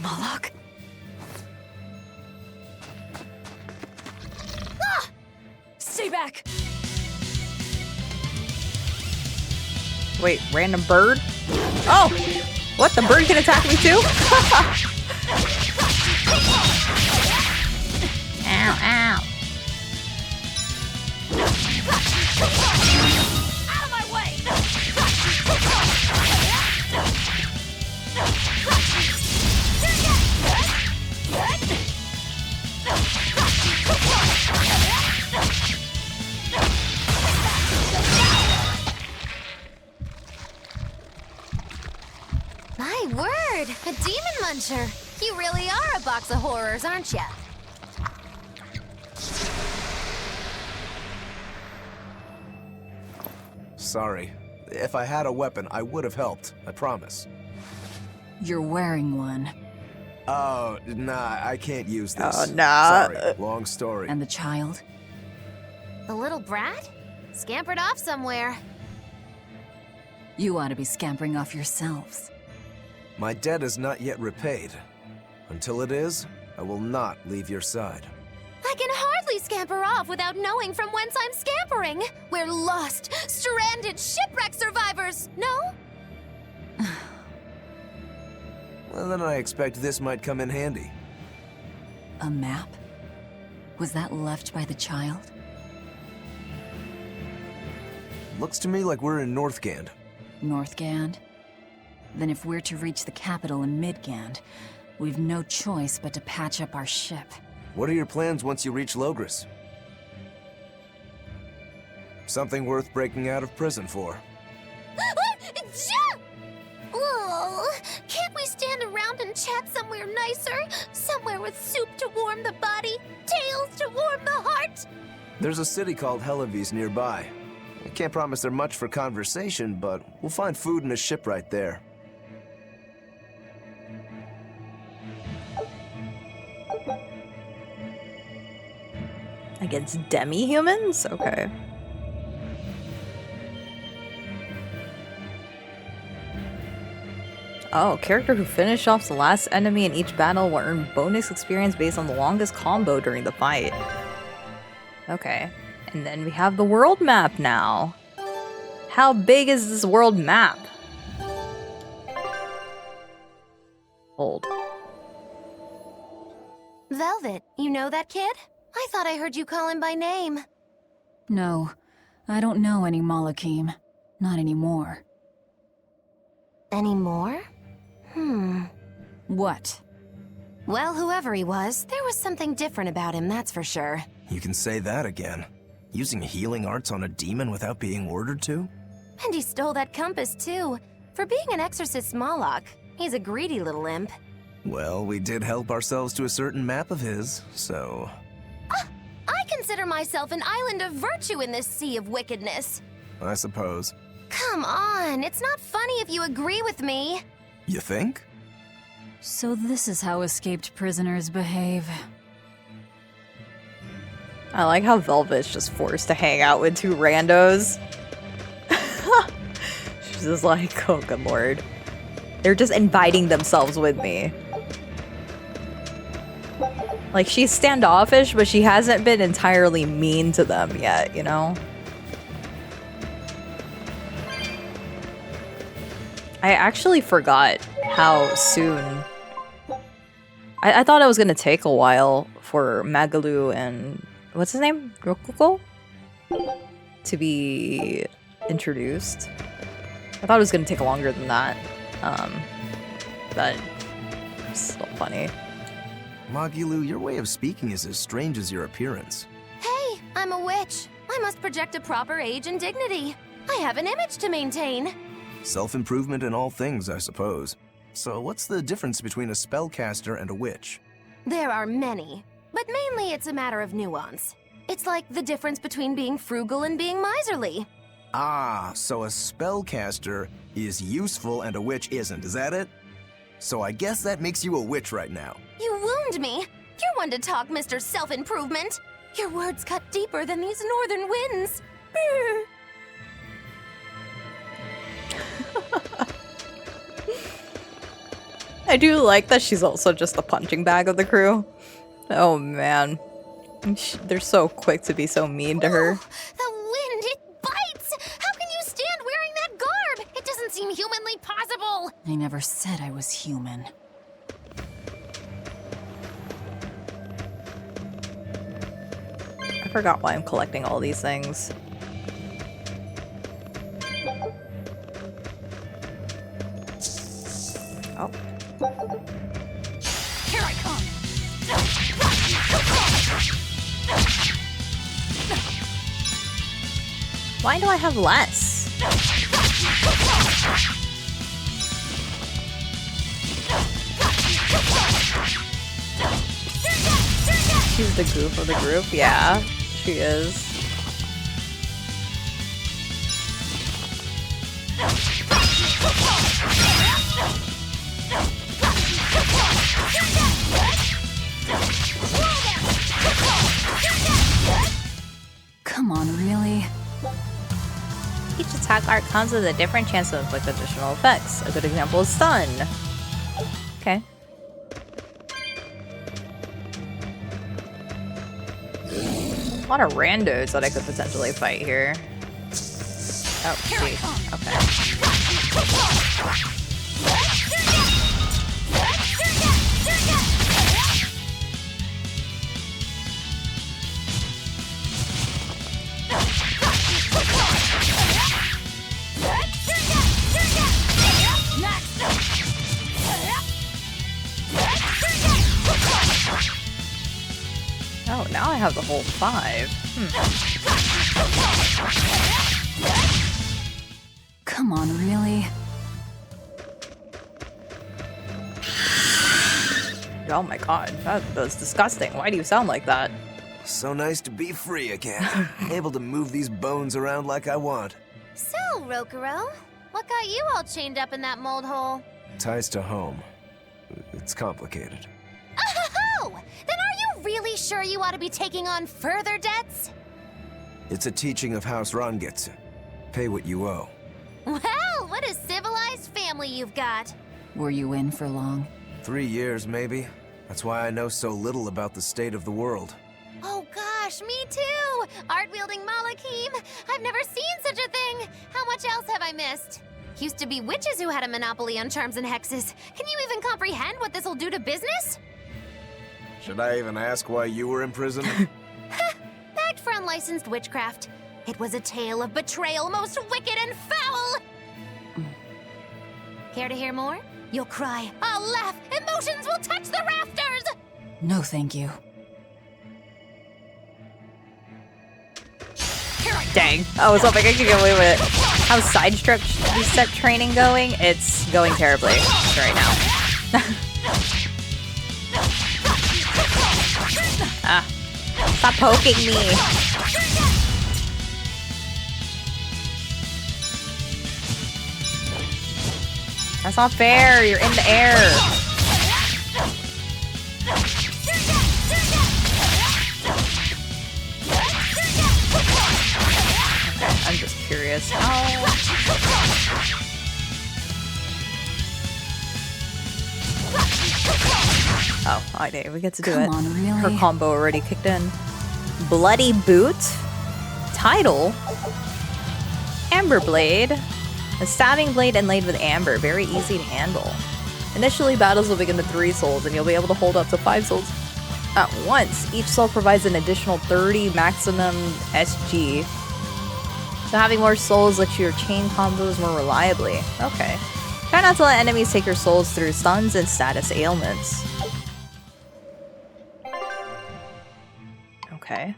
Moloch. Stay back! Wait, random bird? Oh! What? The bird can attack me too? Ow, ow. Out of my way! My word, a demon muncher. You really are a box of horrors, aren't ya? Sorry. If I had a weapon, I would have helped. I promise. You're wearing one. Oh, nah, I can't use this. Oh, nah. Sorry, long story. And the child? The little brat? Scampered off somewhere. You ought to be scampering off yourselves. My debt is not yet repaid. Until it is, I will not leave your side. I can hardly scamper off without knowing from whence I'm scampering. We're lost, stranded shipwreck survivors, no? Well, then I expect this might come in handy. A map? Was that left by the child? Looks to me like we're in Northgand. Northgand? Then if we're to reach the capital in Midgand, we've no choice but to patch up our ship. What are your plans once you reach Logris? Something worth breaking out of prison for. Oh, can't we stand around and chat somewhere nicer? Somewhere with soup to warm the body, tales to warm the heart? There's a city called Helavis nearby. I can't promise they're much for conversation, but we'll find food and a ship right there. Against demi-humans? Okay. Oh, character who finished off the last enemy in each battle will earn bonus experience based on the longest combo during the fight. Okay. And then we have the world map now. How big is this world map? Hold. Velvet, you know that kid? I thought I heard you call him by name. No, I don't know any Malakim. Not anymore. Anymore? What? Well, whoever he was, there was something different about him, that's for sure. You can say that again. Using healing arts on a demon without being ordered to? And he stole that compass, too. For being an exorcist Moloch, he's a greedy little imp. Well, we did help ourselves to a certain map of his, so... I consider myself an island of virtue in this sea of wickedness. I suppose. Come on, it's not funny if you agree with me. You think? So this is how escaped prisoners behave. I like how Velvet's just forced to hang out with two randos. She's just like, oh good lord. They're just inviting themselves with me. Like, she's standoffish, but she hasn't been entirely mean to them yet, you know? I actually forgot how soon... I thought it was gonna take a while for Magalu and... what's his name? Rokuko? To be introduced. I thought it was gonna take longer than that. But... it's still funny. Magilu, your way of speaking is as strange as your appearance. Hey, I'm a witch. I must project a proper age and dignity. I have an image to maintain. Self-improvement in all things, I suppose. So what's the difference between a spellcaster and a witch? There are many, but mainly it's a matter of nuance. It's like the difference between being frugal and being miserly. Ah, so a spellcaster is useful and a witch isn't, is that it? So I guess that makes you a witch right now. You wound me. You're one to talk, Mr. Self-Improvement. Your words cut deeper than these northern winds. Brr. I do like that she's also just the punching bag of the crew. Oh man. They're so quick to be so mean to her. The wind, it bites! How can you stand wearing that garb? It doesn't seem humanly possible. I never said I was human. I forgot why I'm collecting all these things. Oh. Here I come! Why do I have less? She's the goof of the group? Yeah, she is. Come on, really? Each attack art comes with a different chance to inflict additional effects. A good example is stun. Okay. A lot of randos that I could potentially fight here. Oh, geez. Oh, now I have the whole 5. Come on, really? Oh my god, that was disgusting. Why do you sound like that? So nice to be free again. Able to move these bones around like I want. So, Rokuro, what got you all chained up in that mold hole? Ties to home. It's complicated. Oh! Then are you really sure you ought to be taking on further debts? It's a teaching of House Rangetsu. Pay what you owe. Well, what a civilized family you've got. Were you in for long? 3 years, maybe. That's why I know so little about the state of the world. Oh gosh, me too! Art-wielding Malakim! I've never seen such a thing! How much else have I missed? Used to be witches who had a monopoly on charms and hexes. Can you even comprehend what this'll do to business? Should I even ask why you were in prison? Bagged for unlicensed witchcraft. It was a tale of betrayal most wicked and foul! Care to hear more? You'll cry, I'll laugh, emotions will touch the rafters! No, thank you. Dang, I was hoping I could get away with it. How's sidestep training going? It's going terribly right now. Ah, stop poking me. That's not fair, you're in the air. Okay, I'm just curious. Oh, okay, we get to do it. Come on, really? Her combo already kicked in. Bloody Boot. Title. Amber Blade. A stabbing blade inlaid with amber. Very easy to handle. Initially, battles will begin with 3 souls, and you'll be able to hold up to 5 souls at once. Each soul provides an additional 30 maximum SG. So having more souls lets you chain combos more reliably. Okay. Try not to let enemies take your souls through stuns and status ailments. Okay.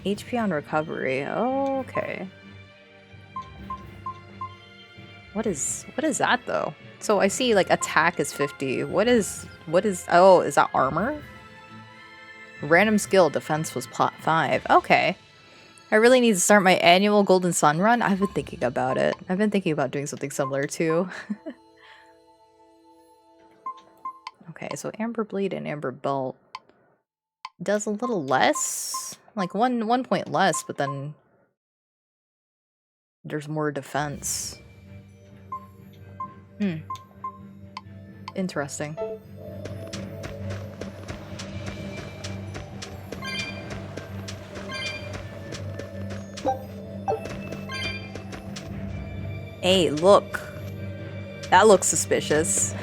HP on recovery. Oh, okay. What is that though? So I see like attack is 50. What is oh, is that armor? Random skill defense was plot 5. Okay. I really need to start my annual Golden Sun run. I've been thinking about it. I've been thinking about doing something similar too. Okay, so Amber Blade and Amber Belt does a little less. Like one point less, but then There's more defense. Interesting. Hey, look. That looks suspicious.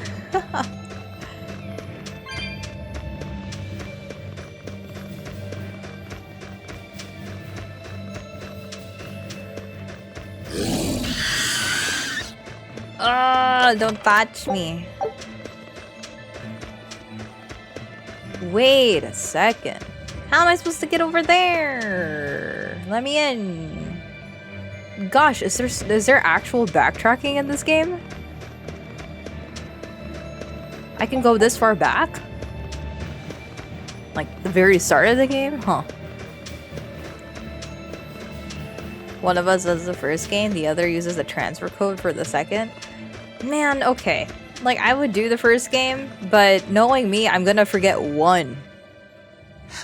Don't touch me. Wait a second. How am I supposed to get over there? Let me in. Gosh, is there actual backtracking in this game? I can go this far back? Like the very start of the game? Huh. One of us does the first game, the other uses the transfer code for the second. Man, okay. Like, I would do the first game, but knowing me, I'm gonna forget one.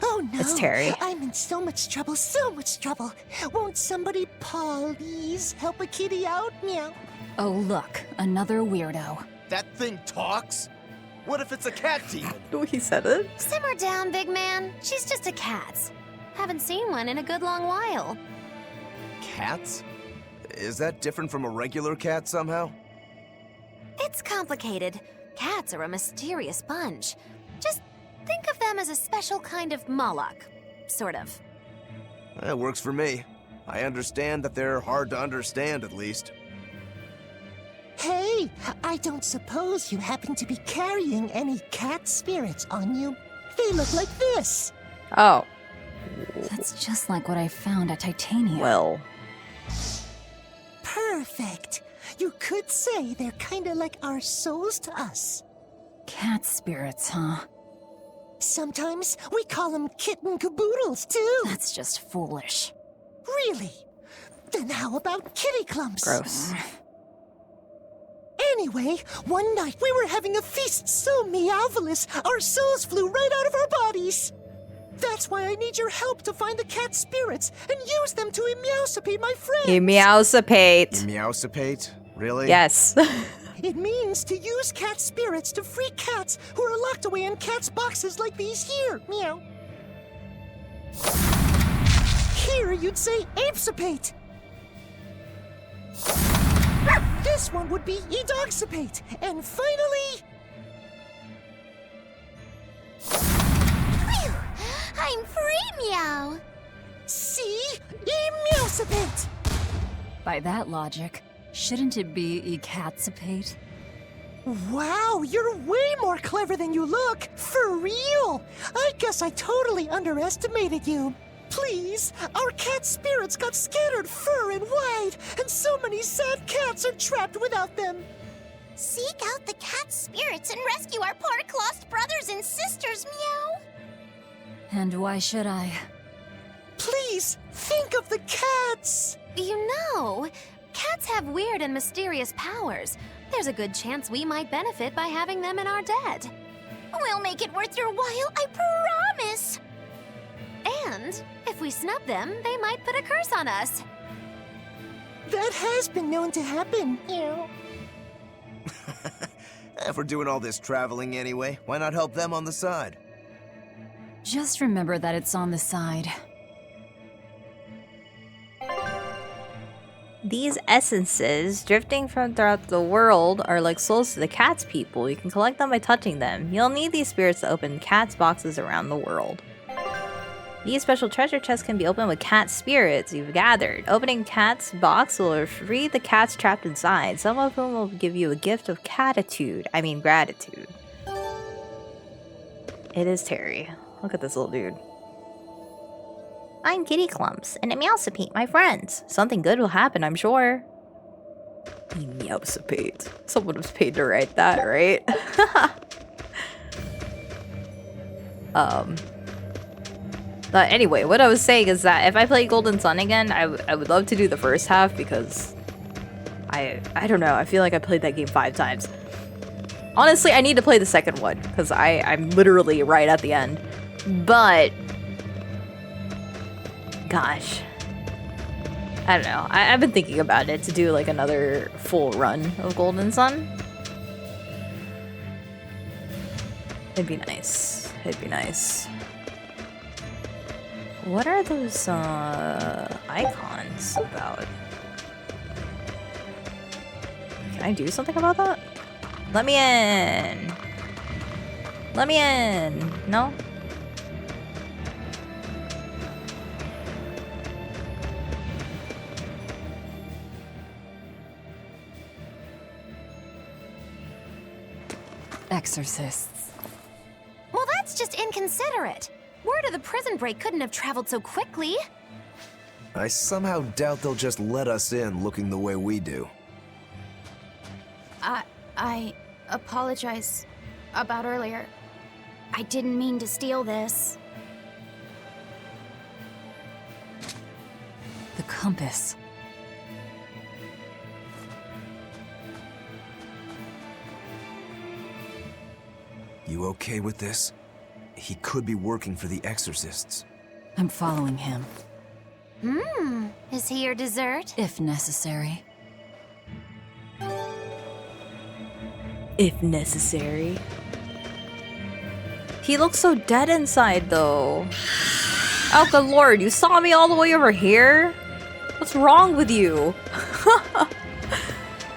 Oh no! It's Terry. I'm in so much trouble, so much trouble. Won't somebody please help a kitty out? Meow. Oh, look, another weirdo. That thing talks? What if it's a cat demon? Oh, he said it. Simmer down, big man. She's just a cat. Haven't seen one in a good long while. Cats? Is that different from a regular cat somehow? It's complicated. Cats are a mysterious bunch. Just think of them as a special kind of Moloch. Sort of. That works for me. I understand that they're hard to understand, at least. Hey, I don't suppose you happen to be carrying any cat spirits on you? They look like this. Oh. That's just like what I found at Titania. Well. Perfect. You could say they're kinda like our souls to us. Cat spirits, huh? Sometimes we call them kitten caboodles, too. That's just foolish. Really? Then how about kitty clumps? Gross. Anyway, one night we were having a feast so meowvelous, our souls flew right out of our bodies. That's why I need your help to find the cat spirits and use them to emeowsipate my friends. Emeowsipate. Meowsipate? Really? Yes. It means to use cat spirits to free cats who are locked away in cats' boxes like these here. Meow. Here you'd say apesipate. This one would be edogsipate. And finally... Phew! I'm free, meow! see? Emeowsipate. By that logic, shouldn't it be ecatsipate? Wow, you're way more clever than you look. For real. I guess I totally underestimated you. Please, our cat spirits got scattered far and wide, and so many sad cats are trapped without them. Seek out the cat spirits and rescue our poor lost brothers and sisters, meow! And why should I? Please, think of the cats. You know, cats have weird and mysterious powers. There's a good chance we might benefit by having them in our debt. We'll make it worth your while, I promise! And if we snub them, they might put a curse on us. That has been known to happen. Ew. If we're doing all this traveling anyway, why not help them on the side? Just remember that it's on the side. These essences, drifting from throughout the world, are like souls to the cat's people. You can collect them by touching them. You'll need these spirits to open cat's boxes around the world. These special treasure chests can be opened with cat spirits you've gathered. Opening cat's box will free the cats trapped inside, some of whom will give you a gift of gratitude. It is Terry. Look at this little dude. I'm Kitty Clumps, and Emeowsipate, my friends. Something good will happen, I'm sure. Emeowsipate. Someone was paid to write that, right? But anyway, what I was saying is that if I play Golden Sun again, I would love to do the first half because I don't know, I feel like I played that game 5 times. Honestly, I need to play the second one because I'm literally right at the end. But gosh. I don't know. I've been thinking about it to do like another full run of Golden Sun. It'd be nice. It'd be nice. What are those icons about? Can I do something about that? Let me in! Let me in! No? Exorcists. Well, that's just inconsiderate. Word of the prison break couldn't have traveled so quickly. I somehow doubt they'll just let us in looking the way we do. I apologize about earlier. I didn't mean to steal this. The compass. You okay with this? He could be working for the exorcists. I'm following him, Is he your dessert? if necessary. If necessary. He looks so dead inside, though. Oh, good lord, you saw me all the way over here? What's wrong with you?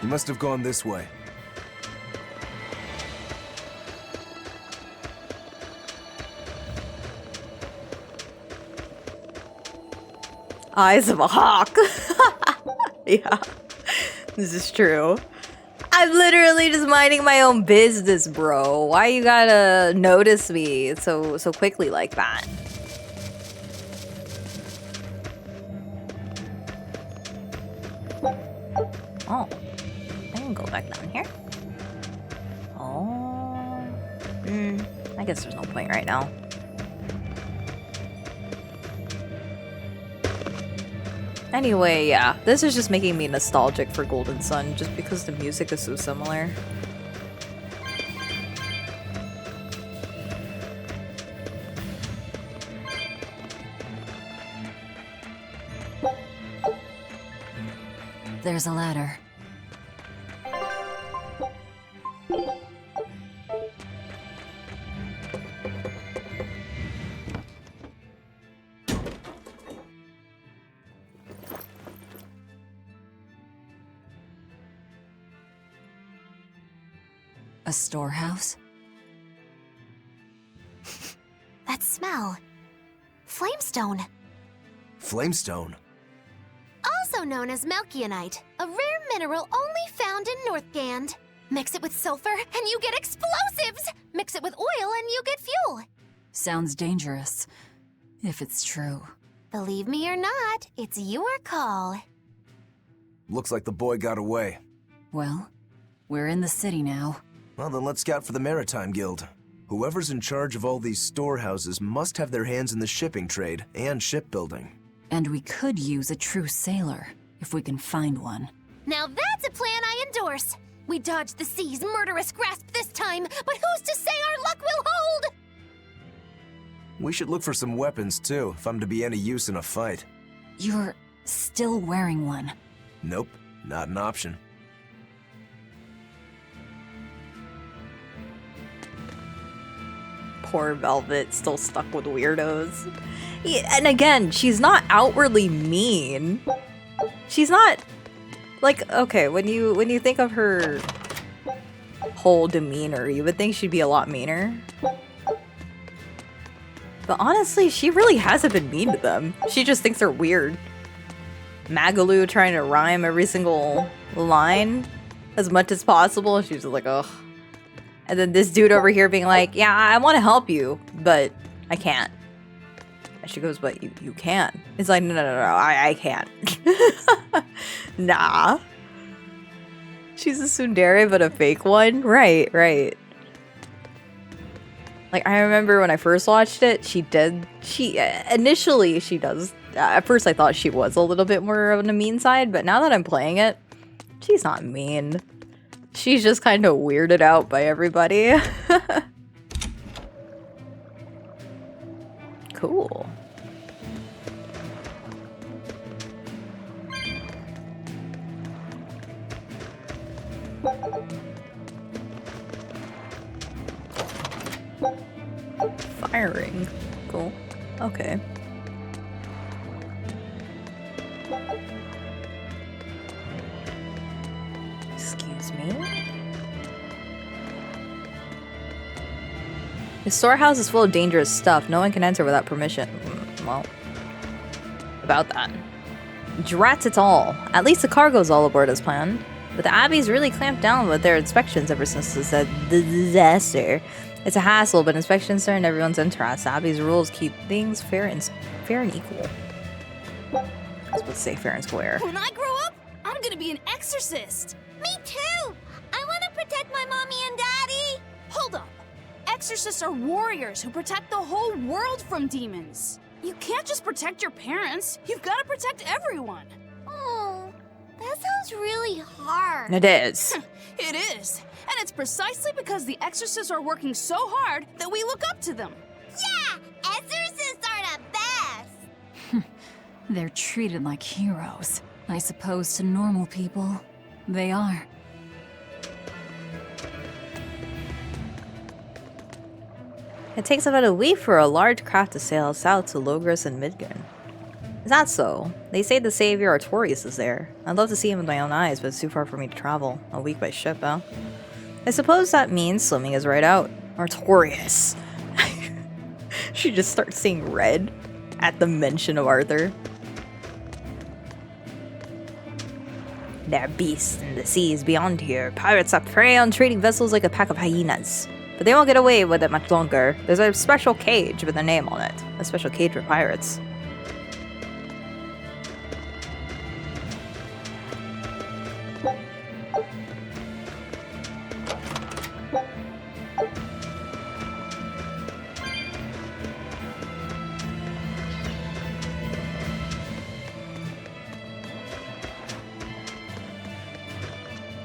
He must have gone this way. Eyes of a hawk. Yeah, this is true. I'm literally just minding my own business, bro. Why you gotta notice me so quickly like that? Oh, I can go back down here. Oh, I guess there's no point right now. Anyway, yeah, this is just making me nostalgic for Golden Sun just because the music is so similar. There's a ladder. A storehouse? That smell. Flamestone. Flamestone? Also known as Melchionite, a rare mineral only found in Northgand. Mix it with sulfur and you get explosives! Mix it with oil and you get fuel! Sounds dangerous, if it's true. Believe me or not, it's your call. Looks like the boy got away. Well, we're in the city now. Well, then let's scout for the Maritime Guild. Whoever's in charge of all these storehouses must have their hands in the shipping trade and shipbuilding. And we could use a true sailor, if we can find one. Now that's a plan I endorse! We dodged the sea's murderous grasp this time, but who's to say our luck will hold? We should look for some weapons, too, if I'm to be any use in a fight. You're still wearing one. Nope, not an option. Poor Velvet, still stuck with weirdos. Yeah, and again, she's not outwardly mean. She's not like, okay, when you think of her whole demeanor, you would think she'd be a lot meaner. But honestly, she really hasn't been mean to them. She just thinks they're weird. Magalu trying to rhyme every single line as much as possible. She's just like, ugh. And then this dude over here being like, yeah, I want to help you, but I can't. And she goes, but you can. It's like, no, I can't. Nah. She's a tsundere, but a fake one? Right. Like, I remember when I first watched it, initially she does. At first I thought she was a little bit more on the mean side, but now that I'm playing it, she's not mean. She's just kind of weirded out by everybody. Cool. Firing. Cool. Okay. Excuse me? The storehouse is full of dangerous stuff. No one can enter without permission. Well, about that. Drats it all. At least the cargo's all aboard as planned. But the Abbey's really clamped down with their inspections ever since the disaster. It's a hassle, but inspections are in everyone's interest. The Abbey's rules keep things fair and equal. I was about to say fair and square. When I grow up, I'm gonna be an exorcist. Me too! I want to protect my mommy and daddy! Hold up. Exorcists are warriors who protect the whole world from demons. You can't just protect your parents. You've got to protect everyone. Oh, that sounds really hard. It is. It is. And it's precisely because the exorcists are working so hard that we look up to them. Yeah! Exorcists are the best! They're treated like heroes. I suppose to normal people, they are. It takes about a week for a large craft to sail south to Logris and Midgard. Is that so? They say the savior Artorias is there. I'd love to see him with my own eyes, but it's too far for me to travel. A week by ship, huh? I suppose that means swimming is right out. Artorias. She just starts seeing red at the mention of Arthur. There are beasts in the seas beyond here. Pirates that prey on trading vessels like a pack of hyenas. But they won't get away with it much longer. There's a special cage with a name on it. A special cage for pirates.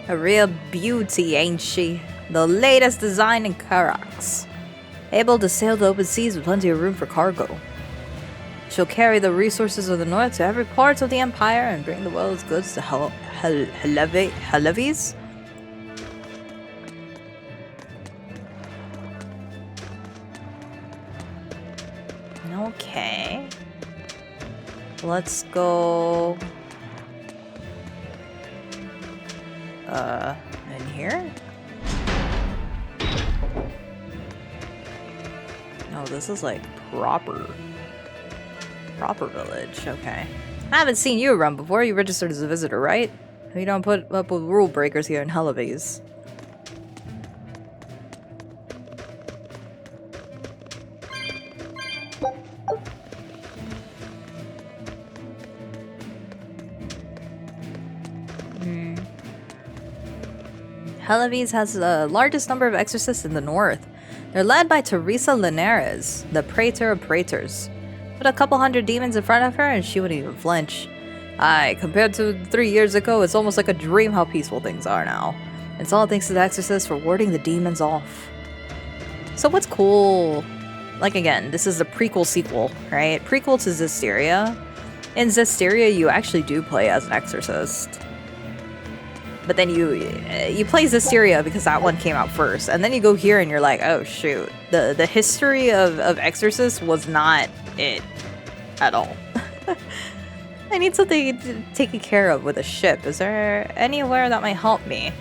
A real beauty, ain't she? The latest design in Karax. Able to sail the open seas with plenty of room for cargo. She'll carry the resources of the north to every part of the empire and bring the world's goods to Halevis. Okay. Let's go... in here? Oh, this is like proper village. Okay. I haven't seen you around before. You registered as a visitor, right? You don't put up with rule breakers here in Halevis. Halevis has the largest number of exorcists in the north. They're led by Teresa Linares, the Praetor of Praetors. Put a couple hundred demons in front of her and she wouldn't even flinch. Aye, compared to 3 years ago, it's almost like a dream how peaceful things are now. It's all thanks to the exorcist for warding the demons off. So what's cool... Like again, this is the prequel sequel, right? Prequel to Zestiria. In Zestiria, you actually do play as an exorcist. But then you play Zestiria because that one came out first. And then you go here and you're like, oh shoot. The history of Exorcist was not it at all. I need something taken care of with a ship. Is there anywhere that might help me?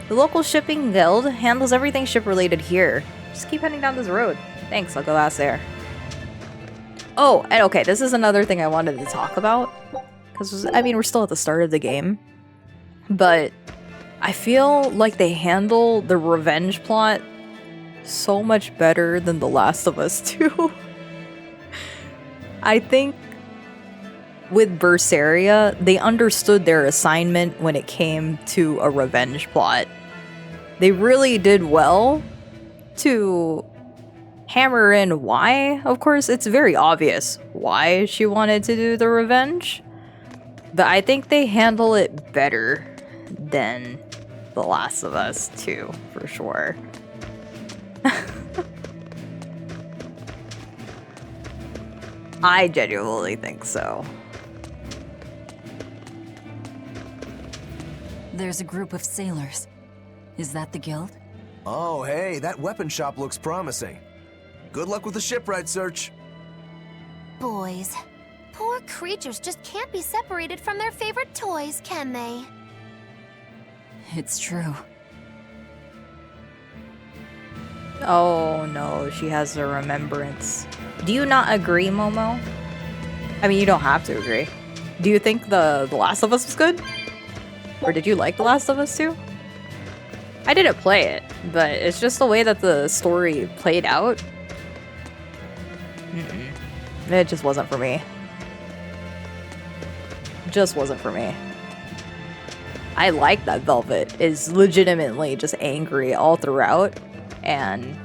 The local shipping guild handles everything ship related here. Just keep heading down this road. Thanks, I'll go ask there. Oh, and okay, this is another thing I wanted to talk about. Because, I mean, we're still at the start of the game. But I feel like they handle the revenge plot so much better than The Last of Us 2. I think with Berseria, they understood their assignment when it came to a revenge plot. They really did well to hammer in why. Of course, it's very obvious why she wanted to do the revenge. But I think they handle it better than The Last of Us 2, for sure. I genuinely think so. There's a group of sailors. Is that the guild? Oh, hey, that weapon shop looks promising. Good luck with the shipwright search. Boys. Poor creatures just can't be separated from their favorite toys, can they? It's true. Oh no, she has a remembrance. Do you not agree, Momo? I mean, you don't have to agree. Do you think The Last of Us was good? Or did you like The Last of Us too? I didn't play it, but it's just the way that the story played out. It just wasn't for me. Just wasn't for me. I like that Velvet is legitimately just angry all throughout, and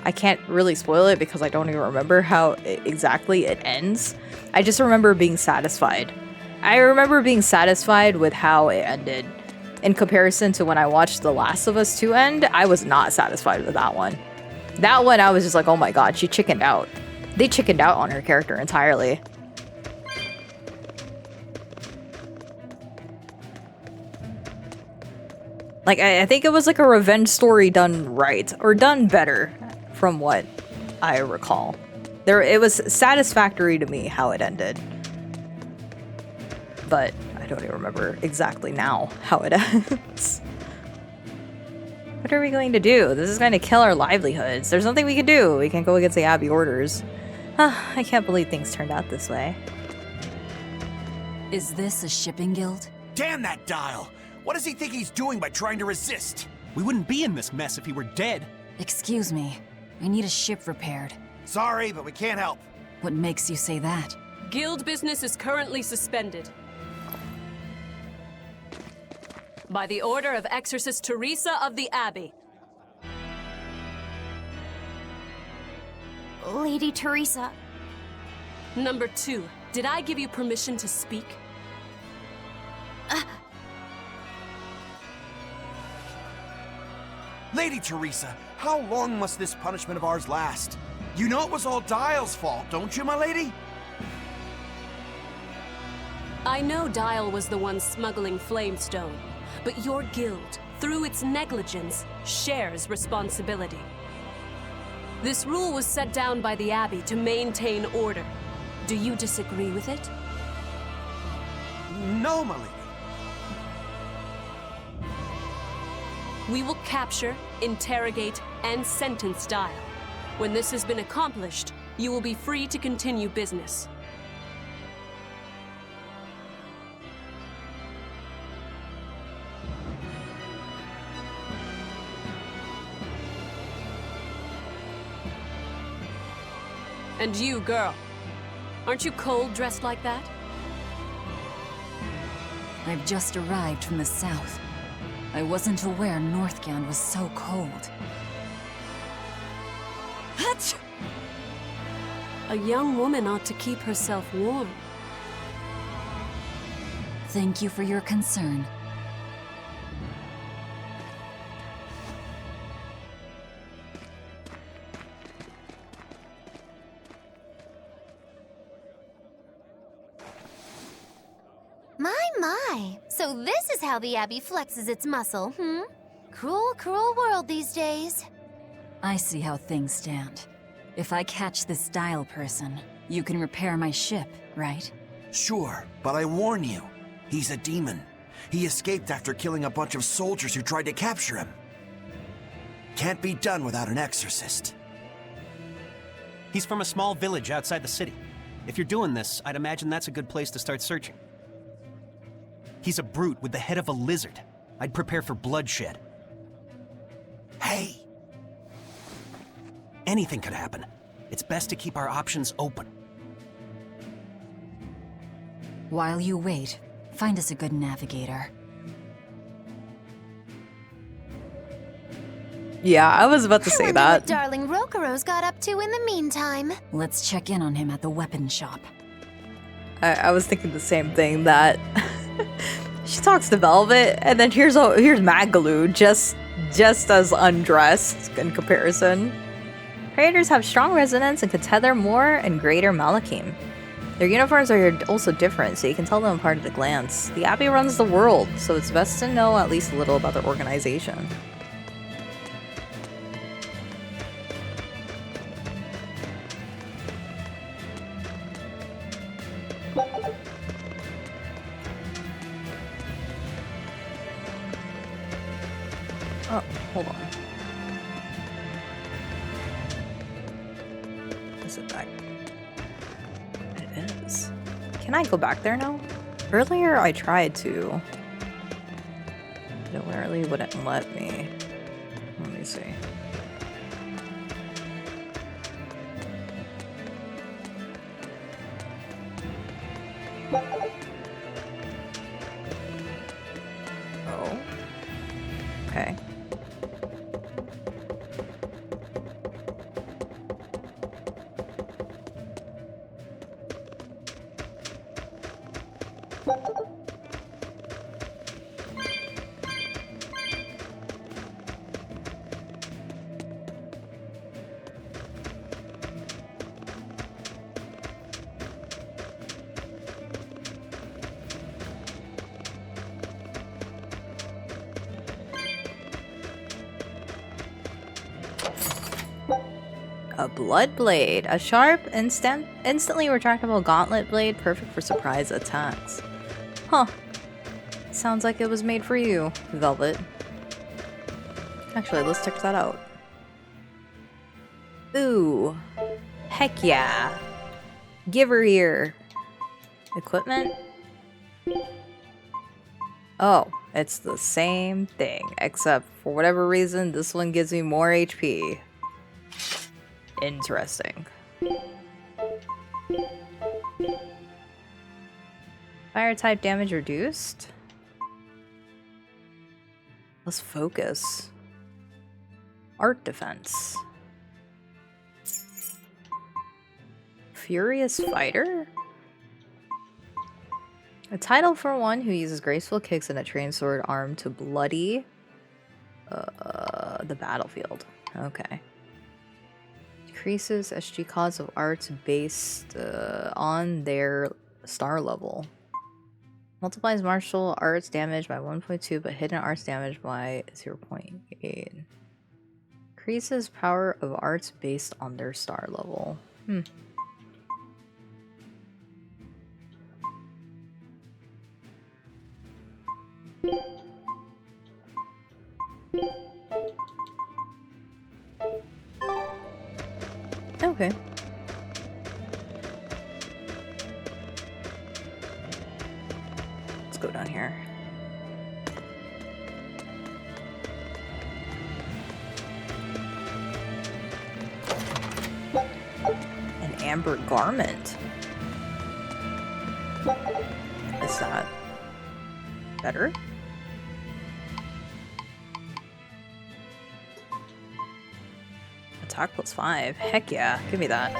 I can't really spoil it because I don't even remember how exactly it ends. I just remember being satisfied. I remember being satisfied with how it ended. In comparison to when I watched The Last of Us 2 end, I was not satisfied with that one. That one, I was just like, oh my god, she chickened out. They chickened out on her character entirely. Like, I think it was like a revenge story done right, or done better, from what I recall. It was satisfactory to me how it ended. But I don't even remember exactly now how it ends. What are we going to do? This is going to kill our livelihoods. There's nothing we can do. We can go against the Abbey orders. I can't believe things turned out this way. Is this a shipping guild? Damn that dial! What does he think he's doing by trying to resist? We wouldn't be in this mess if he were dead. Excuse me. I need a ship repaired. Sorry, but we can't help. What makes you say that? Guild business is currently suspended. By the order of Exorcist Teresa of the Abbey. Lady Teresa. Number 2, did I give you permission to speak? Lady Teresa, how long must this punishment of ours last? You know it was all Dial's fault, don't you, my lady? I know Dial was the one smuggling Flamestone, but your guild, through its negligence, shares responsibility. This rule was set down by the Abbey to maintain order. Do you disagree with it? No, my lady. We will capture, interrogate, and sentence Dial. When this has been accomplished, you will be free to continue business. And you, girl, aren't you cold dressed like that? I've just arrived from the south. I wasn't aware Northgand was so cold. A young woman ought to keep herself warm. Thank you for your concern. My. So this is how the Abbey flexes its muscle, hmm? Cruel, cruel world these days. I see how things stand. If I catch this Dial person, you can repair my ship, right? Sure, but I warn you, he's a demon. He escaped after killing a bunch of soldiers who tried to capture him. Can't be done without an exorcist. He's from a small village outside the city. If you're doing this, I'd imagine that's a good place to start searching. He's a brute with the head of a lizard. I'd prepare for bloodshed. Hey! Anything could happen. It's best to keep our options open. While you wait, find us a good navigator. Yeah, I was about to say Wonder that. what darling Rokuro's got up to in the meantime. Let's check in on him at the weapon shop. I was thinking the same thing, that she talks to Velvet, and then here's Magalu just as undressed in comparison. Traders have strong resonance and could tether more in Greater Malakim. Their uniforms are also different, so you can tell them apart at a glance. The Abbey runs the world, so it's best to know at least a little about their organization. Oh, hold on. Is it back? It is. Can I go back there now? Earlier I tried to. But it literally wouldn't let me. Let me see. Oh. Okay. A blood blade. A sharp, instantly retractable gauntlet blade, perfect for surprise attacks. Huh. Sounds like it was made for you, Velvet. Actually, let's check that out. Ooh. Heck yeah. Give her here. Equipment? Oh, it's the same thing, except for whatever reason, this one gives me more HP. Interesting. Fire type damage reduced. Let's focus. Art defense. Furious fighter? A title for one who uses graceful kicks and a trained sword arm to bloody the battlefield. Okay. Decreases SG costs of arts based on their star level. Multiplies martial arts damage by 1.2, but hidden arts damage by 0.8. Increases power of arts based on their star level. Okay. Let's go down here. An amber garment. Is that better? Attack plus 5. Heck yeah. Give me that.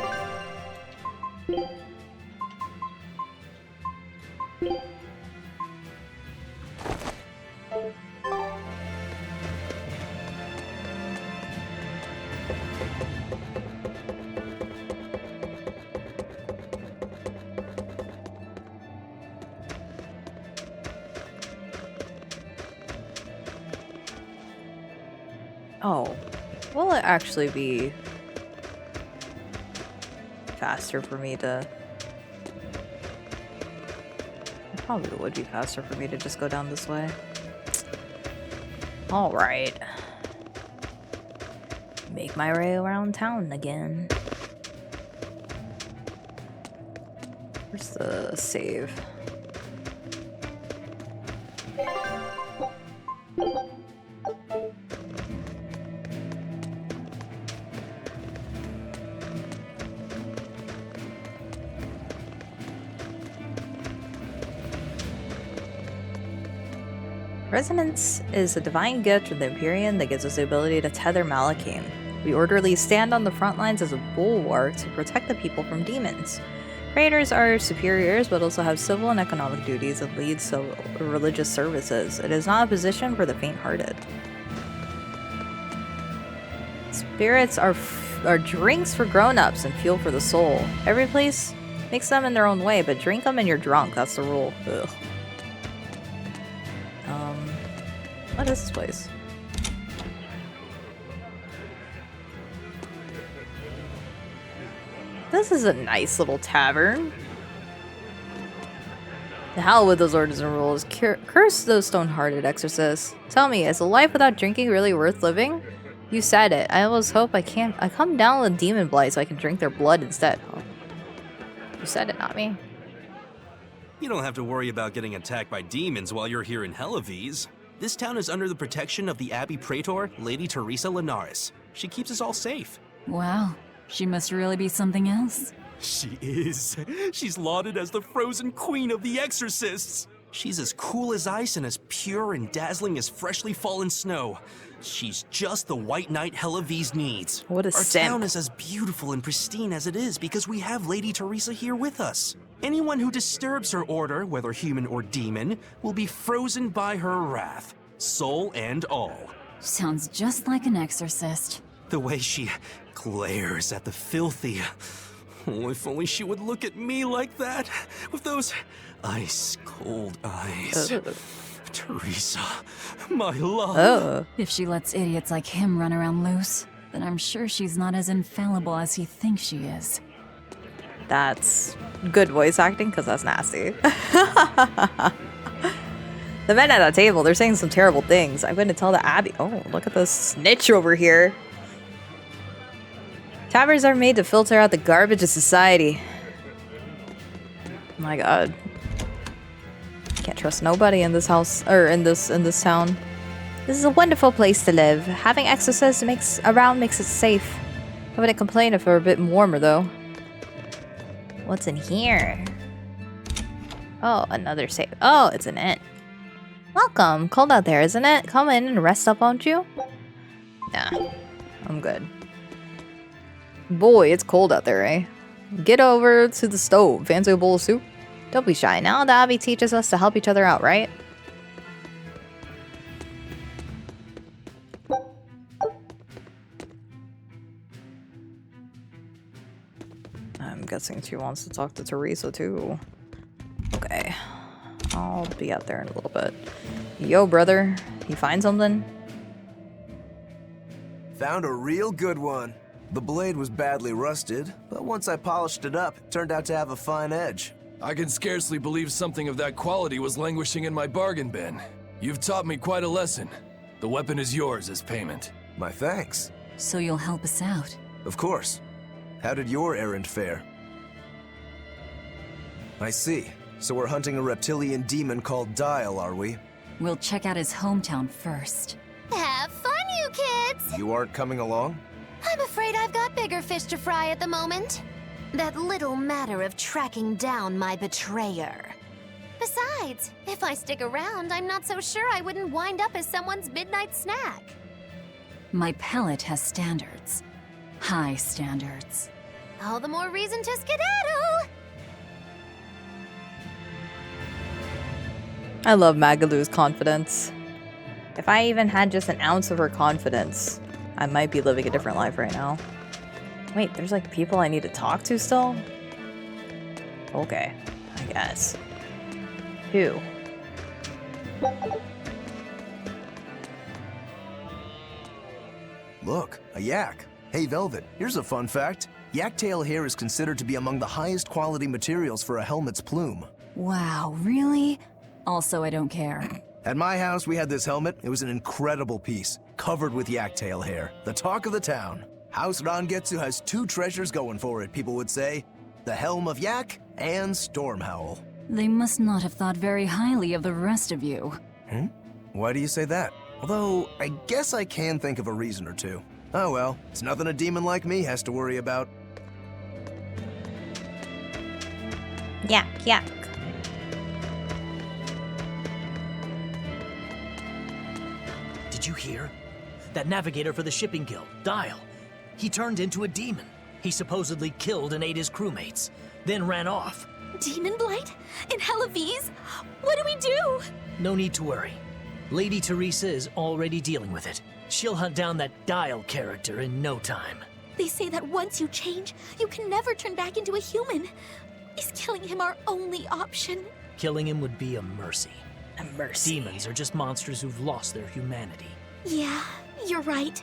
Oh. Will it actually be faster for me to... It probably would be faster for me to just go down this way. Alright. Make my way around town again. Where's the save? Resonance is a divine gift from the Empyrean that gives us the ability to tether Malachim. We orderlies stand on the front lines as a bulwark to protect the people from demons. Raiders are superiors, but also have civil and economic duties and lead religious services. It is not a position for the faint-hearted. Spirits are drinks for grown-ups and fuel for the soul. Every place Mix them in their own way, but drink them when you're drunk. That's the rule. Ugh. What is this place? This is a nice little tavern. The hell with those orders and rules. Curse those stone-hearted exorcists. Tell me, is a life without drinking really worth living? You said it. I always hope I come down with demon blight so I can drink their blood instead. Oh. You said it, not me. You don't have to worry about getting attacked by demons while you're here in Helives. This town is under the protection of the Abbey Praetor, Lady Teresa Linares. She keeps us all safe. Wow, she must really be something else. She is. She's lauded as the frozen queen of the exorcists. She's as cool as ice and as pure and dazzling as freshly fallen snow. She's just the white knight Helives needs. What a Our simp. town is as beautiful and pristine as it is because we have Lady Teresa here with us. Anyone who disturbs her order, whether human or demon, will be frozen by her wrath, soul and all. Sounds just like an exorcist. The way she glares at the filthy. Oh, if only she would look at me like that, with those ice-cold eyes. Teresa, my love. If she lets idiots like him run around loose, then I'm sure she's not as infallible as he thinks she is. That's good voice acting, because that's nasty. The men at that table, they're saying some terrible things. I'm going to tell the Abbey. Oh, look at this snitch over here. Taverns are made to filter out the garbage of society. My god. Can't trust nobody in this house, or in this town. This is a wonderful place to live. Having exorcists makes it safe. I wouldn't complain if it were a bit warmer though. What's in here? Oh, another save. Oh, it's an inn. Welcome. Cold out there, isn't it? Come in and rest up, won't you? Nah, I'm good. Boy, it's cold out there, eh? Get over to the stove. Fancy a bowl of soup? Don't be shy. Now the Abbey teaches us to help each other out, right? I'm guessing she wants to talk to Teresa too. Okay. I'll be out there in a little bit. Yo, brother. You find something? Found a real good one. The blade was badly rusted, but once I polished it up, it turned out to have a fine edge. I can scarcely believe something of that quality was languishing in my bargain bin. You've taught me quite a lesson. The weapon is yours as payment. My thanks. So you'll help us out? Of course. How did your errand fare? I see. So we're hunting a reptilian demon called Dial, are we? We'll check out his hometown first. Have fun, you kids! You aren't coming along? I'm afraid I've got bigger fish to fry at the moment. That little matter of tracking down my betrayer. Besides, if I stick around, I'm not so sure I wouldn't wind up as someone's midnight snack. My pellet has standards. High standards. All the more reason to skedaddle! I love Magalu's confidence. If I even had just an ounce of her confidence, I might be living a different life right now. Wait, there's like people I need to talk to still? Okay, I guess. Who? Look, a yak. Hey, Velvet, here's a fun fact. Yak tail hair is considered to be among the highest quality materials for a helmet's plume. Wow, really? Also, I don't care. At my house, we had this helmet. It was an incredible piece, covered with yak tail hair. The talk of the town. House Rangetsu has two treasures going for it, people would say. The Helm of Yak and Stormhowl. They must not have thought very highly of the rest of you. Why do you say that? Although, I guess I can think of a reason or two. Oh well, it's nothing a demon like me has to worry about. Yak, yak. Did you hear? That navigator for the shipping guild, Dial. He turned into a demon. He supposedly killed and ate his crewmates, then ran off. Demon blight? In Helives? What do we do? No need to worry. Lady Teresa is already dealing with it. She'll hunt down that Dial character in no time. They say that once you change, you can never turn back into a human. Is killing him our only option? Killing him would be a mercy. A mercy. Demons are just monsters who've lost their humanity. Yeah, you're right.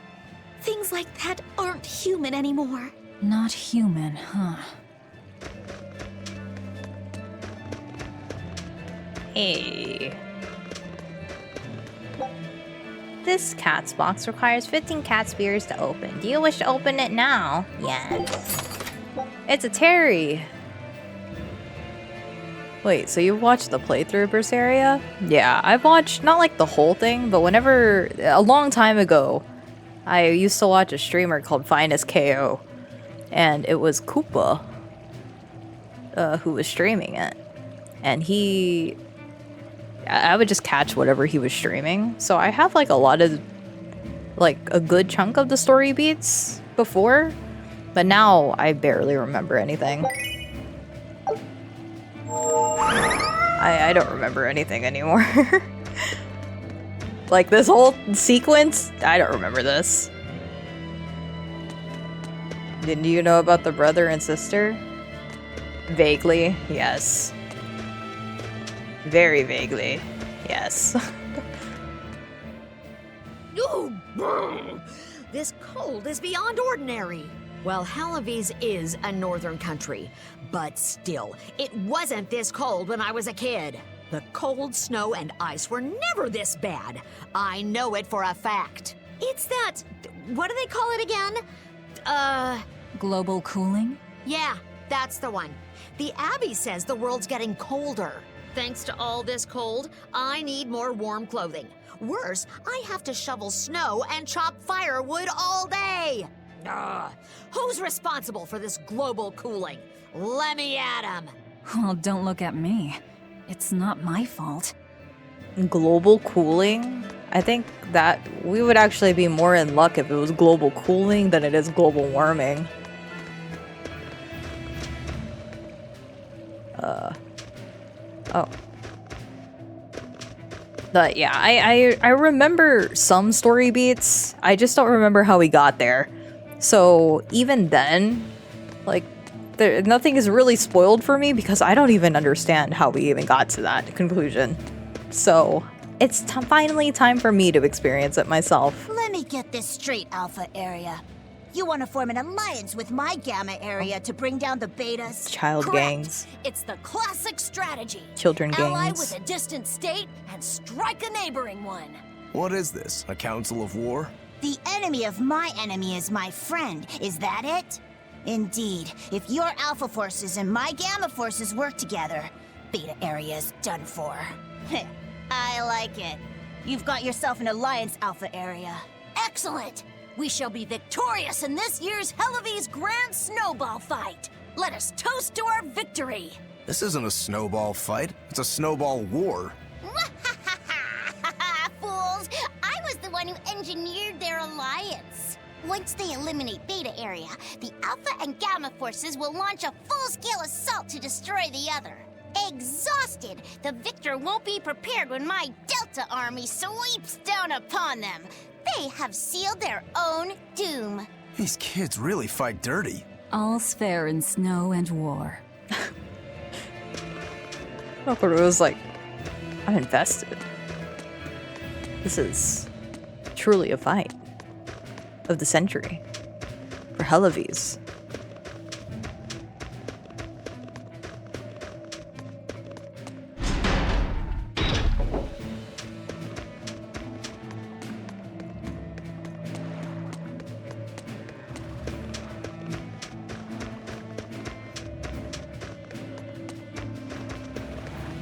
Things like that aren't human anymore. Not human, huh? Hey. This cat's box requires 15 cat spears to open. Do you wish to open it now? Yes. It's a Terry. Wait, so you watched the playthrough of Berseria? Yeah, I've watched, not like the whole thing, but whenever, a long time ago, I used to watch a streamer called Finest KO. And it was Koopa who was streaming it. And I would just catch whatever he was streaming. So I have like a lot of, like a good chunk of the story beats before. But now I barely remember anything. I don't remember anything anymore. Like this whole sequence, I don't remember this. Didn't you know about the brother and sister? Vaguely, yes. Very vaguely, yes. Ooh, brr. This cold is beyond ordinary. Well, Halavis is a northern country, but still, it wasn't this cold when I was a kid. The cold, snow, and ice were never this bad. I know it for a fact. It's that... what do they call it again? Global cooling? Yeah, that's the one. The Abbey says the world's getting colder. Thanks to all this cold, I need more warm clothing. Worse, I have to shovel snow and chop firewood all day. Ugh. Who's responsible for this global cooling? Let me at 'em. Well, don't look at me. It's not my fault. Global cooling? I think that we would actually be more in luck if it was global cooling than it is global warming. Oh. But yeah, I remember some story beats. I just don't remember how we got there. So even then, like, nothing is really spoiled for me because I don't even understand how we even got to that conclusion. So it's finally time for me to experience it myself. Let me get this straight, Alpha Area. You want to form an alliance with my Gamma Area to bring down the Betas? Child Correct. gangs. It's the classic strategy. Children Ally gangs. with a distant state and strike a neighboring one. What is this? A council of war? The enemy of my enemy is my friend. Is that it? Indeed. If your Alpha forces and my Gamma forces work together, Beta Area is done for. I like it. You've got yourself an alliance, Alpha Area. Excellent! We shall be victorious in this year's Halavis Grand Snowball Fight. Let us toast to our victory. This isn't a snowball fight. It's a snowball war. Fools! I was the one who engineered their alliance. Once they eliminate Beta Area, the Alpha and Gamma forces will launch a full-scale assault to destroy the other. Exhausted, the victor won't be prepared when my Delta army sweeps down upon them. They have sealed their own doom. These kids really fight dirty. All's fair in snow and war. I thought it was like, I'm invested. This is truly a fight of the century for Halavis.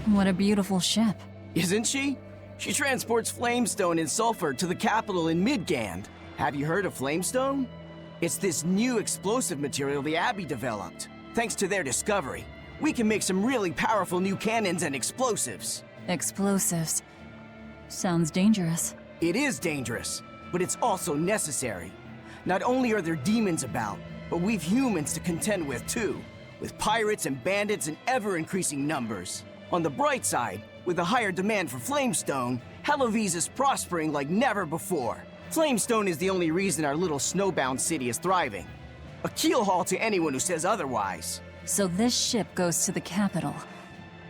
What a beautiful ship. Isn't she? She transports flamestone and sulfur to the capital in Midgand. Have you heard of flamestone? It's this new explosive material the Abbey developed. Thanks to their discovery, we can make some really powerful new cannons and explosives. Explosives. Sounds dangerous. It is dangerous, but it's also necessary. Not only are there demons about, but we've humans to contend with too, with pirates and bandits in ever-increasing numbers. On the bright side, with a higher demand for flamestone, Halavis is prospering like never before. Flamestone is the only reason our little snowbound city is thriving. A keelhaul to anyone who says otherwise. So this ship goes to the capital.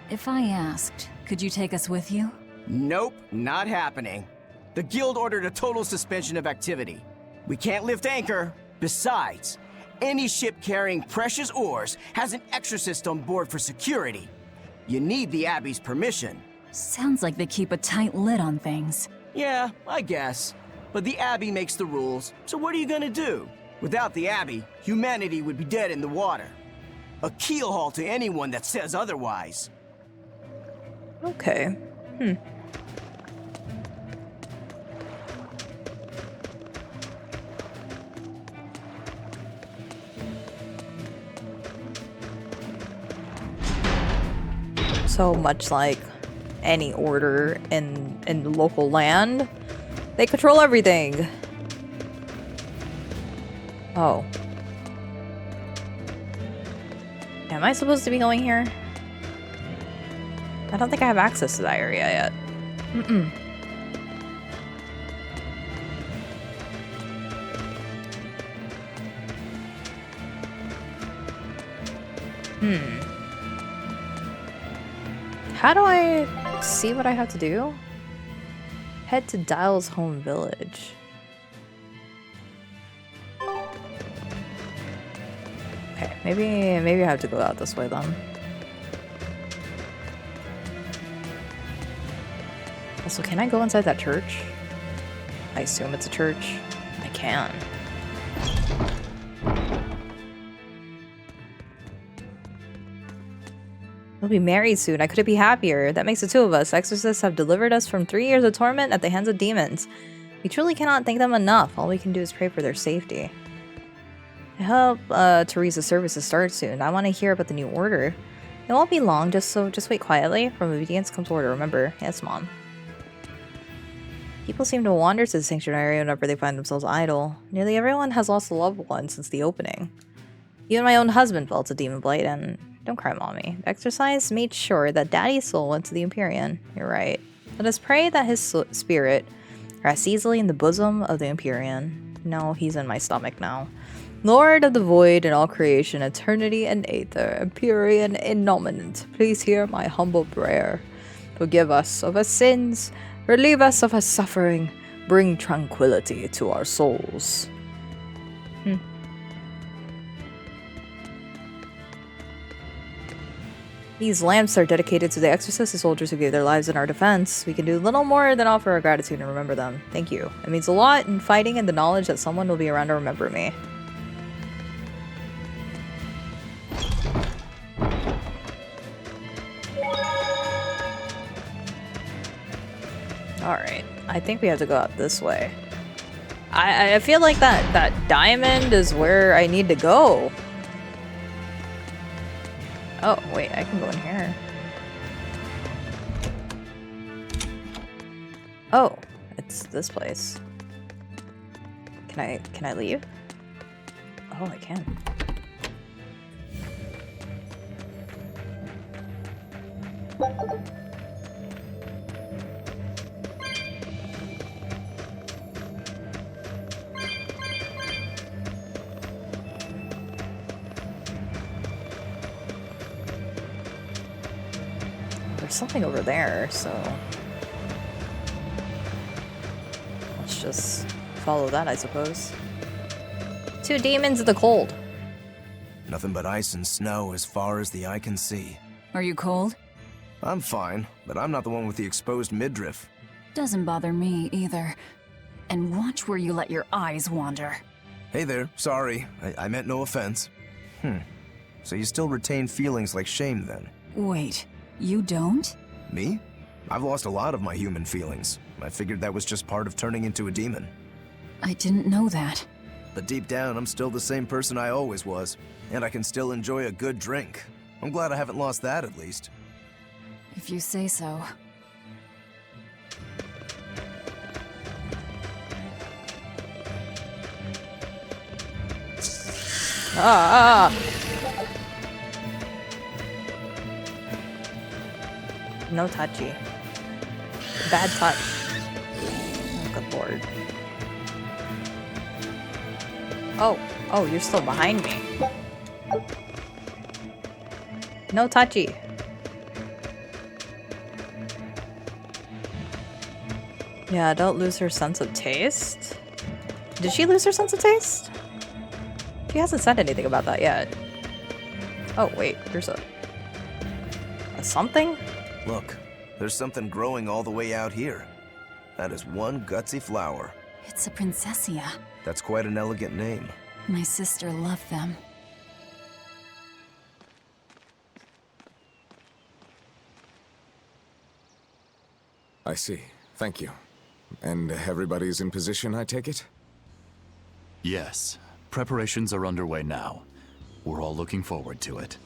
If I asked, could you take us with you? Nope, not happening. The guild ordered a total suspension of activity. We can't lift anchor. Besides, any ship carrying precious ores has an exorcist on board for security. You need the Abbey's permission. Sounds like they keep a tight lid on things. Yeah, I guess. But the Abbey makes the rules, so what are you gonna do? Without the Abbey, humanity would be dead in the water. A keelhaul to anyone that says otherwise. Okay. So much like any order in the local land, they control everything. Oh. Am I supposed to be going here? I don't think I have access to that area yet. How do I see what I have to do? Head to Dial's home village. Okay, maybe I have to go out this way then. Also, can I go inside that church? I assume it's a church. I can. We'll be married soon. I couldn't be happier. That makes the two of us. Exorcists have delivered us from 3 years of torment at the hands of demons. We truly cannot thank them enough. All we can do is pray for their safety. I hope Teresa's services start soon. I want to hear about the new order. It won't be long, just wait quietly. From obedience comes order, remember? Yes, Mom. People seem to wander to the sanctuary whenever they find themselves idle. Nearly everyone has lost a loved one since the opening. Even my own husband fell to demon blight, and don't cry, Mommy. The exercise made sure that Daddy's soul went to the Empyrean. You're right. Let us pray that his spirit rests easily in the bosom of the Empyrean. No, he's in my stomach now. Lord of the void and all creation, eternity and aether, Empyrean innominate, please hear my humble prayer. Forgive us of our sins, relieve us of our suffering, bring tranquility to our souls. These lamps are dedicated to the exorcists and soldiers who gave their lives in our defense. We can do little more than offer our gratitude and remember them. Thank you. It means a lot in fighting and the knowledge that someone will be around to remember me. Alright, I think we have to go out this way. I feel like that diamond is where I need to go. Oh, wait, I can go in here. Oh, it's this place. Can I leave? Oh, I can. There's something over there, so let's just follow that, I suppose. Two demons in the cold. Nothing but ice and snow as far as the eye can see. Are you cold? I'm fine, but I'm not the one with the exposed midriff. Doesn't bother me either. And watch where you let your eyes wander. Hey there, sorry. I meant no offense. So you still retain feelings like shame then? Wait, you don't? Me? I've lost a lot of my human feelings. I figured that was just part of turning into a demon. I didn't know that. But deep down, I'm still the same person I always was. And I can still enjoy a good drink. I'm glad I haven't lost that, at least. If you say so. No touchy. Bad touch. Oh, good lord. Oh, you're still behind me. No touchy. Yeah, don't lose her sense of taste. Did she lose her sense of taste? She hasn't said anything about that yet. Oh, wait, there's a something? Look, there's something growing all the way out here. That is one gutsy flower. It's a Princessia. That's quite an elegant name. My sister loved them. I see. Thank you. And everybody's in position, I take it? Yes. Preparations are underway now. We're all looking forward to it.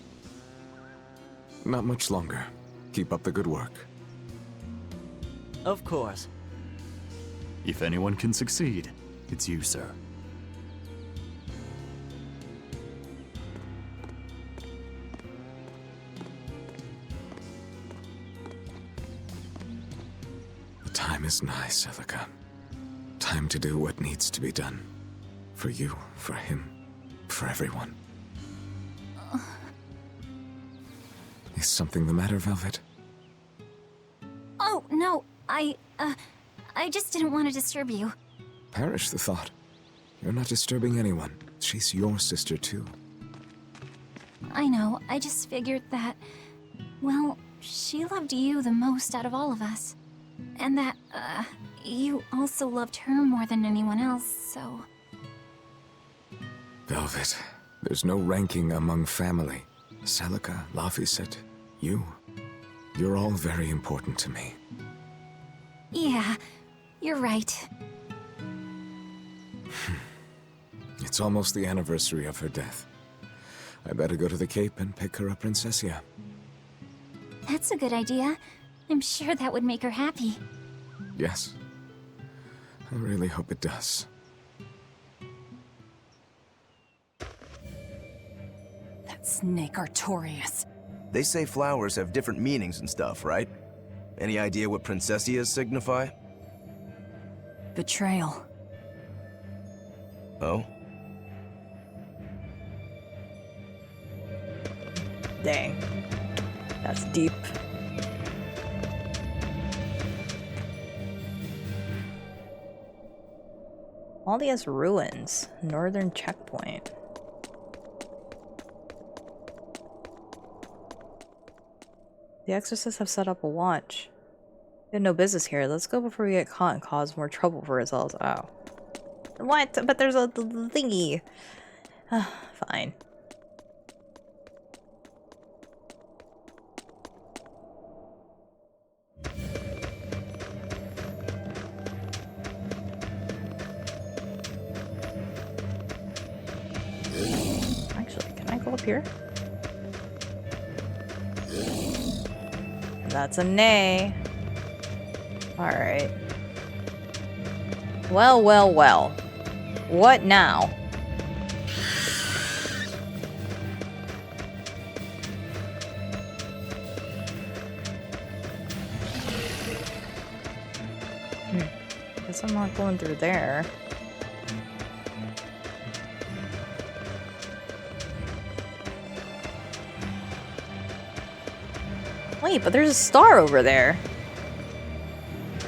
Not much longer. Keep up the good work. Of course. If anyone can succeed, it's you, sir. The time is nigh, Celica. Time to do what needs to be done. For you, for him, for everyone. Is something the matter, Velvet? Oh, no, I just didn't want to disturb you. Perish the thought. You're not disturbing anyone. She's your sister, too. I know, I just figured that, well, she loved you the most out of all of us. And that, you also loved her more than anyone else, so... Velvet, there's no ranking among family. Celica, Laphicet, you. You're all very important to me. Yeah, you're right. It's almost the anniversary of her death. I better go to the Cape and pick her up Princessia. That's a good idea. I'm sure that would make her happy. Yes. I really hope it does. That snake Artorias. They say flowers have different meanings and stuff, right? Any idea what Princessias signify? Betrayal. Oh? Dang. That's deep. Aldia's Ruins, Northern Checkpoint. The Exorcists have set up a watch. We had no business here. Let's go before we get caught and cause more trouble for ourselves. Oh. What? But there's a thingy. Fine. Actually, can I go up here? That's a nay. Alright. Well, well, well. What now? Guess I'm not going through there. Wait, but there's a star over there.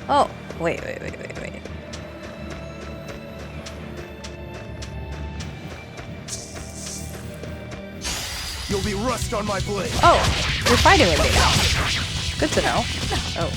Oh, wait. You'll be rust on my blade. Oh, you're fighting with me now. Good to know. Oh.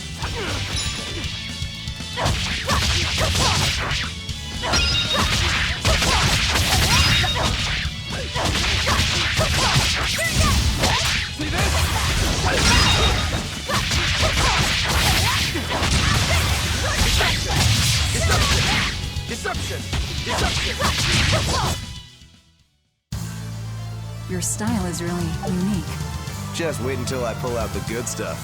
Deception! Your style is really unique. Just wait until I pull out the good stuff.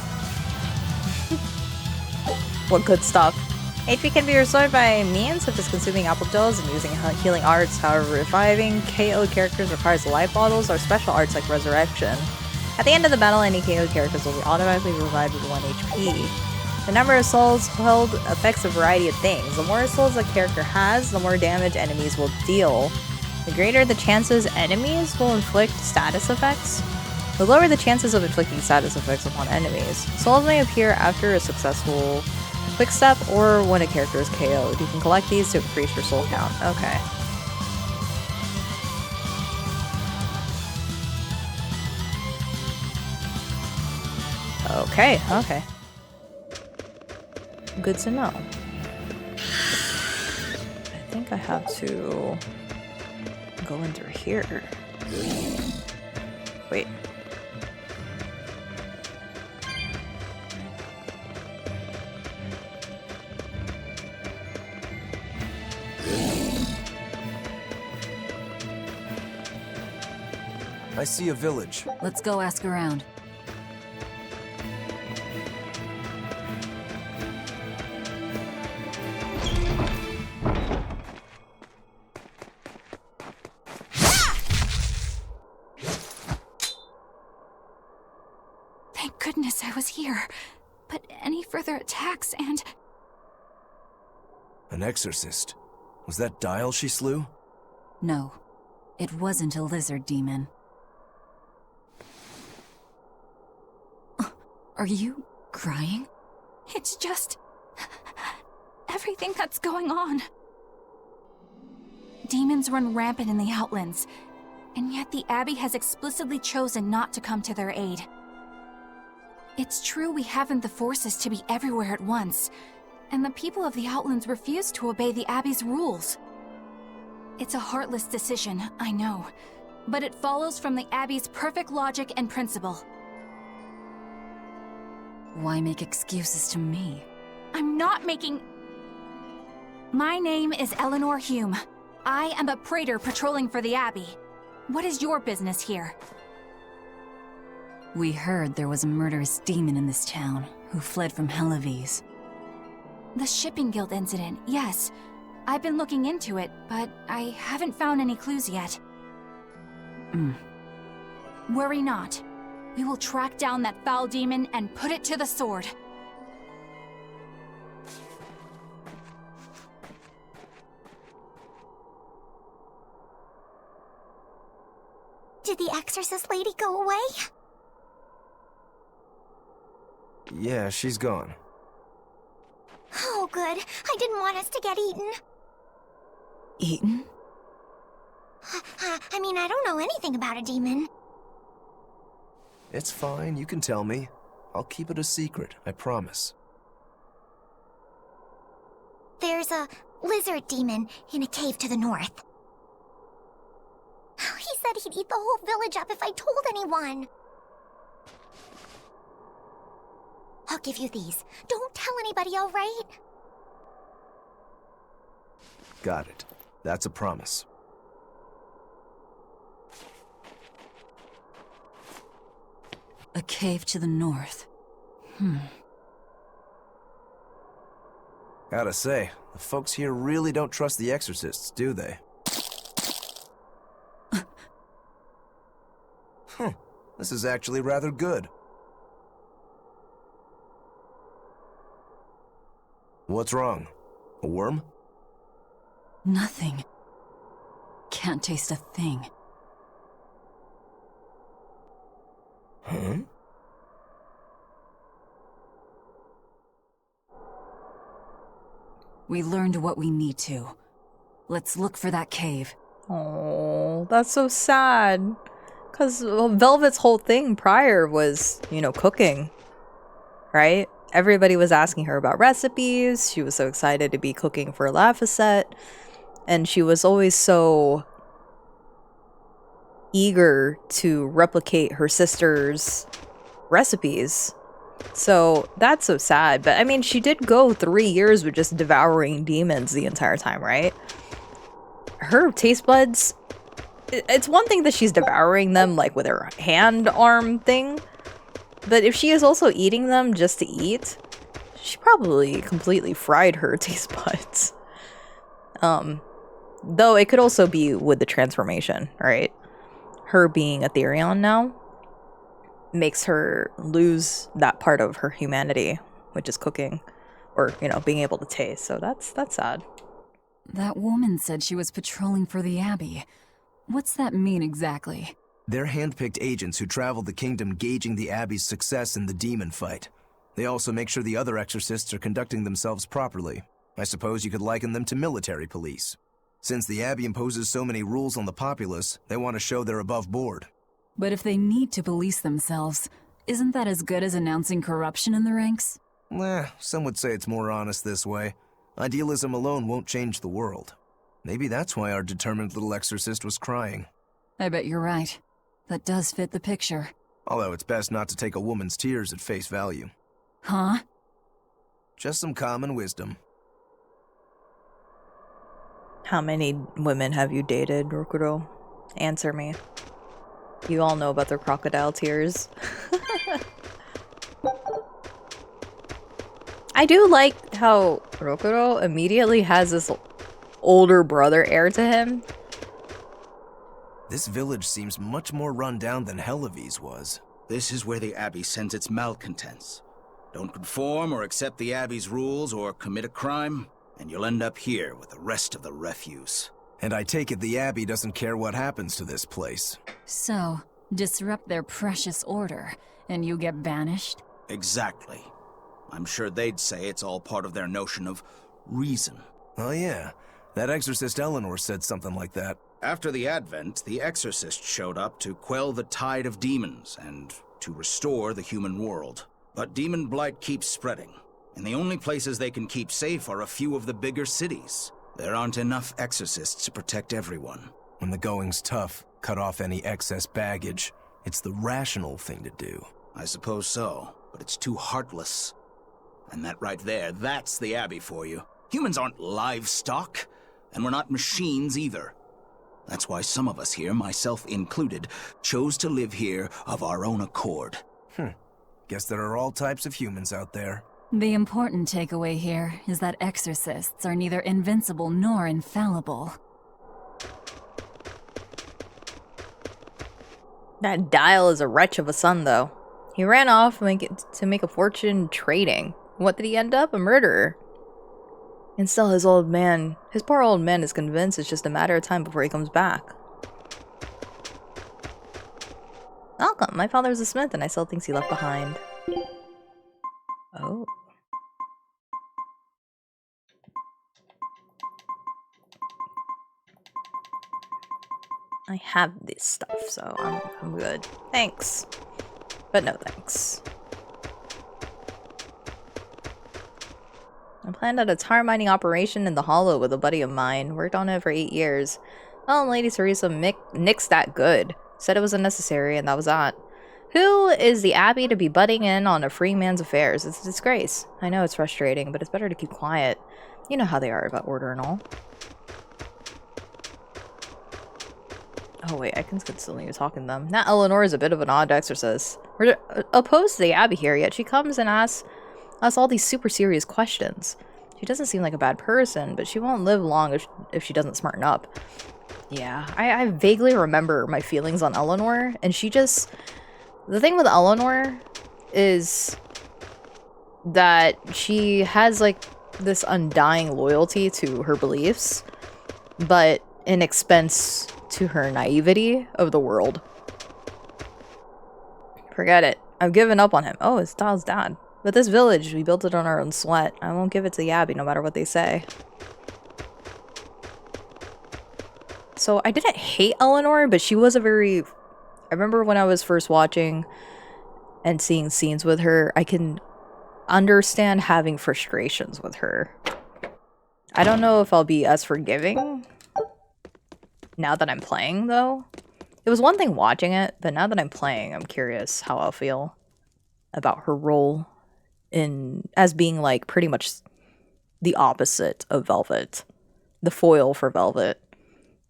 What good stuff? HP can be restored by means such as consuming HAPPYDOSE and using healing arts. However, reviving KO characters requires life bottles or special arts like Resurrection. At the end of the battle, any KO characters will be automatically revived with 1 HP. The number of souls held affects a variety of things. The more souls a character has, the more damage enemies will deal. The greater the chances enemies will inflict status effects. will lower the chances of inflicting status effects upon enemies. Souls may appear after a successful quick step or when a character is KO'd. You can collect these to increase your soul count. Okay. Okay, okay. Good to know. I think I have to go in through here. Wait. I see a village. Let's go ask around. Thank goodness I was here. But any further attacks and... An exorcist. Was that Dial she slew? No, it wasn't a lizard demon. Are you crying? It's just... everything that's going on. Demons run rampant in the Outlands, and yet the Abbey has explicitly chosen not to come to their aid. It's true we haven't the forces to be everywhere at once, and the people of the Outlands refuse to obey the Abbey's rules. It's a heartless decision, I know, but it follows from the Abbey's perfect logic and principle. Why make excuses to me? I'm not making... My name is Eleanor Hume. I am a praetor patrolling for the Abbey. What is your business here? We heard there was a murderous demon in this town who fled from Halavis. The Shipping Guild incident, yes. I've been looking into it, but I haven't found any clues yet. Worry not. We will track down that foul demon and put it to the sword. Did the exorcist lady go away? Yeah, she's gone. Oh, good. I didn't want us to get eaten. Eaten? I mean, I don't know anything about a demon. It's fine, you can tell me. I'll keep it a secret, I promise. There's a lizard demon in a cave to the north. He said he'd eat the whole village up if I told anyone. I'll give you these. Don't tell anybody, all right? Got it. That's a promise. A cave to the north. Gotta say, the folks here really don't trust the exorcists, do they? This is actually rather good. What's wrong? A worm? Nothing. Can't taste a thing. Huh? We learned what we need to. Let's look for that cave. Oh, that's so sad. Because Velvet's whole thing prior was, you know, cooking. Right? Everybody was asking her about recipes. She was so excited to be cooking for Laphicet. And she was always so eager to replicate her sister's recipes. So that's so sad. But I mean, she did go 3 years with just devouring demons the entire time, right? Her taste buds, it's one thing that she's devouring them like with her hand arm thing. But if she is also eating them just to eat, she probably completely fried her taste buds. Though it could also be with the transformation, right? Her being Ethereon now makes her lose that part of her humanity, which is cooking, or, you know, being able to taste. So that's sad. That woman said she was patrolling for the Abbey. What's that mean exactly? They're handpicked agents who travel the kingdom gauging the Abbey's success in the demon fight. They also make sure the other exorcists are conducting themselves properly. I suppose you could liken them to military police. Since the Abbey imposes so many rules on the populace, they want to show they're above board. But if they need to police themselves, isn't that as good as announcing corruption in the ranks? Some would say it's more honest this way. Idealism alone won't change the world. Maybe that's why our determined little exorcist was crying. I bet you're right. That does fit the picture. Although it's best not to take a woman's tears at face value. Huh? Just some common wisdom. How many women have you dated, Rokuro? Answer me. You all know about their crocodile tears. I do like how Rokuro immediately has this older brother heir to him. This village seems much more run down than Helavi's was. This is where the Abbey sends its malcontents. Don't conform or accept the Abbey's rules or commit a crime, and you'll end up here with the rest of the refuse. And I take it the Abbey doesn't care what happens to this place. So, disrupt their precious order, and you get banished? Exactly. I'm sure they'd say it's all part of their notion of reason. Oh yeah, that exorcist Eleanor said something like that. After the Advent, the exorcist showed up to quell the tide of demons and to restore the human world. But demon blight keeps spreading, and the only places they can keep safe are a few of the bigger cities. There aren't enough exorcists to protect everyone. When the going's tough, cut off any excess baggage. It's the rational thing to do. I suppose so, but it's too heartless. And that right there, that's the Abbey for you. Humans aren't livestock, and we're not machines either. That's why some of us here, myself included, chose to live here of our own accord. Guess there are all types of humans out there. The important takeaway here is that exorcists are neither invincible nor infallible. That Dial is a wretch of a son, though. He ran off to make a fortune trading. What did he end up? A murderer. And still his poor old man is convinced it's just a matter of time before he comes back. Welcome, my father's a smith and I sell things he left behind. Oh. I have this stuff, so I'm good. Thanks. But no thanks. I planned out a tar mining operation in the Hollow with a buddy of mine. Worked on it for 8 years. Well, Lady Teresa nixed that good. Said it was unnecessary, and that was that. Who is the Abbey to be butting in on a free man's affairs? It's a disgrace. I know it's frustrating, but it's better to keep quiet. You know how they are about order and all. Oh wait, I can continue talking to them. That Eleanor is a bit of an odd exorcist. We're opposed to the Abbey here, yet she comes and asks us all these super serious questions. She doesn't seem like a bad person, but she won't live long if she doesn't smarten up. Yeah, I vaguely remember my feelings on Eleanor, and she just... The thing with Eleanor is that she has, like, this undying loyalty to her beliefs, but in expense to her naivety of the world. Forget it. I've given up on him. Oh, it's Dial's dad. But this village, we built it on our own sweat. I won't give it to the Abbey no matter what they say. So I didn't hate Eleanor, but she was a very... I remember when I was first watching and seeing scenes with her, I can understand having frustrations with her. I don't know if I'll be as forgiving now that I'm playing, though. It was one thing watching it, but now that I'm playing, I'm curious how I'll feel about her role as being, like, pretty much the opposite of Velvet. The foil for Velvet.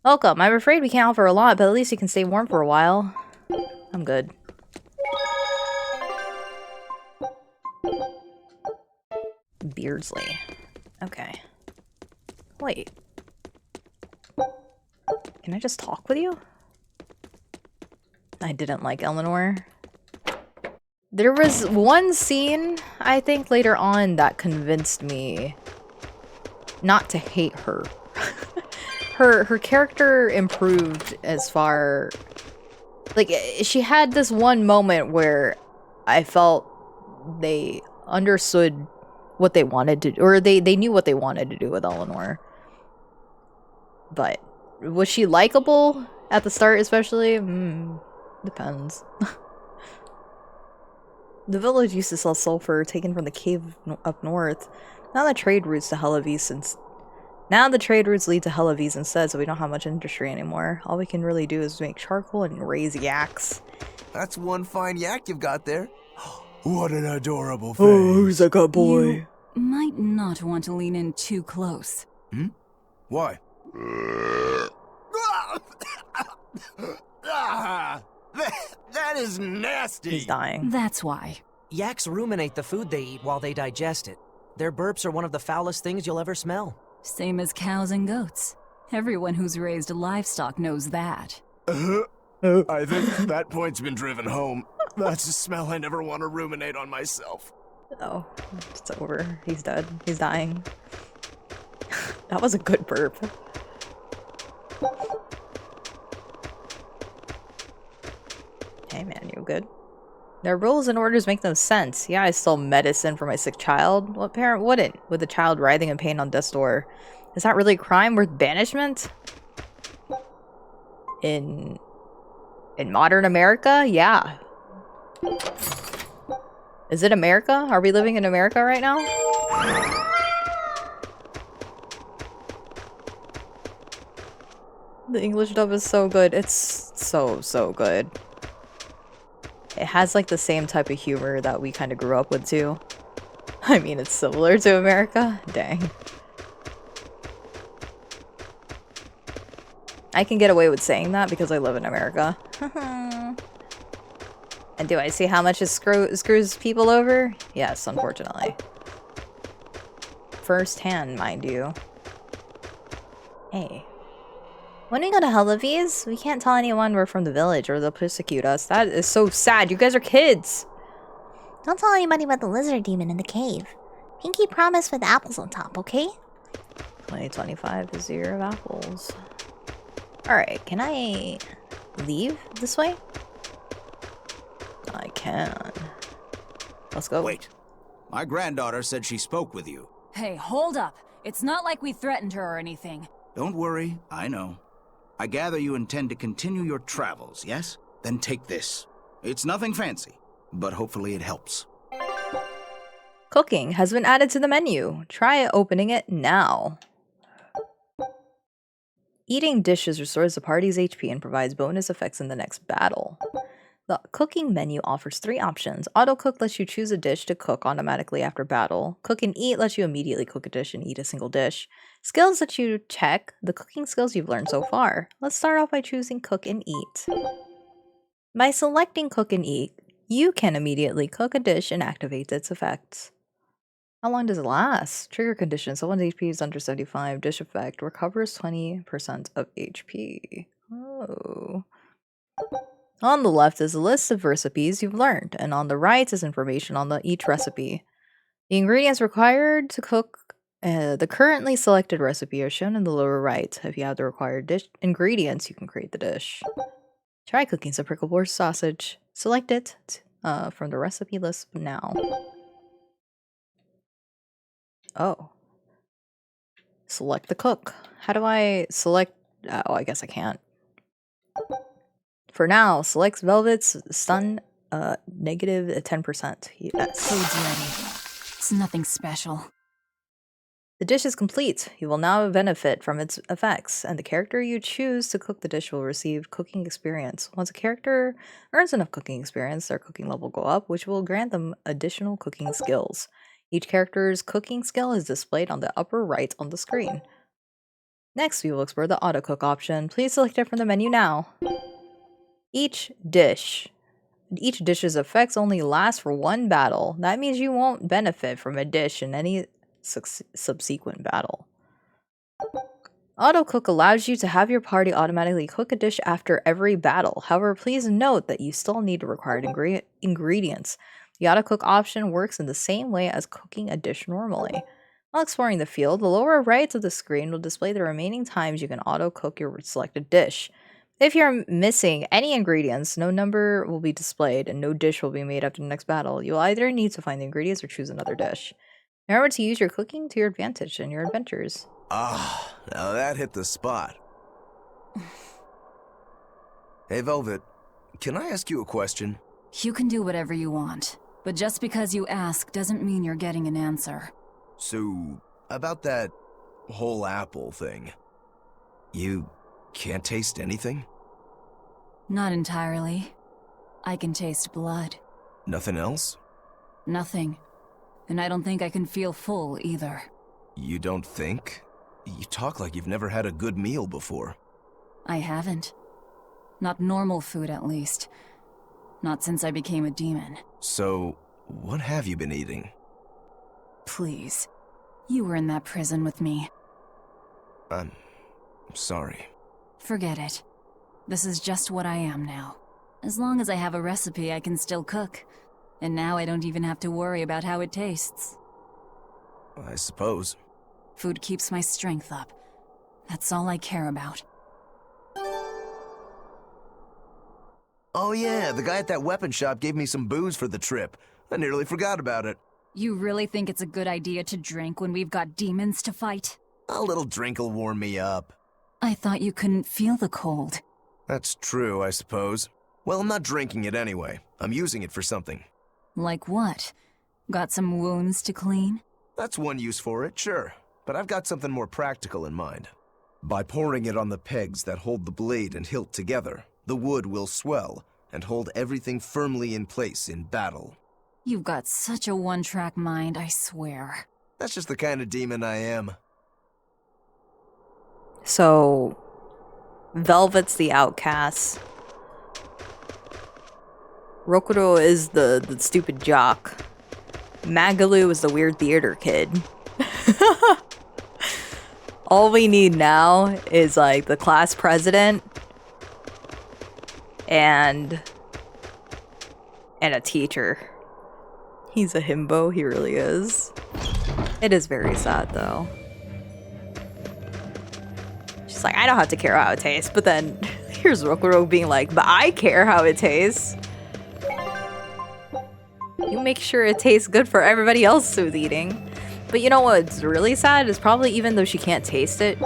Welcome. I'm afraid we can't offer a lot, but at least you can stay warm for a while. I'm good. Beardsley. Okay. Wait. Can I just talk with you? I didn't like Eleanor. There was one scene, I think, later on that convinced me not to hate her. Her character improved as far... Like, she had this one moment where I felt they understood what they wanted to do, or they knew what they wanted to do with Eleanor. But was she likable at the start, especially? Depends. The village used to sell sulfur taken from the cave up north. Now the trade routes lead to Helavis instead, so we don't have much industry anymore. All we can really do is make charcoal and raise yaks. That's one fine yak you've got there. What an adorable face. Oh, who's that good boy? You might not want to lean in too close. Why? That is nasty. He's dying. That's why. Yaks ruminate the food they eat while they digest it. Their burps are one of the foulest things you'll ever smell. Same as cows and goats. Everyone who's raised livestock knows that. I think that point's been driven home. That's a smell I never want to ruminate on myself. Oh, it's over. He's dead. He's dying. That was a good burp. Hey man, you good? Their rules and orders make no sense. Yeah, I stole medicine for my sick child. What parent wouldn't? With a child writhing in pain on death's door. Is that really a crime worth banishment? In modern America? Yeah. Is it America? Are we living in America right now? The English dub is so good. It's so good. It has like the same type of humor that we kind of grew up with too. I mean, it's similar to America. Dang. I can get away with saying that because I live in America. And do I see how much it screws people over? Yes, unfortunately. First hand, mind you. Hey. When we go to Helavis, we can't tell anyone we're from the village or they'll persecute us. That is so sad. You guys are kids. Don't tell anybody about the lizard demon in the cave. Pinky promise with apples on top, okay? 2025 is the year of apples. Alright, can I leave this way? I can. Let's go. Wait. My granddaughter said she spoke with you. Hey, hold up. It's not like we threatened her or anything. Don't worry, I know. I gather you intend to continue your travels, yes? Then take this. It's nothing fancy, but hopefully it helps. Cooking has been added to the menu. Try opening it now. Eating dishes restores the party's HP and provides bonus effects in the next battle. The cooking menu offers 3 options. Auto cook lets you choose a dish to cook automatically after battle. Cook and eat lets you immediately cook a dish and eat a single dish. Skills let you check the cooking skills you've learned so far. Let's start off by choosing cook and eat. By selecting cook and eat, you can immediately cook a dish and activate its effects. How long does it last? Trigger condition. Someone's HP is under 75. Dish effect. Recovers 20% of HP. Oh. On the left is a list of recipes you've learned, and on the right is information on each recipe. The ingredients required to cook the currently selected recipe are shown in the lower right. If you have the required ingredients, you can create the dish. Try cooking some prickle boar sausage. Select it from the recipe list now. Oh. Select the cook. How do I select? Oh, I guess I can't. For now, select Velvet's stun negative 10%. Yes. Food's ready. It's nothing special. The dish is complete. You will now benefit from its effects, and the character you choose to cook the dish will receive cooking experience. Once a character earns enough cooking experience, their cooking level will go up, which will grant them additional cooking skills. Each character's cooking skill is displayed on the upper right on the screen. Next, we will explore the auto cook option. Please select it from the menu now. Each dish's effects only last for 1 battle. That means you won't benefit from a dish in any subsequent battle. Auto cook allows you to have your party automatically cook a dish after every battle. However, please note that you still need the required ingredients. The auto cook option works in the same way as cooking a dish normally. While exploring the field, the lower right of the screen will display the remaining times you can auto cook your selected dish. If you're missing any ingredients, no number will be displayed and no dish will be made after the next battle. You'll either need to find the ingredients or choose another dish. Remember to use your cooking to your advantage in your adventures. Ah, now that hit the spot. Hey, Velvet, can I ask you a question? You can do whatever you want, but just because you ask doesn't mean you're getting an answer. So, about that whole apple thing, you can't taste anything? Not entirely. I can taste blood. Nothing else? Nothing. And I don't think I can feel full either. You don't think? You talk like you've never had a good meal before. I haven't. Not normal food, at least. Not since I became a demon. So, what have you been eating? Please. You were in that prison with me. I'm sorry. Forget it. This is just what I am now. As long as I have a recipe, I can still cook. And now I don't even have to worry about how it tastes. I suppose. Food keeps my strength up. That's all I care about. Oh yeah, the guy at that weapon shop gave me some booze for the trip. I nearly forgot about it. You really think it's a good idea to drink when we've got demons to fight? A little drink'll warm me up. I thought you couldn't feel the cold. That's true, I suppose. Well, I'm not drinking it anyway. I'm using it for something. Like what? Got some wounds to clean? That's one use for it, sure. But I've got something more practical in mind. By pouring it on the pegs that hold the blade and hilt together, the wood will swell and hold everything firmly in place in battle. You've got such a one-track mind, I swear. That's just the kind of demon I am. So, Velvet's the outcast. Rokuro is the stupid jock. Magalu is the weird theater kid. All we need now is like the class president and a teacher. He's a himbo, he really is. It is very sad though. She's like, I don't have to care how it tastes, but then here's Rokuro being like, but I care how it tastes. You make sure it tastes good for everybody else who's eating. But you know what's really sad is probably even though she can't taste it,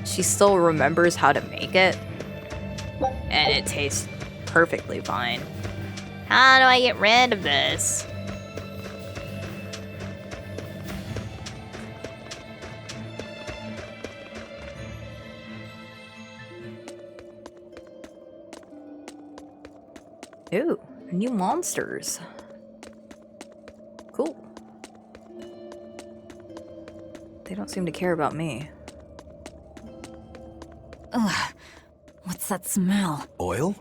she still remembers how to make it. And it tastes perfectly fine. How do I get rid of this? Ooh, new monsters. Cool. They don't seem to care about me. Ugh. What's that smell? Oil?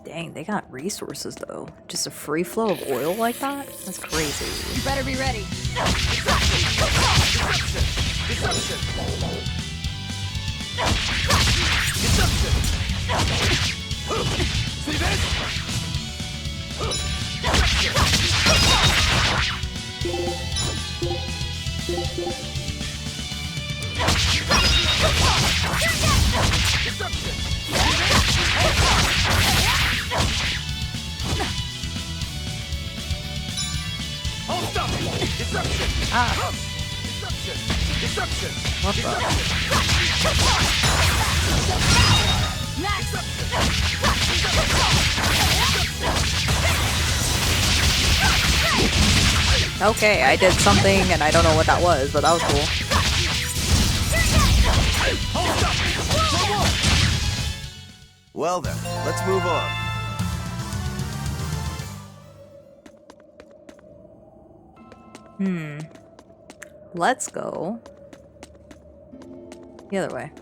Dang, they got resources though. Just a free flow of oil like that? That's crazy. You better be ready. See this? Hold up! Deception! Ah. Deception! Deception! What the? Okay, I did something and I don't know what that was, but that was cool. Well then, let's move on. Let's go the other way.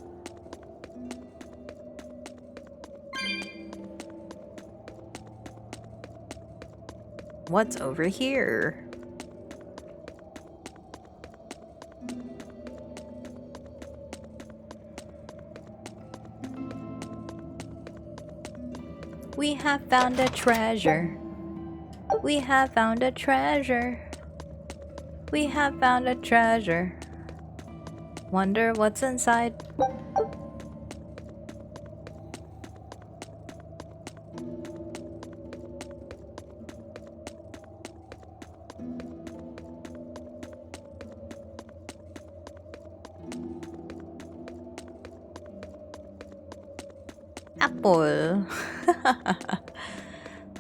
What's over here? We have found a treasure. We have found a treasure. We have found a treasure. Wonder what's inside. Apple.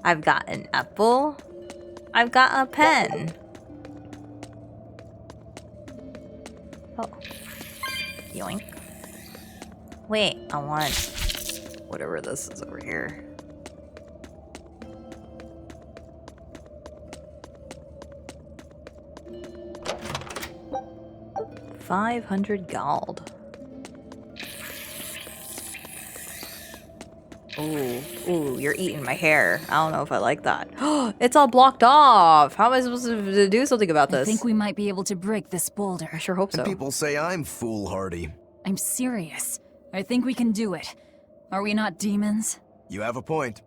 I've got an apple. I've got a pen. Oh. Yoink. Wait, I want whatever this is over here. $500 gold. Ooh, you're eating my hair. I don't know if I like that. It's all blocked off. How am I supposed to do something about this? I think we might be able to break this boulder. I sure hope so. And people say I'm foolhardy. I'm serious. I think we can do it. Are we not demons? You have a point.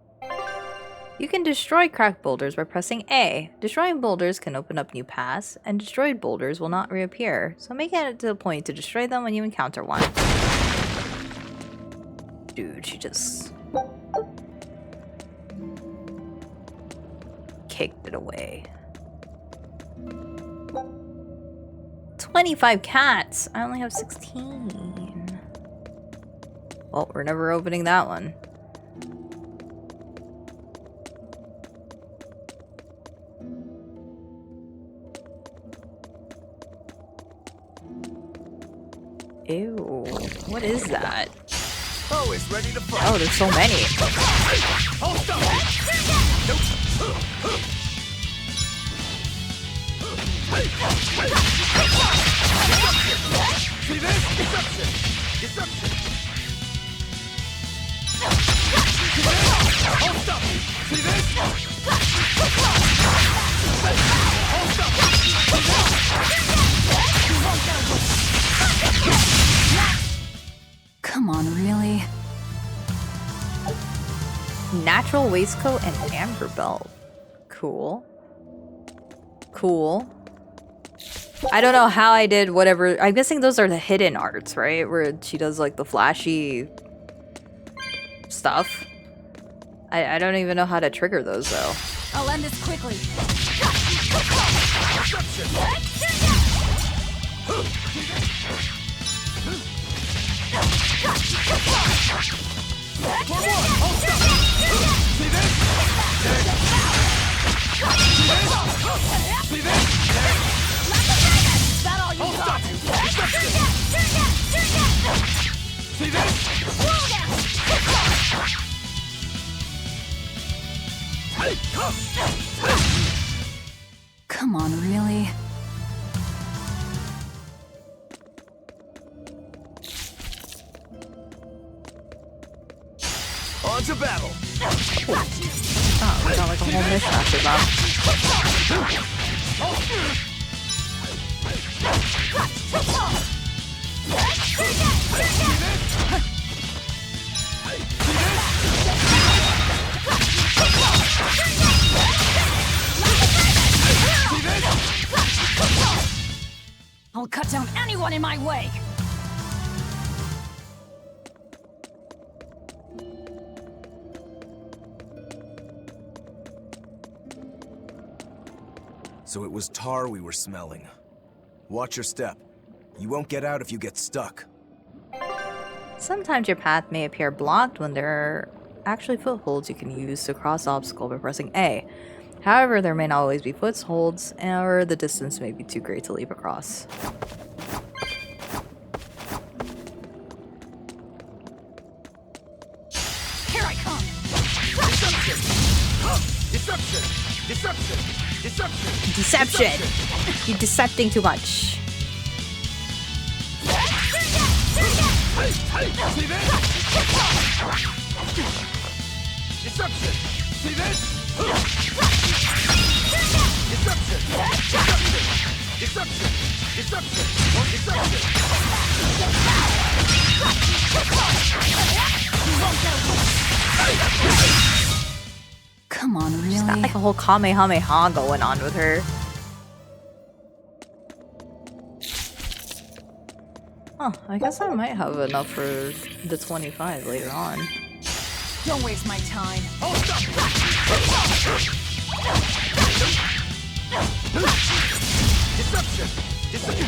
You can destroy cracked boulders by pressing A. Destroying boulders can open up new paths, and destroyed boulders will not reappear, so make it to the point to destroy them when you encounter one. Dude, she just kicked it away. 25 cats! I only have 16. Well, we're never opening that one. Ew, what is that? Oh, it's ready to fight. Oh, there's so many. Hold up. See this? Deception. Deception. Hold up. See this? Hold up. Come on, really? Natural waistcoat and amber belt. Cool. Cool. I don't know how I did whatever. I'm guessing those are the hidden arts, right? Where she does like the flashy stuff. I don't even know how to trigger those though. I'll end this quickly. Come on, really? On to battle. Oh, we got like a whole mishmash of them. I'll cut down anyone in my way! So it was tar we were smelling. Watch your step. You won't get out if you get stuck. Sometimes your path may appear blocked when there are actually footholds you can use to cross obstacle by pressing A. However, there may not always be footholds, or the distance may be too great to leap across. Here I come! Deception! Deception! Deception! Deception! You're decepting too much. See this? Deception! See this? Deception! Deception! Deception! Deception! Come on, really? She's got like a whole Kamehameha going on with her. Oh, I guess I might have enough for the 25 later on. Don't waste my time. Deception! Deception!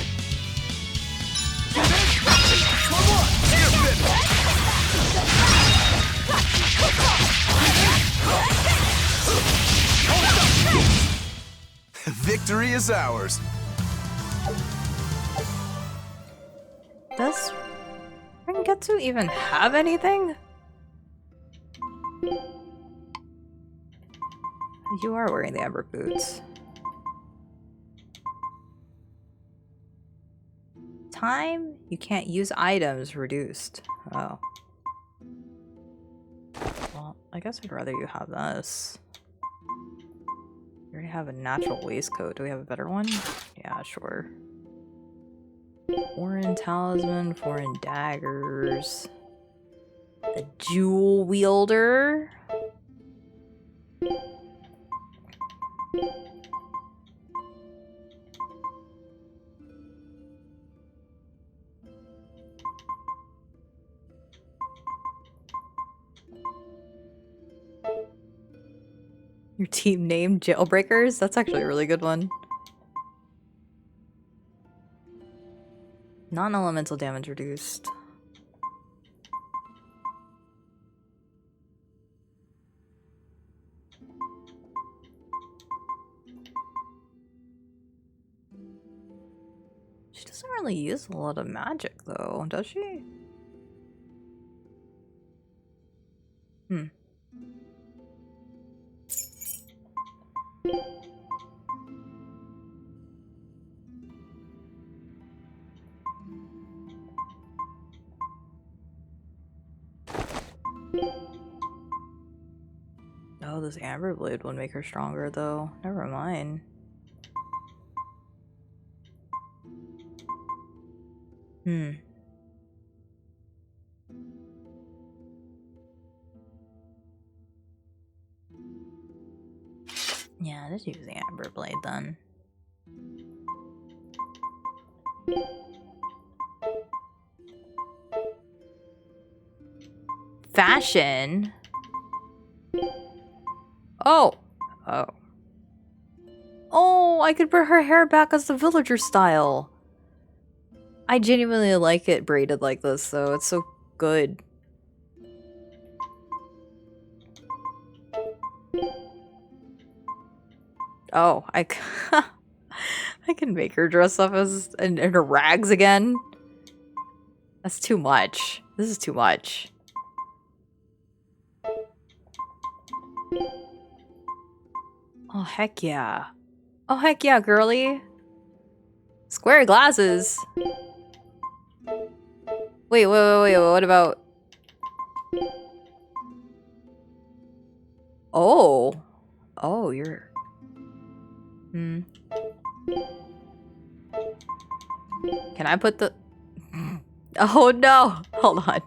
Victory is ours. Does Rengetsu even have anything? You are wearing the amber boots. Time? You can't use items reduced. Oh. Well, I guess I'd rather you have this. You already have a natural waistcoat. Do we have a better one? Yeah, sure. Foreign talisman, foreign daggers. A jewel wielder. Your team name, Jailbreakers? That's actually a really good one. Non-elemental damage reduced. She doesn't really use a lot of magic though, does she? Hmm. Oh, this amber blade would make her stronger though. Never mind. Hmm. Yeah, let's use the amber blade then. Fashion? Oh. Oh. Oh, I could put her hair back as the villager style. I genuinely like it braided like this though. It's so good. Oh, I can make her dress up as in her rags again. That's too much. This is too much. Oh, heck yeah. Oh, heck yeah, girly. Square glasses. Wait, what about... Oh. Oh, you're... Hmm. Can I put the... Oh no! Hold on.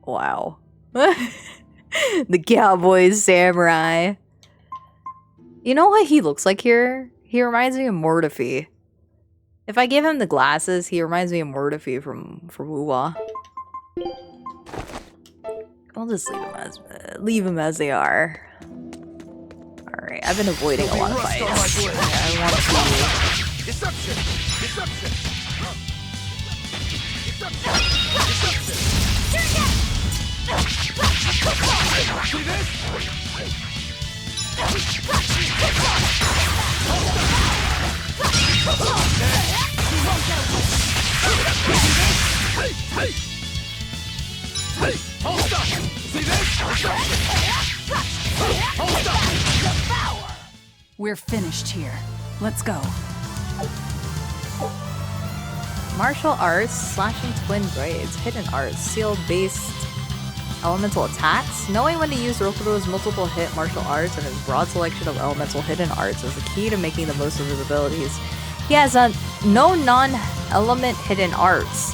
Wow. The cowboy samurai. You know what he looks like here? He reminds me of Mortifi. If I give him the glasses, he reminds me of Mortifi from Wuwa. I'll just leave him as they are. Alright, I've been avoiding a lot of fights. I want to... Deception! Deception! See this? Hold up! See this? Hold up! We're finished here. Let's go. Martial arts, slashing twin braids, hidden arts, sealed based elemental attacks. Knowing when to use Rokuro's multiple hit martial arts and his broad selection of elemental hidden arts is the key to making the most of his abilities. He has no non-element hidden arts,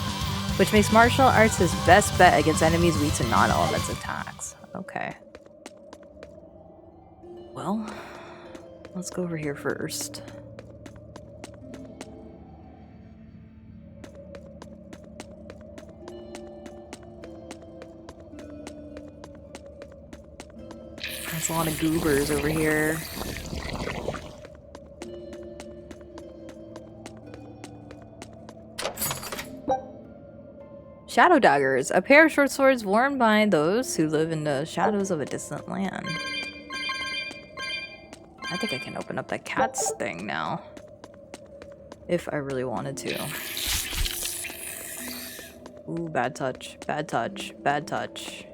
which makes martial arts his best bet against enemies weak to non-element attacks. Okay. Well, let's go over here first. There's a lot of goobers over here. Shadow daggers, a pair of short swords worn by those who live in the shadows of a distant land. I think I can open up that cat's thing now. If I really wanted to. Ooh, bad touch, bad touch, bad touch.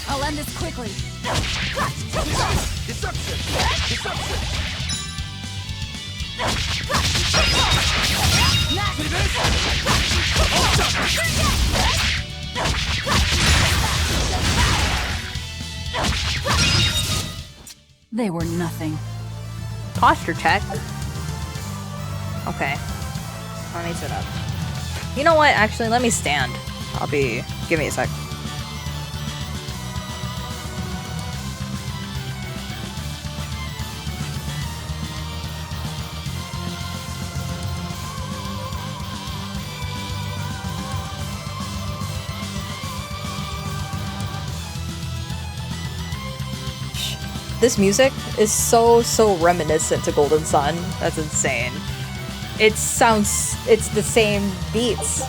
I'll end this quickly. Deception! Deception! See this? They were nothing. Posture check. Okay. Let me sit up. You know what? Actually, let me stand. Give me a sec. This music is so reminiscent to Golden Sun. That's insane. It's the same beats.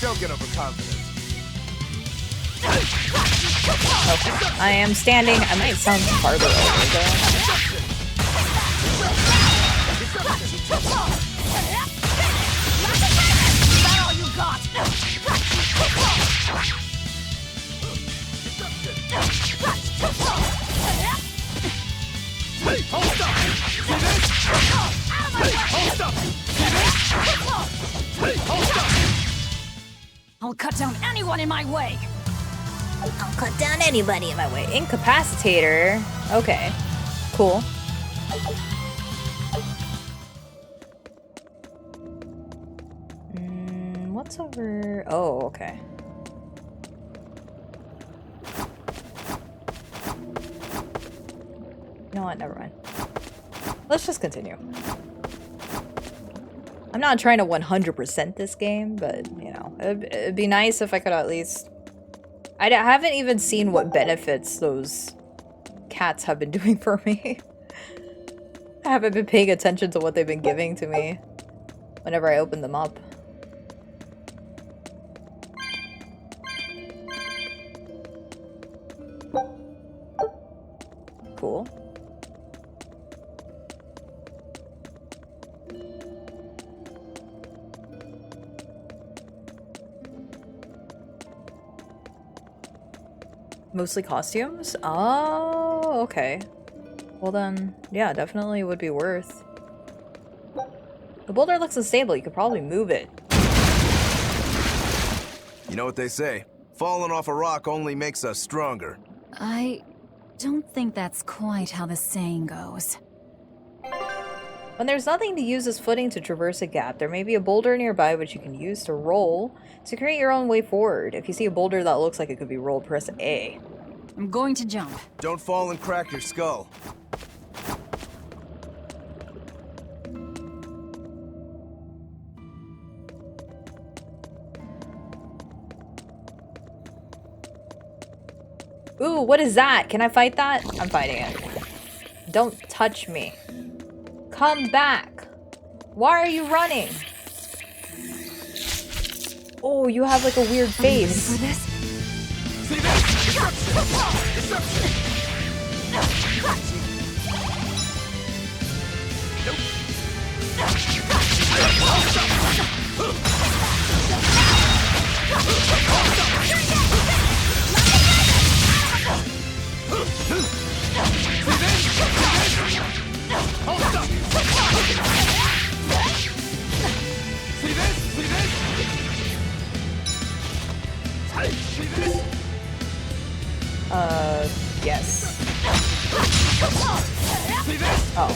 Don't get overconfident. Okay. I am standing. I might sound farther over though. I'll cut down anyone in my way. I'll cut down anybody in my way. Incapacitator. Okay. Cool. What's over? Oh, okay. You know what? Never mind. Let's just continue. I'm not trying to 100% this game, but, you know, it'd be nice if I could at least... I haven't even seen what benefits those cats have been doing for me. I haven't been paying attention to what they've been giving to me whenever I open them up. Cool. Mostly costumes? Oh, okay. Well then, yeah, definitely would be worth. The boulder looks unstable. You could probably move it. You know what they say? Falling off a rock only makes us stronger. I don't think that's quite how the saying goes. When there's nothing to use as footing to traverse a gap, there may be a boulder nearby which you can use to roll to create your own way forward. If you see a boulder that looks like it could be rolled, press A. I'm going to jump. Don't fall and crack your skull. Ooh, what is that? Can I fight that? I'm fighting it. Don't touch me. Come back. Why are you running? Oh, you have like a weird face. See this? Deception! Deception! See this? See this? Yes. See this? Oh.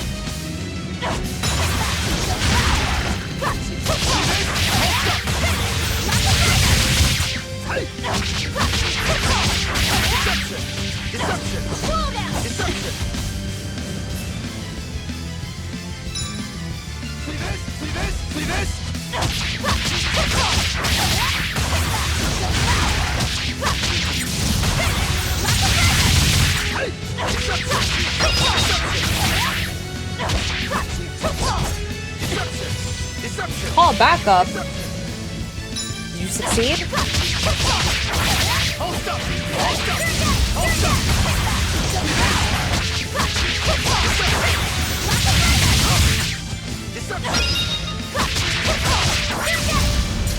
call backup. Did you succeed?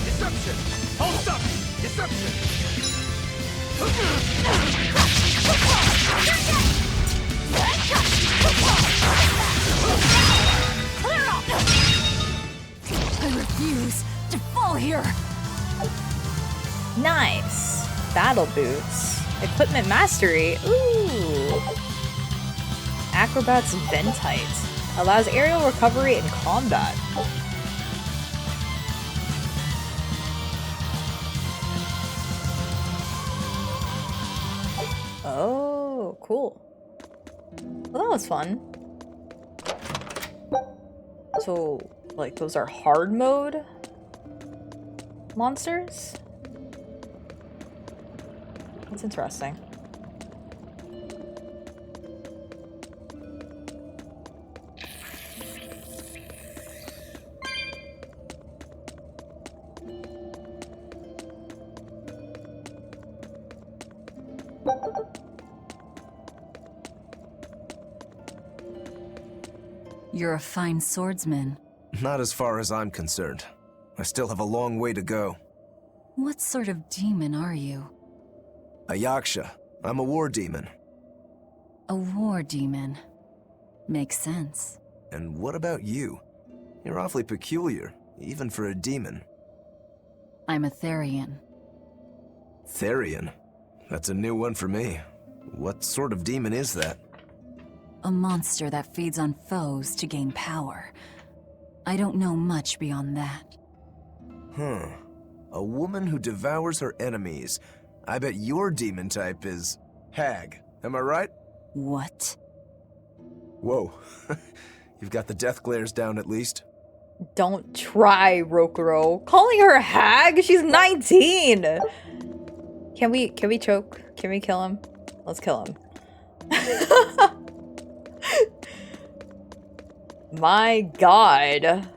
Deception! Hold up! Deception! I refuse to fall here. Nice. Battle boots. Equipment mastery. Ooh. Acrobat's Ventite. Allows aerial recovery in combat. Oh, cool. Well, that was fun. So, like, those are hard mode monsters? That's interesting. You're a fine swordsman. Not as far as I'm concerned. I still have a long way to go. What sort of demon are you? A Yaksha. I'm a war demon. A war demon. Makes sense. And what about you? You're awfully peculiar, even for a demon. I'm a Therian. Therian? That's a new one for me. What sort of demon is that? A monster that feeds on foes to gain power. I don't know much beyond that. Huh. A woman who devours her enemies. I bet your demon type is hag. Am I right? What? Whoa. You've got the death glares down at least. Don't try, Rokuro. Calling her hag? She's 19! Can we choke? Can we kill him? Let's kill him. My god.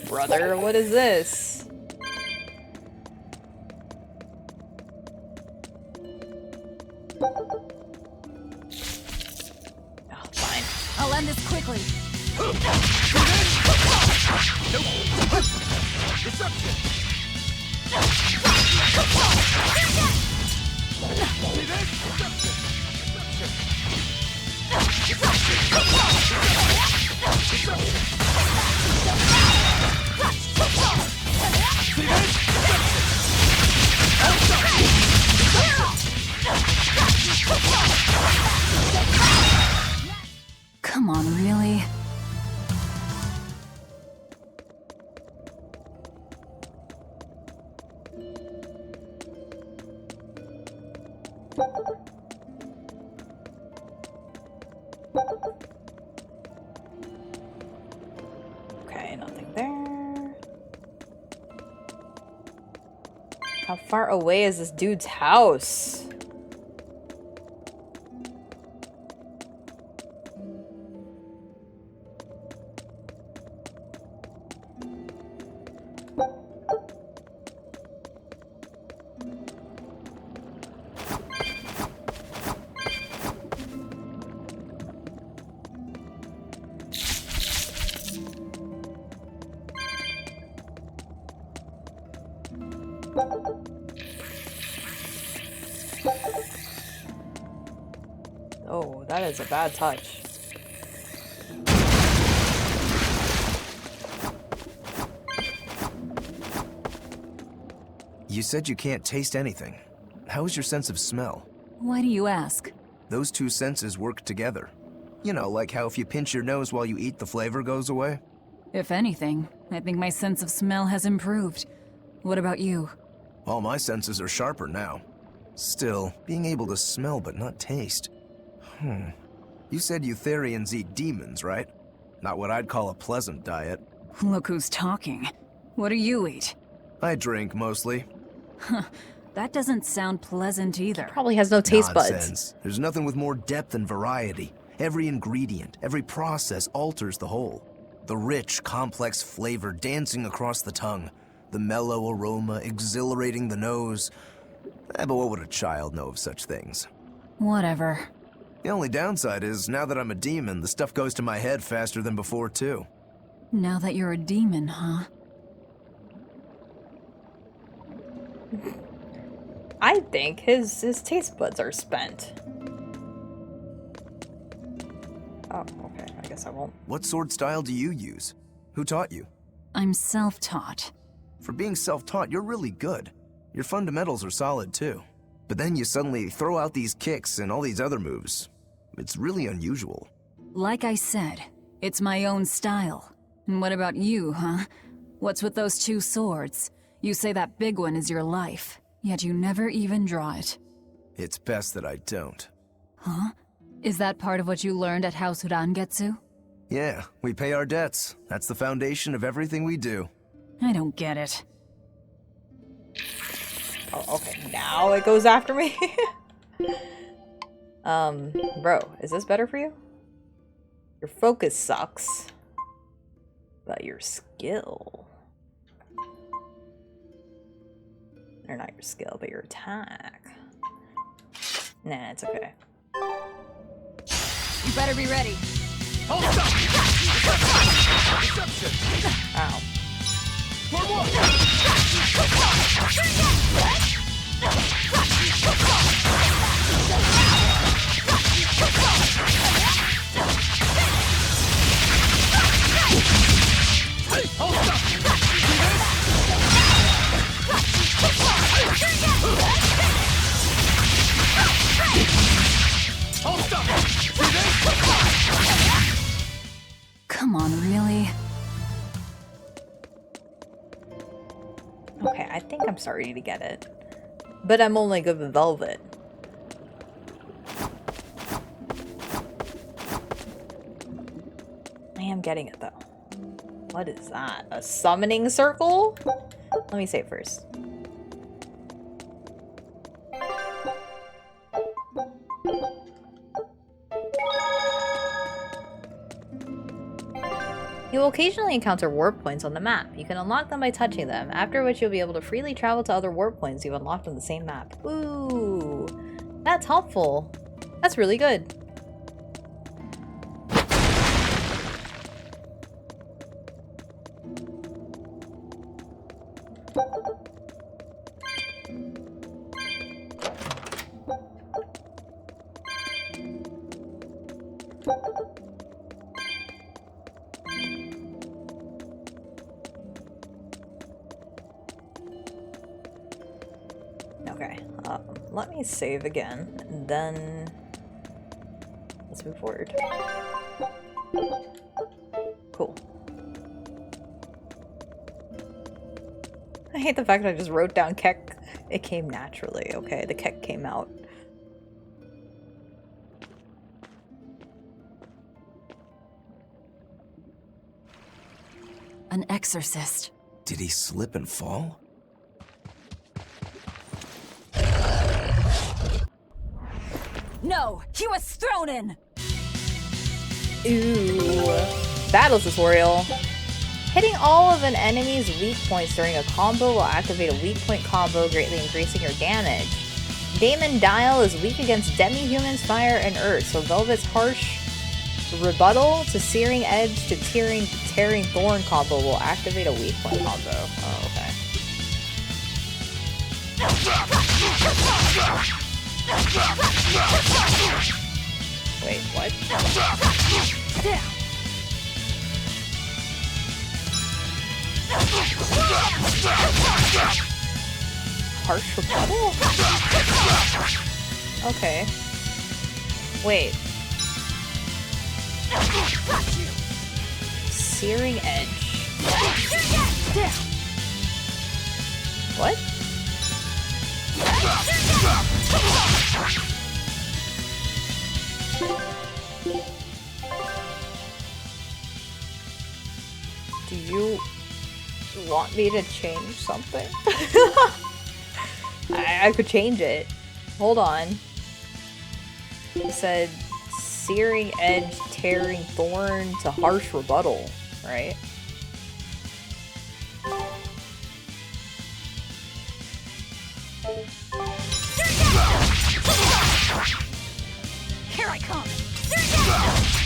Brother, what is this? Oh, fine. I'll end this quickly. Come on, really? Okay, nothing there. How far away is this dude's house? Oh, that is a bad touch. You said you can't taste anything. How is your sense of smell? Why do you ask? Those two senses work together. You know, like how if you pinch your nose while you eat, the flavor goes away? If anything, I think my sense of smell has improved. What about you? All my senses are sharper now. Still, being able to smell but not taste. You said you Therians eat demons, right? Not what I'd call a pleasant diet. Look who's talking. What do you eat? I drink, mostly. That doesn't sound pleasant either. Probably has no taste Nonsense. buds. There's nothing with more depth and variety. Every ingredient, every process alters the whole. The rich, complex flavor dancing across the tongue. The mellow aroma exhilarating the nose. But what would a child know of such things? Whatever. The only downside is, now that I'm a demon, the stuff goes to my head faster than before, too. Now that you're a demon, huh? I think his taste buds are spent. Oh, okay. I guess I won't. What sword style do you use? Who taught you? I'm self-taught. For being self-taught, you're really good. Your fundamentals are solid, too. But then you suddenly throw out these kicks and all these other moves. It's really unusual. Like I said, it's my own style. And what about you, huh? What's with those 2 swords? You say that big one is your life, yet you never even draw it. It's best that I don't. Huh? Is that part of what you learned at House Urangetsu? Yeah, we pay our debts. That's the foundation of everything we do. I don't get it. Oh, okay. Now it goes after me. Bro, is this better for you? Your focus sucks. But your skill... Or not your skill, but your attack. Nah, it's okay. You better be ready. Hold up! Deception! Ow. Come on, really? Okay, I think I'm starting to get it. But I'm only good with Velvet. I am getting it, though. What is that? A summoning circle? Let me save first. You will occasionally encounter warp points on the map. You can unlock them by touching them, after which you'll be able to freely travel to other warp points you've unlocked on the same map. Ooh, that's helpful. That's really good. Okay, let me save again, and then let's move forward. Cool. I hate the fact that I just wrote down Kek. It came naturally, okay? The Kek came out. An exorcist. Did he slip and fall? No! He was thrown in! Ooh. Battle tutorial. Hitting all of an enemy's weak points during a combo will activate a weak point combo, greatly increasing your damage. Damon Dial is weak against demi-humans, fire, and earth, so Velvet's harsh rebuttal to Searing Edge to Tearing Thorn combo will activate a weak point combo. Oh, okay. Wait, what? Harsh rebuttal? Okay. Wait. Searing Edge. What? Do you want me to change something? I could change it. Hold on. You said Searing Edge, Tearing Thorn to Harsh Rebuttal. right? Here I come.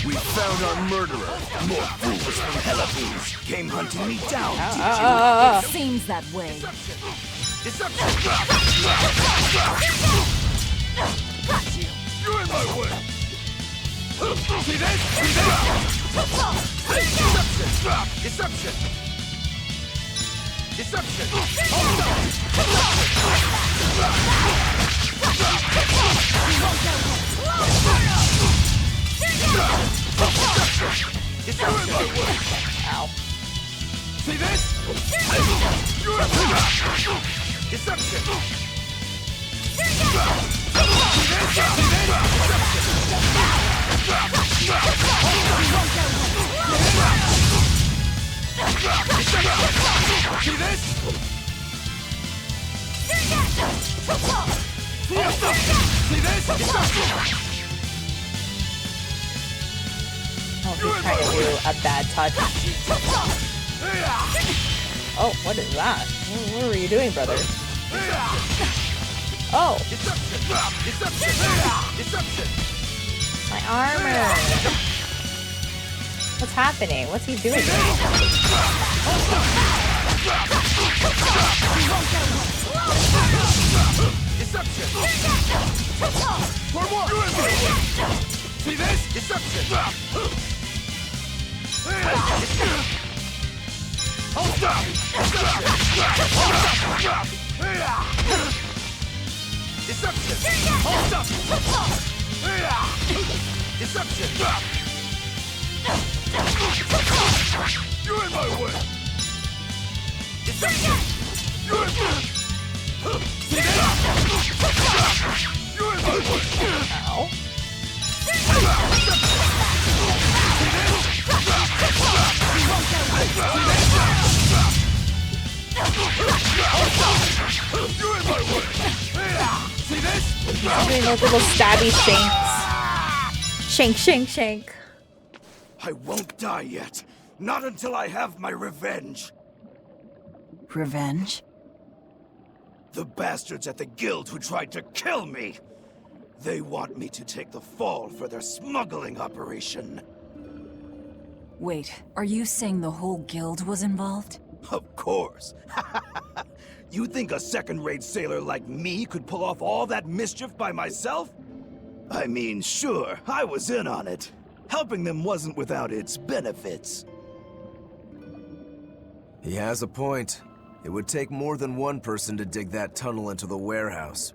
We found our murderer. More fools from Hellapes came hunting me down, did you? Seems that way. Got you. You're in my way. See this? See this? Deception. Deception. Ow. See this? Deception. See this? See this? Oh, he's trying to do a bad touch. Oh, what is that? What were you doing, brother? Oh! My armor! What's happening? What's he doing? See this? Deception. Hold stop! Deception! Hold up! Deception! You're in my way! Deception! You're in my way! See this? You're in my way! Ow. You're in my way! See this? Doing those little stabby shanks. Shank, shank, shank. I won't die yet. Not until I have my revenge. Revenge? The bastards at the guild who tried to kill me. They want me to take the fall for their smuggling operation. Wait, are you saying the whole guild was involved? Of course. You think a second-rate sailor like me could pull off all that mischief by myself? I mean, sure, I was in on it. Helping them wasn't without its benefits. He has a point. It would take more than one person to dig that tunnel into the warehouse.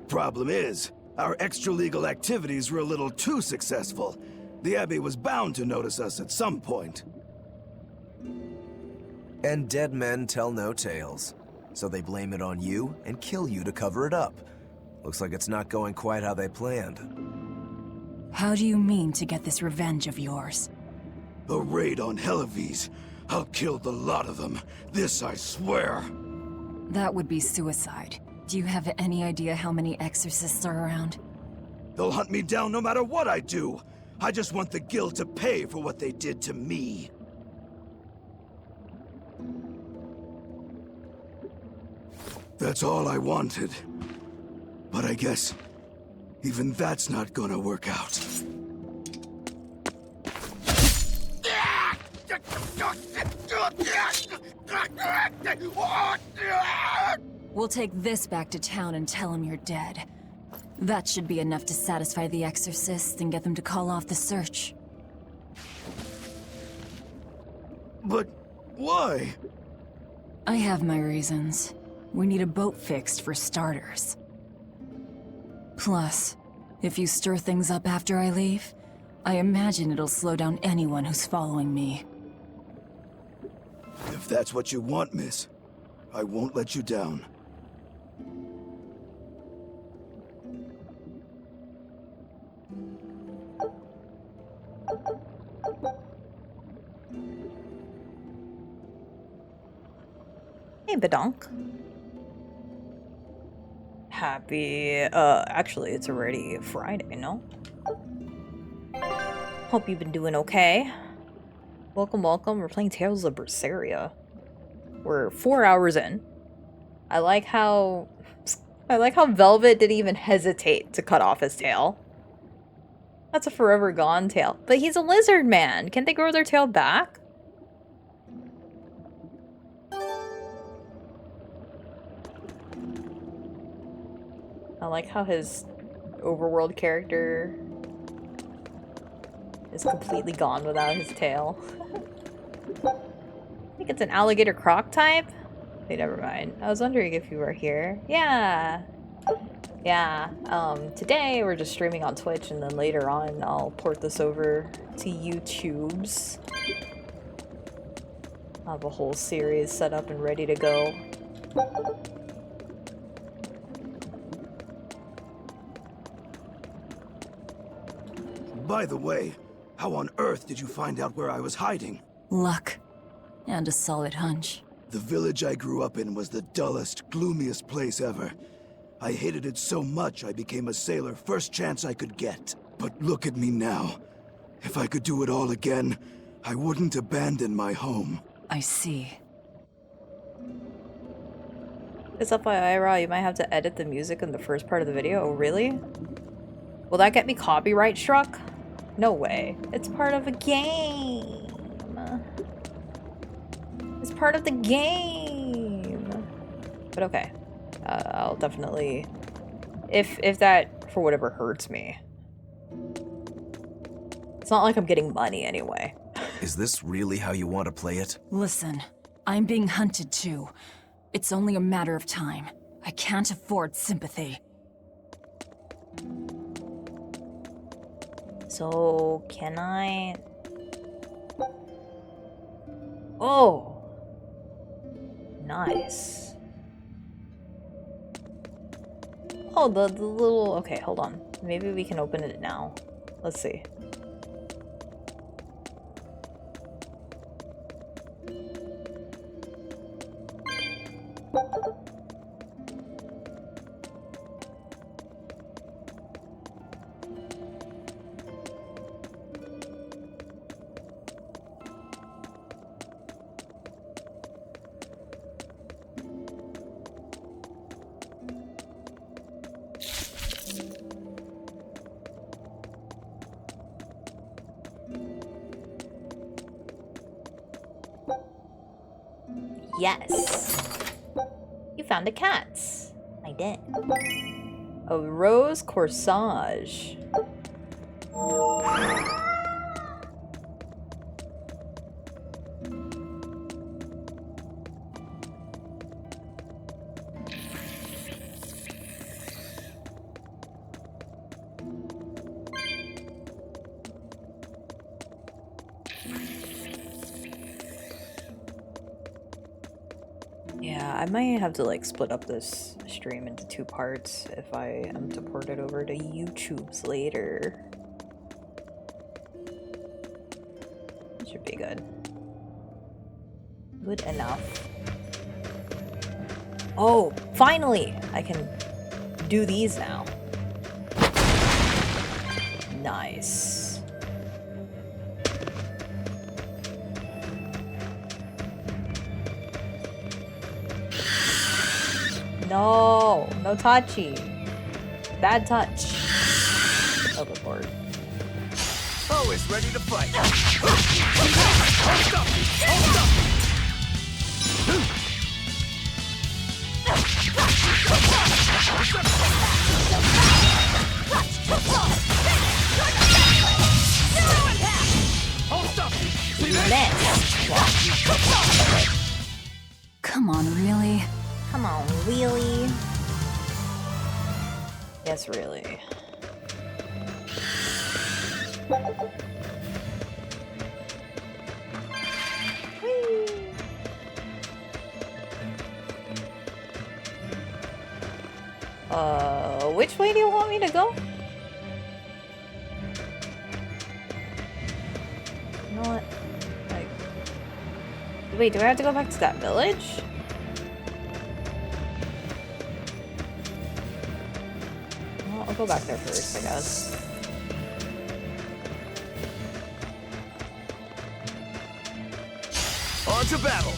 Problem is, our extra-legal activities were a little too successful. The Abbey was bound to notice us at some point. And dead men tell no tales. So they blame it on you and kill you to cover it up. Looks like it's not going quite how they planned. How do you mean to get this revenge of yours? A raid on Hellapes. I'll kill the lot of them. This I swear. That would be suicide. Do you have any idea how many exorcists are around? They'll hunt me down no matter what I do. I just want the guild to pay for what they did to me. That's all I wanted. But I guess even that's not gonna work out. We'll take this back to town and tell him you're dead. That should be enough to satisfy the exorcists and get them to call off the search. But why? I have my reasons. We need a boat fixed for starters. Plus, if you stir things up after I leave, I imagine it'll slow down anyone who's following me. If that's what you want, miss, I won't let you down. Hey, Badonk. Actually, it's already Friday, no? Hope you've been doing okay. Welcome, welcome. We're playing Tales of Berseria. We're 4 hours in. I like how Velvet didn't even hesitate to cut off his tail. That's a forever gone tail. But he's a lizard man. Can't they grow their tail back? I like how his overworld character is completely gone without his tail. I think it's an alligator croc type. Wait, never mind. I was wondering if you were here. Yeah. Yeah. Today we're just streaming on Twitch, and then later on I'll port this over to YouTube's. I have a whole series set up and ready to go. By the way, how on earth did you find out where I was hiding? Luck. And a solid hunch. The village I grew up in was the dullest, gloomiest place ever. I hated it so much I became a sailor first chance I could get. But look at me now. If I could do it all again, I wouldn't abandon my home. I see. It's up by IRL, you might have to edit the music in the first part of the video. Oh, really? Will that get me copyright struck? No way. It's part of a game. It's part of the game. But okay. I'll definitely... If that, for whatever, hurts me. It's not like I'm getting money anyway. Is this really how you want to play it? Listen, I'm being hunted too. It's only a matter of time. I can't afford sympathy. So, can I... Oh! Nice. Oh, the little... Okay, hold on. Maybe we can open it now. Let's see. Yes. You found a cat. I did. A rose corsage. Yeah, I might have to like split up this stream into 2 parts if I am to port it over to YouTube's later. It should be good. Good enough. Oh, finally! I can do these now. Nice. No, no touchy. Bad touch. Oh, good lord. Always ready to fight. Hold up! Hold up! Come on, really? Come on, really? Yes, really. Which way do you want me to go? You know what? Like, wait, do I have to go back to that village? Well, I'll go back there first, I guess. on to battle!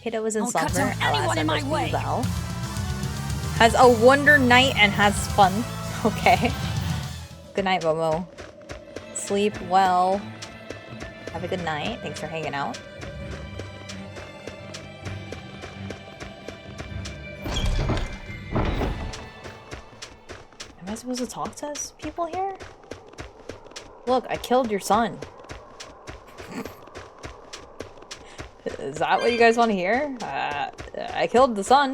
Kiddo was in I'll cut slumber. down anyone in my way. Well. Has a wonder night and has fun. Okay. Good night, Momo. Sleep well. Have a good night. Thanks for hanging out. Am I supposed to talk to people here? Look, I killed your son. Is that what you guys want to hear? I killed the son.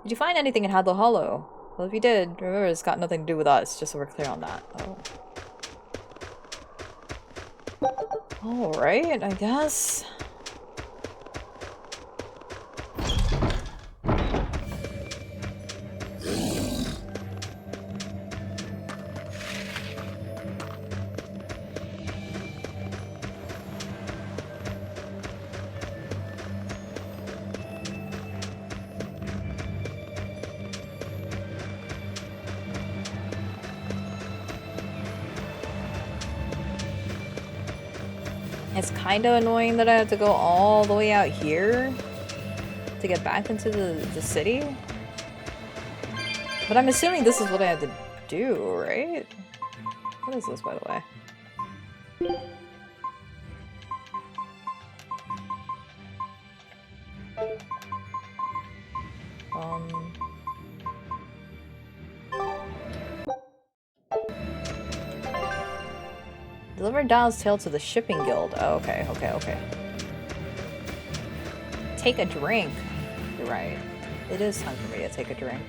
Did you find anything in Hadlow Hollow? Well, if you did, remember it's got nothing to do with us, just so we're clear on that. Oh. Alright, I guess. It's kind of annoying that I have to go all the way out here to get back into the city. But I'm assuming this is what I have to do, right? What is this, by the way? Deliver Dial's tale to the shipping guild. Oh, okay, okay, okay. Take a drink. You're right. It is time for me to take a drink.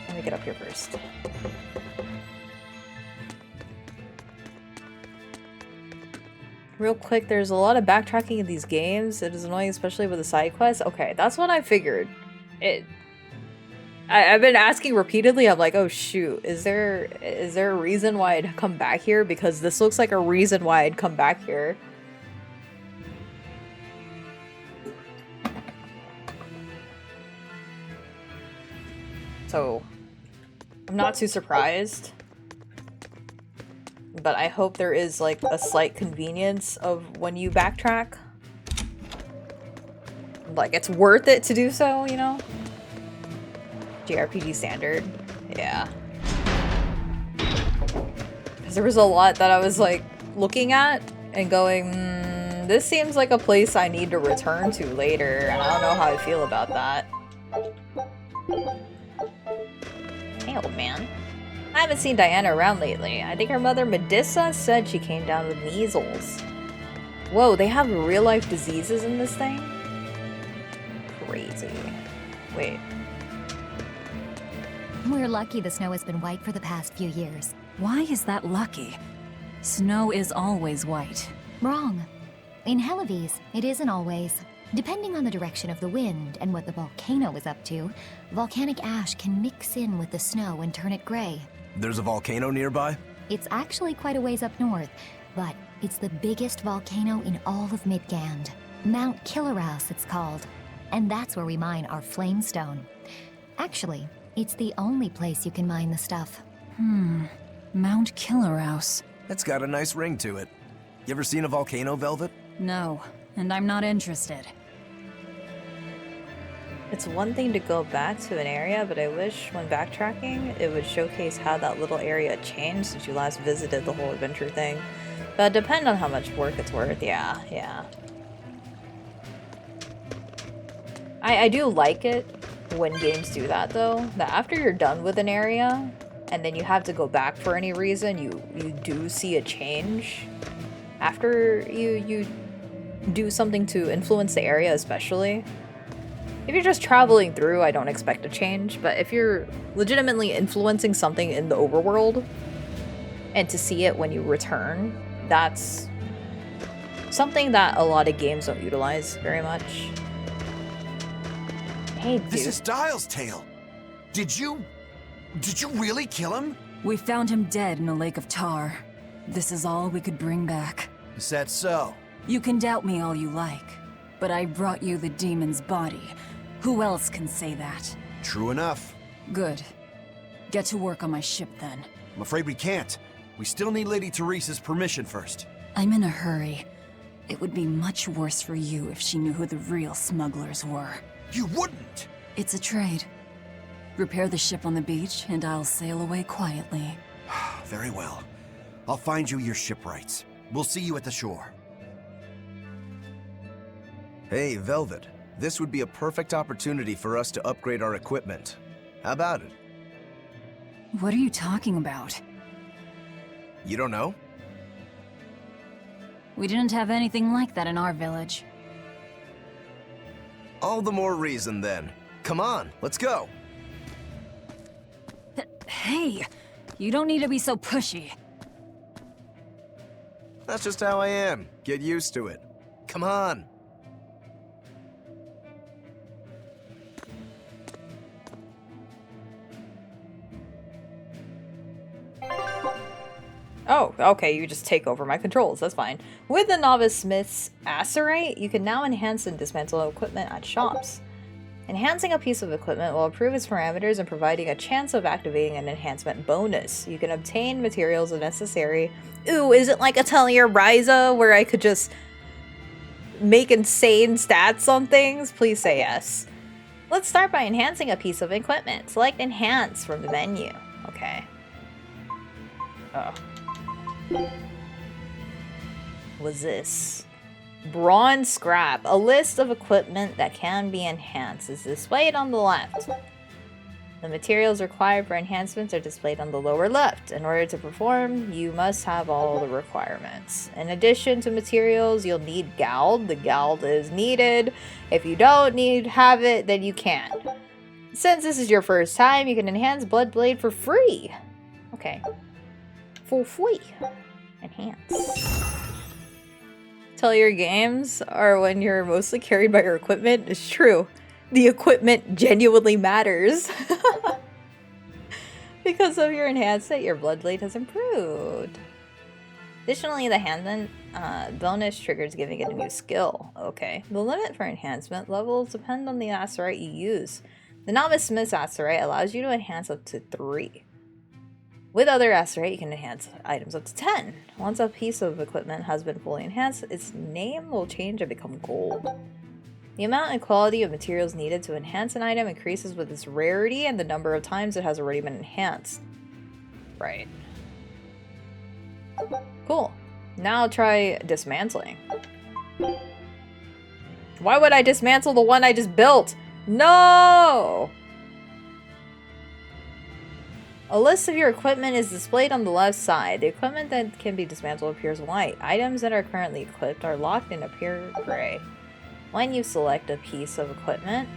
Let me get up here first. Real quick, there's a lot of backtracking in these games. It is annoying, especially with the side quests. Okay, that's what I figured. I've been asking repeatedly. I'm like, oh shoot, is there a reason why I'd come back here? Because this looks like a reason why I'd come back here. So, I'm not too surprised. But I hope there is like a slight convenience of when you backtrack. Like, it's worth it to do so, you know? JRPG standard. Yeah. Because there was a lot that I was like looking at and going, this seems like a place I need to return to later, and I don't know how I feel about that. Hey, old man. I haven't seen Diana around lately. I think her mother Medusa said she came down with measles. Whoa, they have real-life diseases in this thing? Crazy. Wait. We're lucky the snow has been white for the past few years. Why is that lucky? Snow is always white. Wrong. In Helives, it isn't always. Depending on the direction of the wind and what the volcano is up to, volcanic ash can mix in with the snow and turn it gray. There's a volcano nearby? It's actually quite a ways up north, but it's the biggest volcano in all of Midgand. Mount Killeraus, it's called. And that's where we mine our flamestone. Actually, it's the only place you can mine the stuff. Mount Killeraus. It's got a nice ring to it. You ever seen a volcano, Velvet? No, and I'm not interested. It's one thing to go back to an area, but I wish when backtracking, it would showcase how that little area changed since you last visited the whole adventure thing. But depend on how much work it's worth. Yeah. I do like it when games do that though, that after you're done with an area and then you have to go back for any reason, you do see a change after you do something to influence the area, especially. If you're just traveling through, I don't expect a change, but if you're legitimately influencing something in the overworld and to see it when you return, that's something that a lot of games don't utilize very much. Hey, dude. This is Dial's tale. Did you... Did you really kill him? We found him dead in a lake of tar. This is all we could bring back. Is that so? You can doubt me all you like, but I brought you the demon's body. Who else can say that? True enough. Good. Get to work on my ship then. I'm afraid we can't. We still need Lady Teresa's permission first. I'm in a hurry. It would be much worse for you if she knew who the real smugglers were. You wouldn't! It's a trade. Repair the ship on the beach, and I'll sail away quietly. Very well. I'll find you your shipwrights. We'll see you at the shore. Hey, Velvet. This would be a perfect opportunity for us to upgrade our equipment. How about it? What are you talking about? You don't know? We didn't have anything like that in our village. All the more reason, then. Come on, let's go! Hey! You don't need to be so pushy. That's just how I am. Get used to it. Come on! Oh, okay, you just take over my controls, that's fine. With the Novice Smith's Acerite, you can now enhance and dismantle equipment at shops. Enhancing a piece of equipment will improve its parameters and providing a chance of activating an enhancement bonus. You can obtain materials necessary. Ooh, is it like Atelier Ryza where I could just make insane stats on things? Please say yes. Let's start by enhancing a piece of equipment. Select Enhance from the menu. Okay. Oh. Was this? Bronze scrap. A list of equipment that can be enhanced is displayed on the left. The materials required for enhancements are displayed on the lower left. In order to perform, you must have all the requirements. In addition to materials, you'll need Gald. The Gald is needed. If you don't have it, then you can't. Since this is your first time, you can enhance Bloodblade for free. Okay. For free. Enhance. Tell your games are when you're mostly carried by your equipment. It's true. The equipment genuinely matters. Because of your enhancement, your Bloodblade has improved. Additionally, the handgun bonus triggers giving it a new skill. Okay. The limit for enhancement levels depend on the Acerite you use. The Novice Smith's Acerite allows you to enhance up to 3. With other Acerite, you can enhance items up to 10. Once a piece of equipment has been fully enhanced, its name will change and become gold. The amount and quality of materials needed to enhance an item increases with its rarity and the number of times it has already been enhanced. Right. Cool. Now try dismantling. Why would I dismantle the one I just built? No! A list of your equipment is displayed on the left side. The equipment that can be dismantled appears white. Items that are currently equipped are locked and appear gray. When you select a piece of equipment...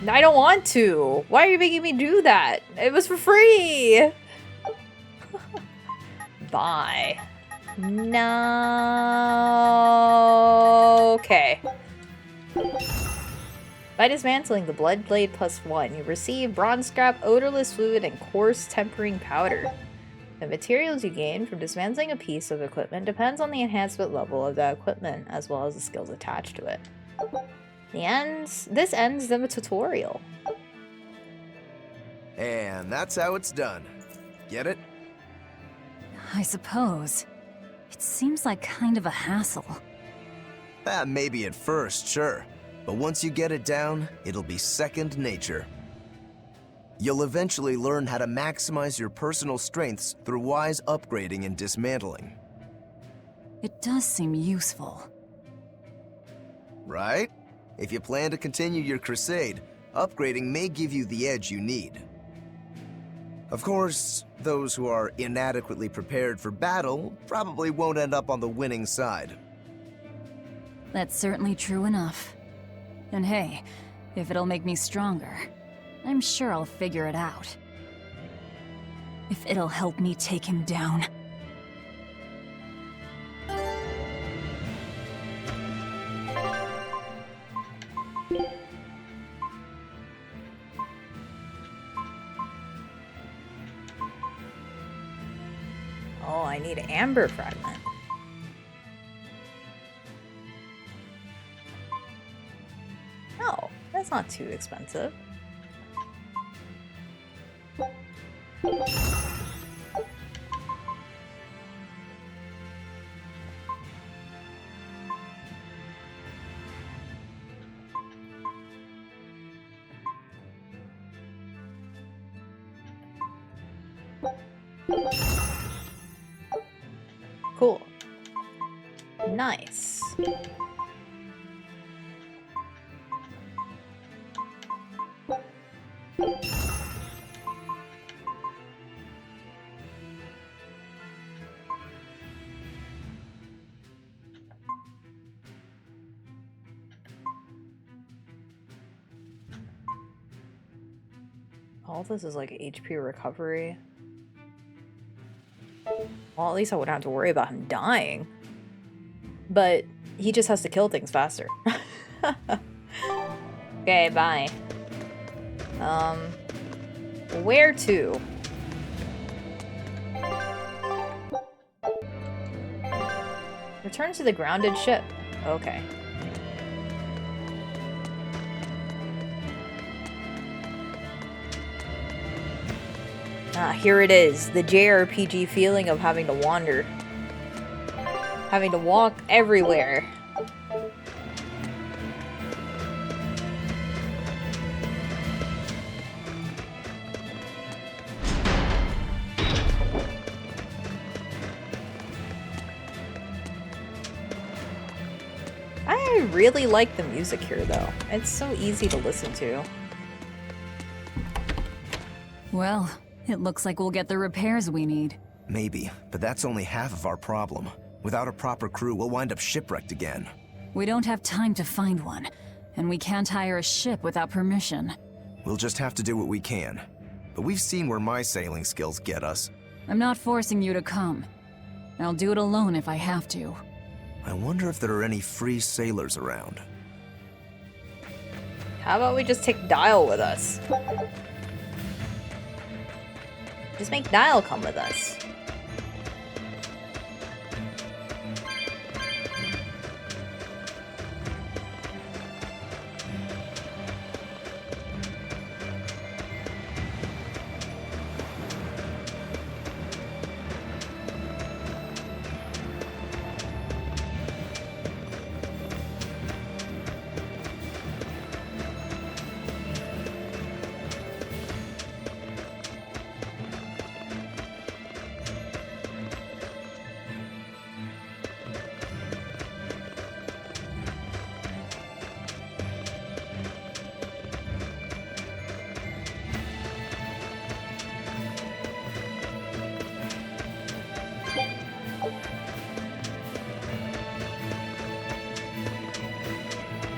I don't want to! Why are you making me do that? It was for free! Bye. No. Okay. By dismantling the Bloodblade +1, you receive bronze scrap, odorless fluid, and coarse tempering powder. The materials you gain from dismantling a piece of equipment depends on the enhancement level of that equipment, as well as the skills attached to it. This ends the tutorial. And that's how it's done. Get it? I suppose. It seems like kind of a hassle. Maybe at first, sure. But once you get it down, it'll be second nature. You'll eventually learn how to maximize your personal strengths through wise upgrading and dismantling. It does seem useful. Right? If you plan to continue your crusade, upgrading may give you the edge you need. Of course, those who are inadequately prepared for battle probably won't end up on the winning side. That's certainly true enough. And hey, if it'll make me stronger, I'm sure I'll figure it out. If it'll help me take him down. Oh, I need amber fragment. Oh, that's not too expensive. Cool. Nice. All this is like HP recovery. Well, at least I wouldn't have to worry about him dying. But he just has to kill things faster. Okay, bye. Where to? Return to the grounded ship. Okay. Ah, here it is. The JRPG feeling of having to wander. Having to walk everywhere. I really like the music here, though. It's so easy to listen to. Well, it looks like we'll get the repairs we need. Maybe, but that's only half of our problem. Without a proper crew, we'll wind up shipwrecked again. We don't have time to find one, and we can't hire a ship without permission. We'll just have to do what we can. But we've seen where my sailing skills get us. I'm not forcing you to come. I'll do it alone if I have to. I wonder if there are any free sailors around. How about we just take Dial with us? Just make Dial come with us.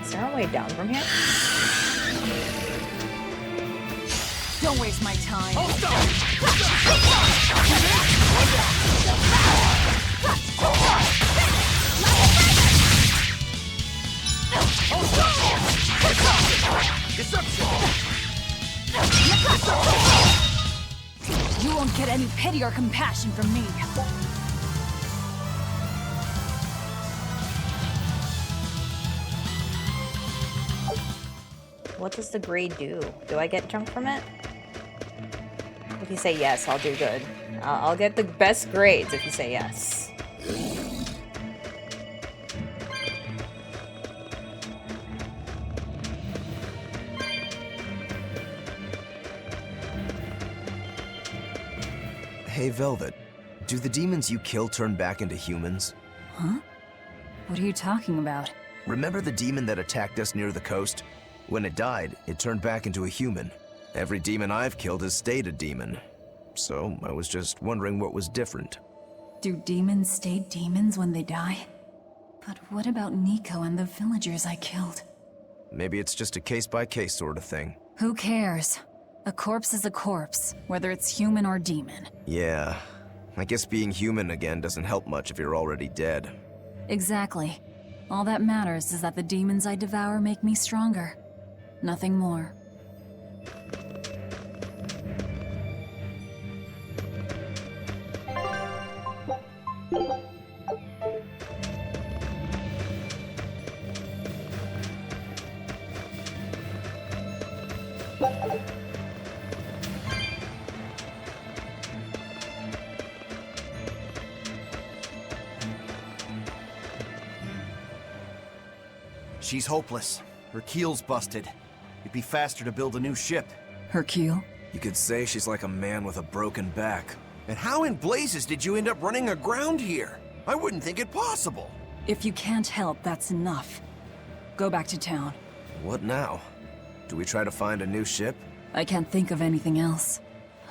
Is there a way down from here? Don't waste my time. Hold You won't get any pity or compassion from me. What does the grade do? Do I get junk from it? If you say yes, I'll do good. I'll get the best grades if you say yes. Hey, Velvet. Do the demons you kill turn back into humans? Huh? What are you talking about? Remember the demon that attacked us near the coast? When it died, it turned back into a human. Every demon I've killed has stayed a demon. So I was just wondering what was different. Do demons stay demons when they die? But what about Nico and the villagers I killed? Maybe it's just a case-by-case sort of thing. Who cares? A corpse is a corpse, whether it's human or demon. Yeah, I guess being human again doesn't help much if you're already dead. Exactly. All that matters is that the demons I devour make me stronger. Nothing more. She's hopeless. Her keel's busted. It'd be faster to build a new ship. Her keel? You could say she's like a man with a broken back. And how in blazes did you end up running aground here? I wouldn't think it possible. If you can't help, that's enough. Go back to town. What now? Do we try to find a new ship? I can't think of anything else.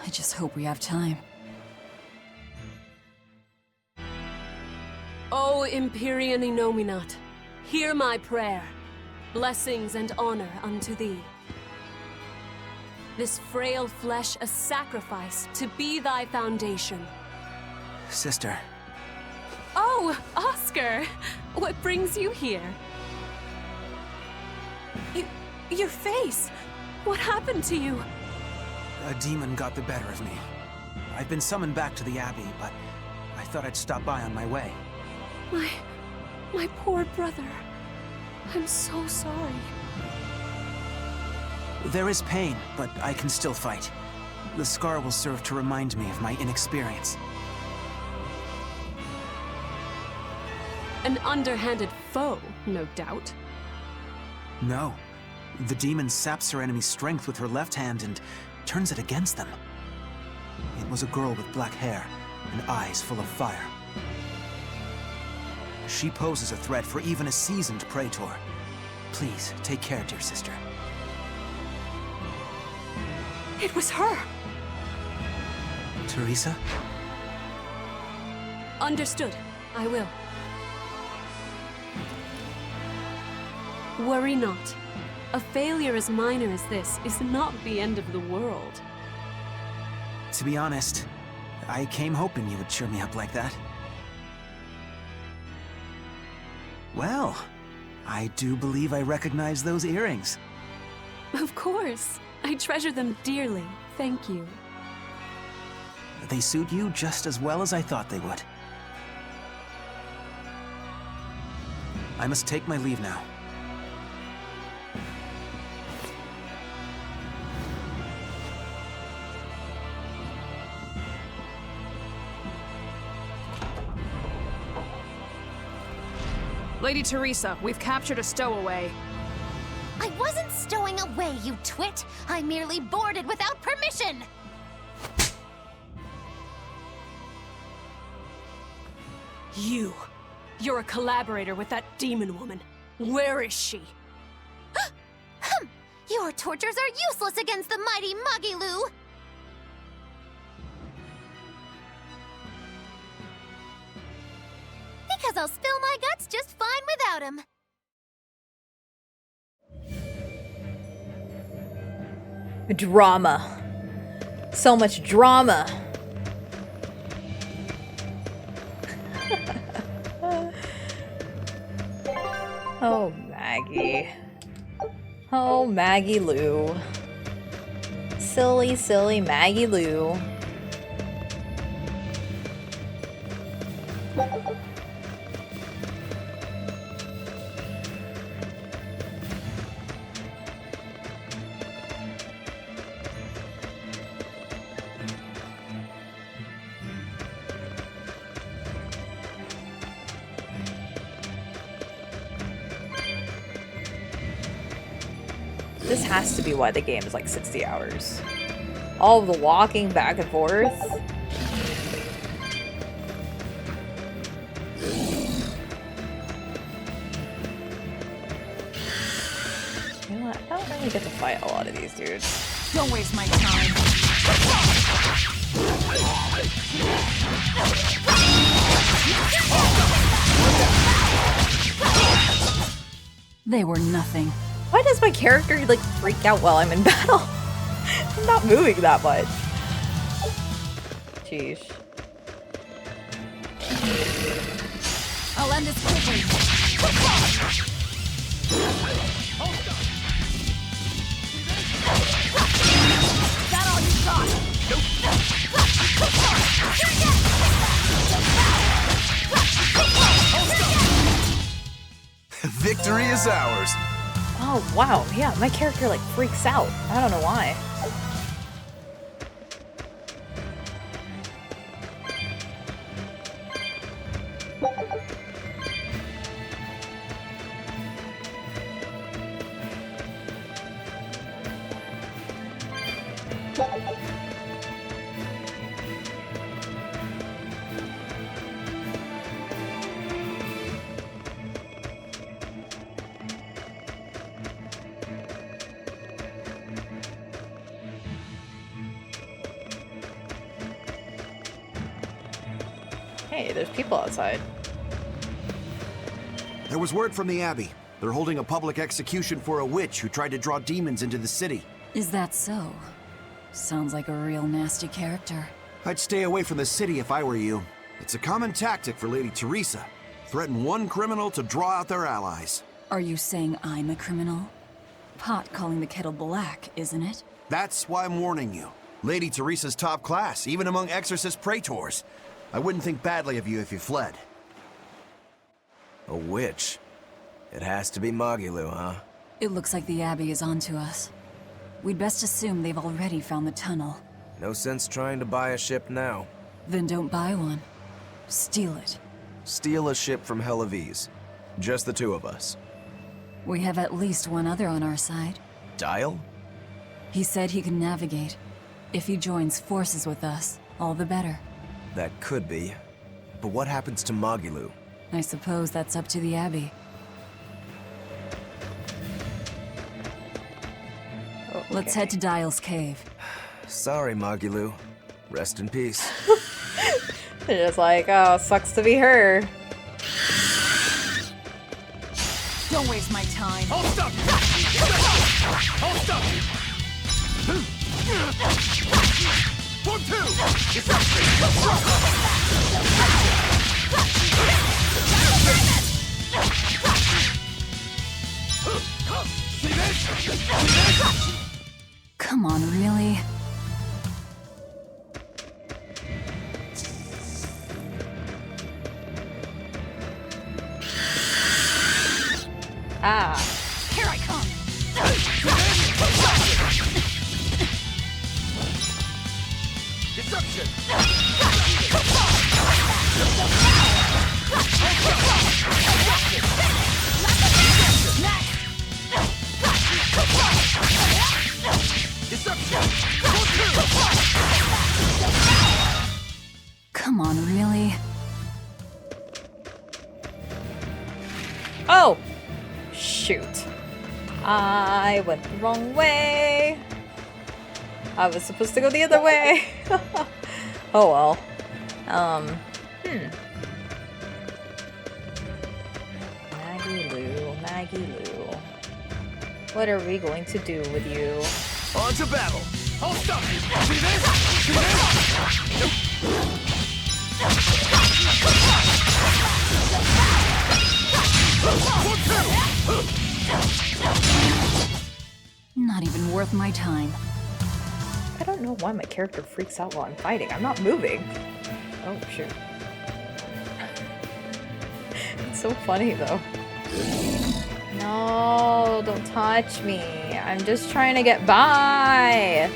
I just hope we have time. O Empyrean Innominat, hear my prayer. Blessings and honor unto thee. This frail flesh a sacrifice to be thy foundation. Sister. Oh, Oscar! What brings you here? Your face! What happened to you? A demon got the better of me. I've been summoned back to the Abbey, but I thought I'd stop by on my way. My poor brother. I'm so sorry. There is pain, but I can still fight. The scar will serve to remind me of my inexperience. An underhanded foe, no doubt. No. The demon saps her enemy's strength with her left hand and turns it against them. It was a girl with black hair and eyes full of fire. She poses a threat for even a seasoned praetor. Please, take care, dear sister. It was her! Teresa? Understood. I will. Worry not. A failure as minor as this is not the end of the world. To be honest, I came hoping you would cheer me up like that. Well, I do believe I recognize those earrings. Of course. I treasure them dearly. Thank you. They suit you just as well as I thought they would. I must take my leave now. Lady Teresa, we've captured a stowaway. I wasn't stowing away, you twit! I merely boarded without permission! You're a collaborator with that demon woman. Where is she? Your tortures are useless against the mighty Magilu! Because I'll spill my guts just fine without him. Drama. So much drama. Oh, Maggie. Oh, Maggie Lou. Silly, silly Maggie Lou. This has to be why the game is like 60 hours. All of the walking back and forth. You know what? I don't really get to fight a lot of these dudes. Don't waste my time. They were nothing. Why does my character like freak out while I'm in battle? I'm not moving that much. Jeez. I'll end this quickly. That all you got? Victory is ours. Oh wow, yeah, my character like freaks out. I don't know why. Hey, there's people outside. There was word from the Abbey. They're holding a public execution for a witch who tried to draw demons into the city. Is that so? Sounds like a real nasty character. I'd stay away from the city if I were you. It's a common tactic for Lady Teresa. Threaten one criminal to draw out their allies. Are you saying I'm a criminal? Pot calling the kettle black, isn't it? That's why I'm warning you. Lady Teresa's top class, even among exorcist praetors. I wouldn't think badly of you if you fled. A witch? It has to be Magilu, huh? It looks like the Abbey is onto us. We'd best assume they've already found the tunnel. No sense trying to buy a ship now. Then don't buy one. Steal it. Steal a ship from Helavis. Just the two of us. We have at least one other on our side. Dial? He said he can navigate. If he joins forces with us, all the better. That could be. But what happens to Magilu? I suppose that's up to the Abbey. Okay. Let's head to Dial's cave. Sorry, Magilu. Rest in peace. They're just like, oh, sucks to be her. Don't waste my time. Hold stuck! Hold stuck! 1, 2! See this? See this? Come on, really? Ah. Here I come! Deception! Come on, really? Oh! Shoot. I went the wrong way. I was supposed to go the other way. Oh well. Maggie Lou. What are we going to do with you? On to battle! Hold stuck! See this? See Not even worth my time. I don't know why my character freaks out while I'm fighting. I'm not moving. Oh, shoot. It's so funny, though. No, don't touch me. I'm just trying to get by.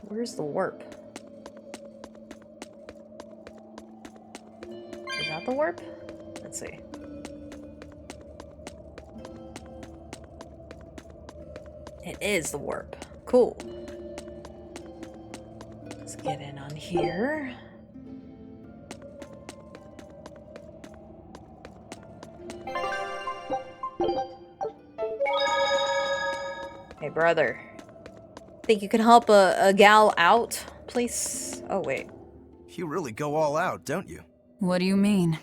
Where's the warp? Is that the warp? Let's see. It is the warp. Cool. Let's get in on here. Hey, brother. Think you can help a gal out, please? Oh, wait. You really go all out, don't you? What do you mean?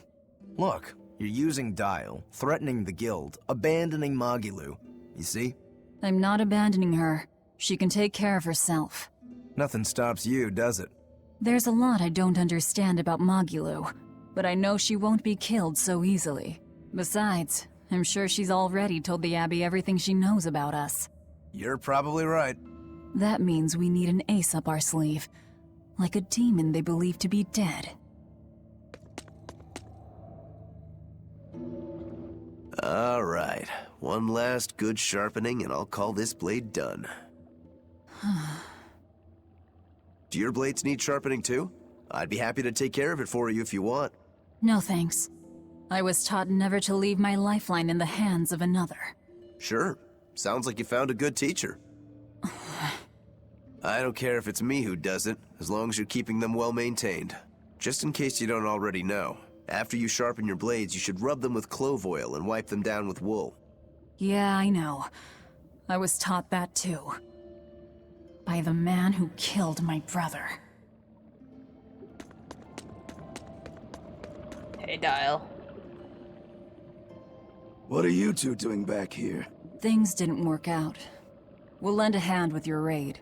Look, you're using Dial, threatening the guild, abandoning Magilu. You see? I'm not abandoning her. She can take care of herself. Nothing stops you, does it? There's a lot I don't understand about Magilu, but I know she won't be killed so easily. Besides, I'm sure she's already told the Abbey everything she knows about us. You're probably right. That means we need an ace up our sleeve. Like a demon they believe to be dead. Alright, one last good sharpening and I'll call this blade done. Do your blades need sharpening too? I'd be happy to take care of it for you if you want. No thanks. I was taught never to leave my lifeline in the hands of another. Sure. Sounds like you found a good teacher. I don't care if it's me who does it, as long as you're keeping them well maintained. Just in case you don't already know, after you sharpen your blades, you should rub them with clove oil and wipe them down with wool. Yeah, I know. I was taught that too. By the man who killed my brother. Hey, Dial. What are you two doing back here? Things didn't work out. We'll lend a hand with your raid.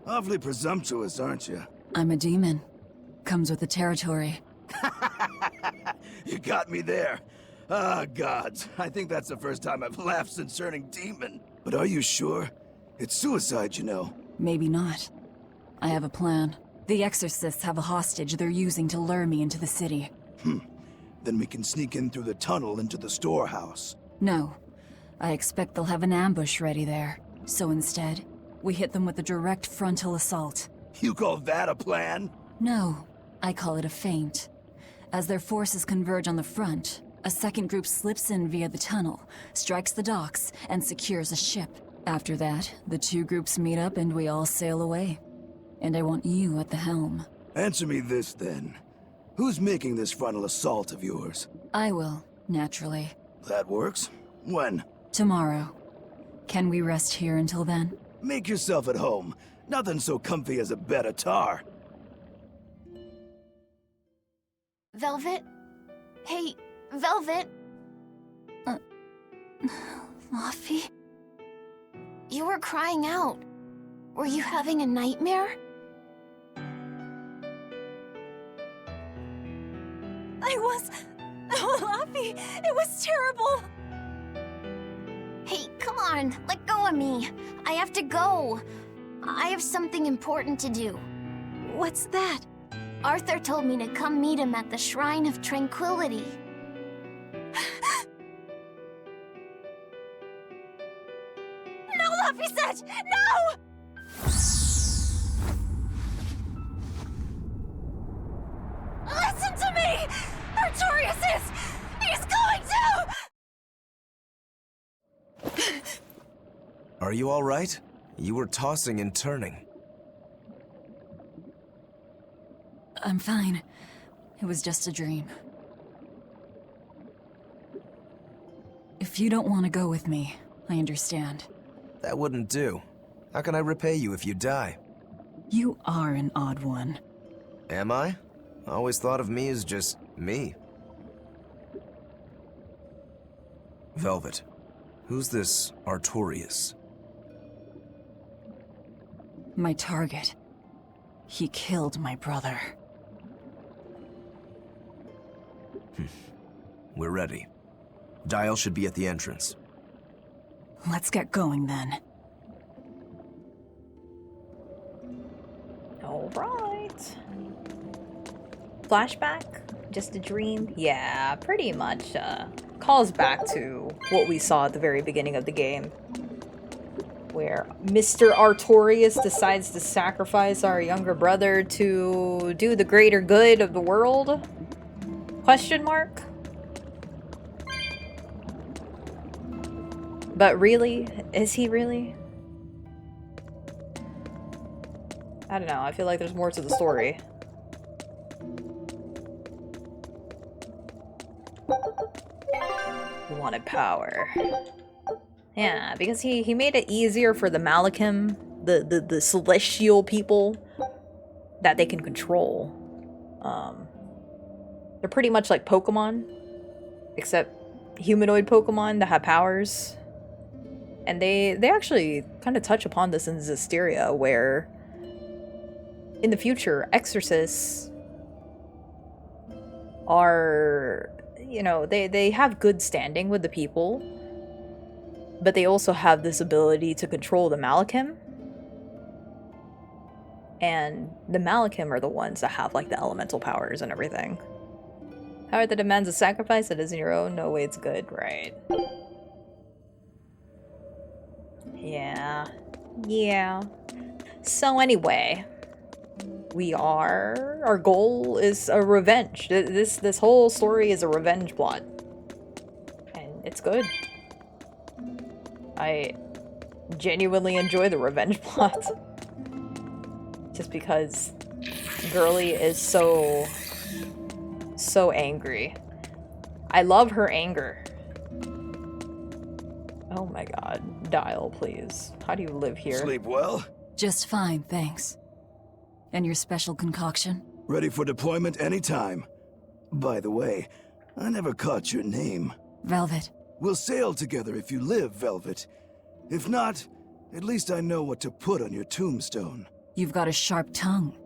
Awfully presumptuous, aren't you? I'm a demon. Comes with the territory. You got me there. Ah, gods. I think that's the first time I've laughed since turning demon. But are you sure? It's suicide, you know. Maybe not. I have a plan. The exorcists have a hostage they're using to lure me into the city. Then we can sneak in through the tunnel into the storehouse. No. I expect they'll have an ambush ready there. So instead, we hit them with a direct frontal assault. You call that a plan? No. I call it a feint. As their forces converge on the front, a second group slips in via the tunnel, strikes the docks, and secures a ship. After that, the two groups meet up and we all sail away. And I want you at the helm. Answer me this, then. Who's making this frontal assault of yours? I will, naturally. That works. When? Tomorrow. Can we rest here until then? Make yourself at home. Nothing so comfy as a bed of tar. Velvet? Hey, Velvet? Luffy? You were crying out. Were you having a nightmare? Luffy, it was terrible! Hey, come on, let go of me. I have to go. I have something important to do. What's that? Arthur told me to come meet him at the Shrine of Tranquility. No, Luffy said! No! Listen to me! Artorias is... He's going to... Are you all right? You were tossing and turning. I'm fine. It was just a dream. If you don't want to go with me, I understand. That wouldn't do. How can I repay you if you die? You are an odd one. Am I? I always thought of me as just me. Velvet, who's this Artorias? My target. He killed my brother. We're ready. Dial should be at the entrance. Let's get going then. All right. Flashback? Just a dream? Yeah, pretty much calls back to what we saw at the very beginning of the game. Where Mr. Artorias decides to sacrifice our younger brother to do the greater good of the world? Question mark? But really? Is he really? I don't know, I feel like there's more to the story. He wanted power. Yeah, because he made it easier for the Malachim, the celestial people, that they can control. They're pretty much like Pokemon, except humanoid Pokemon that have powers. And they actually kind of touch upon this in Zestiria, where in the future, exorcists are, you know, they have good standing with the people, but they also have this ability to control the Malachim. And the Malachim are the ones that have, like, the elemental powers and everything. Power that demands a sacrifice that isn't your own, no way it's good, right? Yeah. So anyway, Our goal is a revenge. This whole story is a revenge plot. And it's good. I genuinely enjoy the revenge plot. Just because Girly is so angry. I love her anger. Oh my god. Dial, please. How do you live here? Sleep well? Just fine, thanks. And your special concoction? Ready for deployment anytime. By the way, I never caught your name. Velvet. We'll sail together if you live, Velvet. If not, at least I know what to put on your tombstone. You've got a sharp tongue.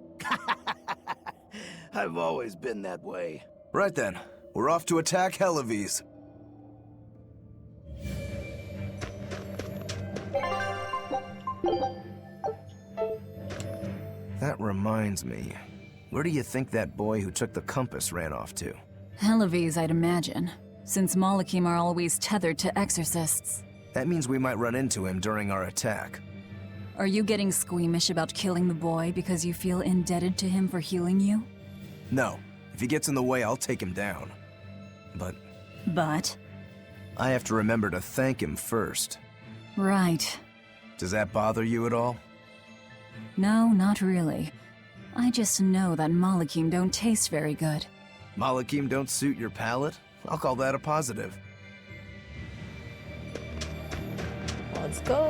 I've always been that way. Right then, we're off to attack Helavis. That reminds me. Where do you think that boy who took the compass ran off to? Helavis, I'd imagine, since Malakim are always tethered to exorcists. That means we might run into him during our attack. Are you getting squeamish about killing the boy because you feel indebted to him for healing you? No. If he gets in the way, I'll take him down. But? I have to remember to thank him first. Right. Does that bother you at all? No, not really. I just know that Malakim don't taste very good. Malakim don't suit your palate? I'll call that a positive. Let's go.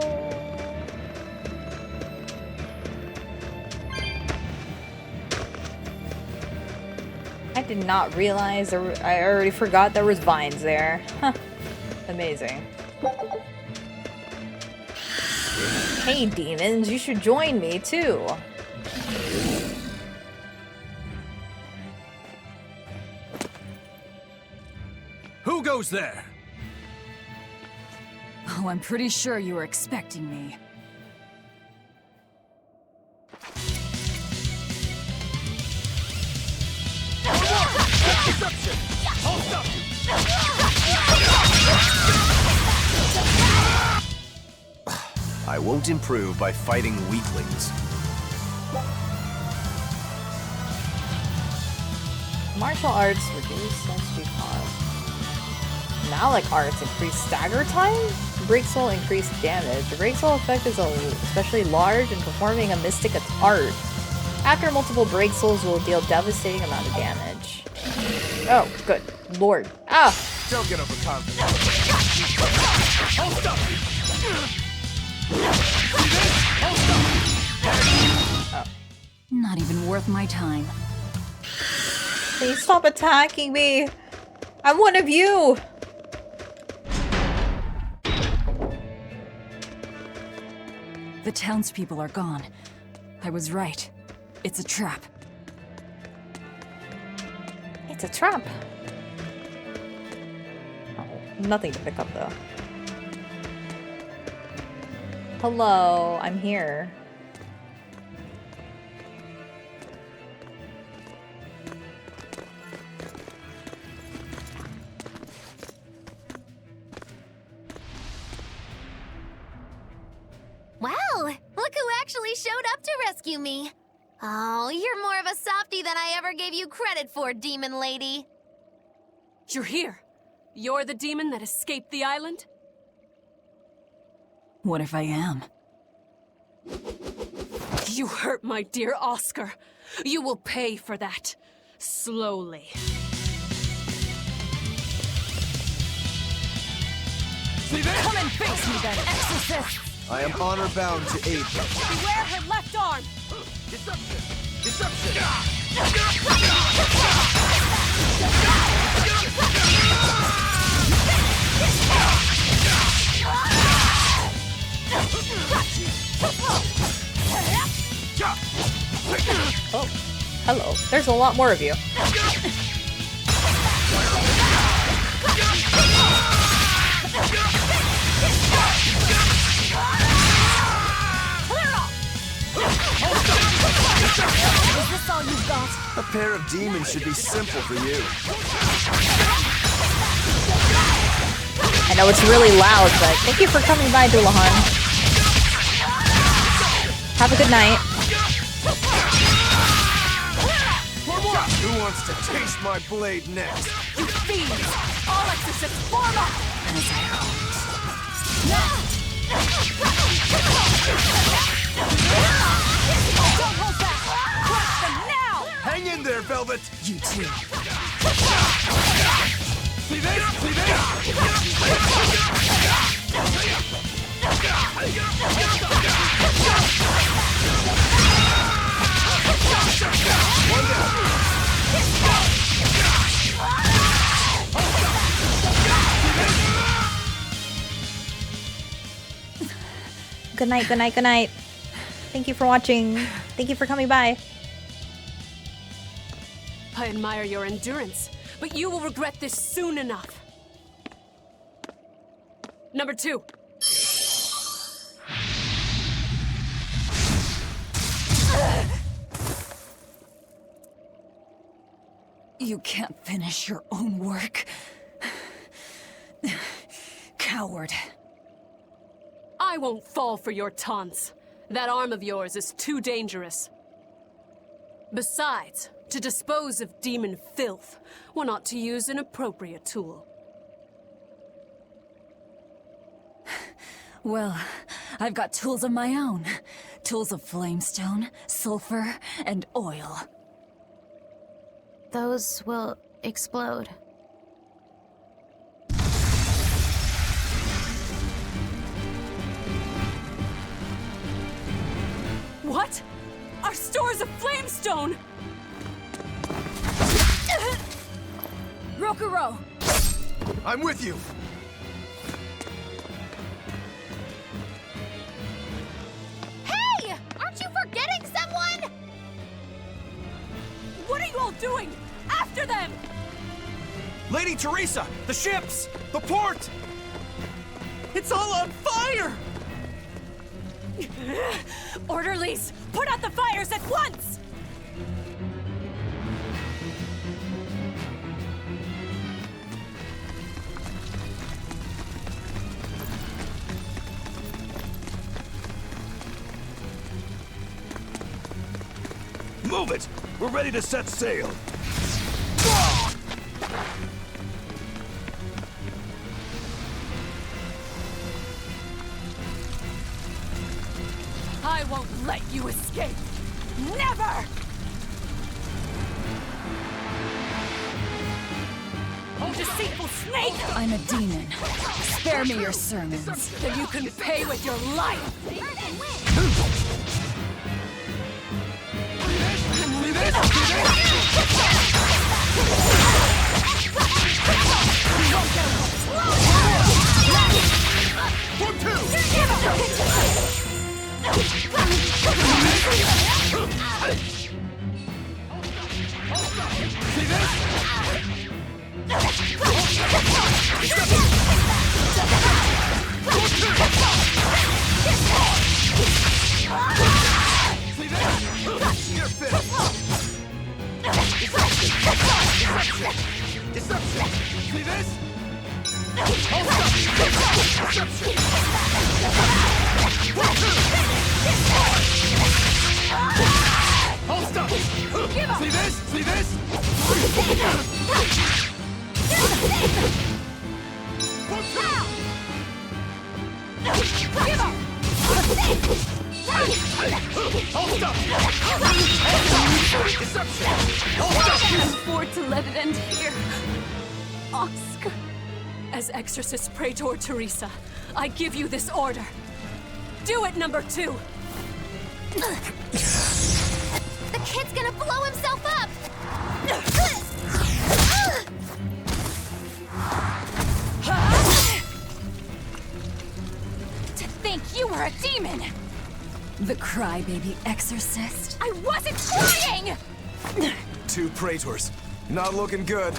I did not realize I already forgot there was vines there. Huh. Amazing. Hey demons, you should join me too. Who goes there? Oh, I'm pretty sure you were expecting me. I won't improve by fighting weaklings. Martial arts reduce sensory cost. Malik arts increase stagger time? Break soul increase damage. The break soul effect is especially large in performing a mystic art. After multiple break souls will deal devastating amount of damage. Oh, good lord. Ah! Don't get overconfident. Hold up! Oh. Not even worth my time. Please stop attacking me! I'm one of you! The townspeople are gone. I was right. It's a trap. It's a trap. Oh, nothing to pick up though. Hello, I'm here. Wow, look who actually showed up to rescue me. Oh, you're more of a softie than I ever gave you credit for, demon lady. You're here. You're the demon that escaped the island? What if I am? You hurt my dear Oscar. You will pay for that. Slowly. Come and face me then, exorcist! I am honor-bound to aid them. Beware her left arm! Deception! Deception! Oh, hello. There's a lot more of you. Is this all you've got? A pair of demons should be simple for you. I know it's really loud, but thank you for coming by, Dullahan. Have a good night. wants to taste my blade next? You fiends! All exorcists form up! As I hoped. Don't hold back! Crush them now! Hang in there, Velvet! You too. See this? See this? One down. Good night, good night, good night. Thank you for watching. Thank you for coming by. I admire your endurance, but you will regret this soon enough. Number 2. You can't finish your own work. Coward. I won't fall for your taunts. That arm of yours is too dangerous. Besides, to dispose of demon filth, one ought to use an appropriate tool. Well, I've got tools of my own. Tools of flamestone, sulfur, and oil. Those will explode. What? Our stores of flamestone! Rokuro! I'm with you! Hey! Aren't you forgetting someone? What are you all doing? After them! Lady Teresa! The ships! The port! It's all on fire! Orderlies, put out the fires at once! Move it! We're ready to set sail. I won't let you escape! Never! Oh, deceitful snake! I'm a demon. Spare me your sermons. Then you can pay with your life! Afford to let it end here. Oscar. As Exorcist Praetor Teresa, I give you this order. Do it, number 2! The kid's gonna blow himself up! To think you were a demon! The crybaby exorcist? I wasn't crying! 2 praetors. Not looking good.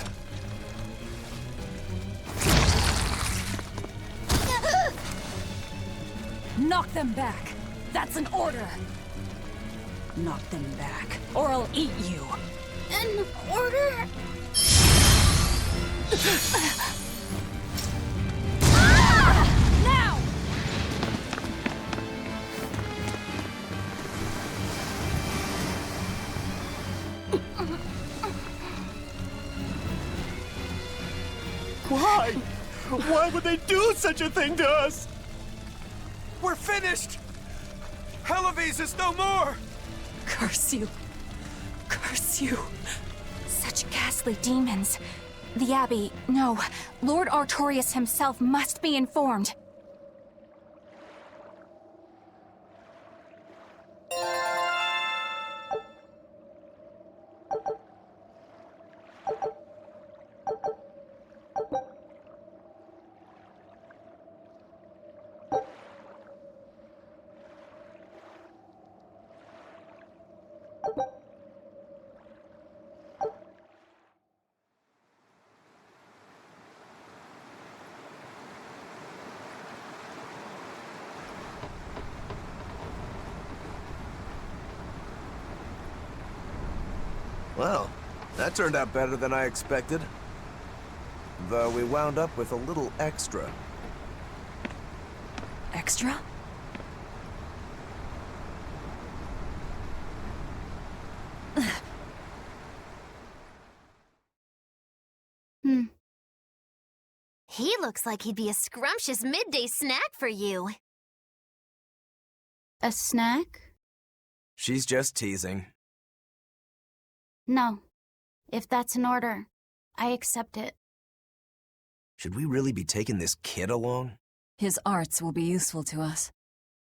Knock them back. That's an order. Knock them back, or I'll eat you. An order? Now! Why? Why would they do such a thing to us? We're finished! Halaves is no more! Curse you. Curse you. Such ghastly demons. The Abbey, no. Lord Artorius himself must be informed. Well, that turned out better than I expected. Though we wound up with a little extra. Extra? He looks like he'd be a scrumptious midday snack for you. A snack? She's just teasing. No. If that's an order, I accept it. Should we really be taking this kid along? His arts will be useful to us,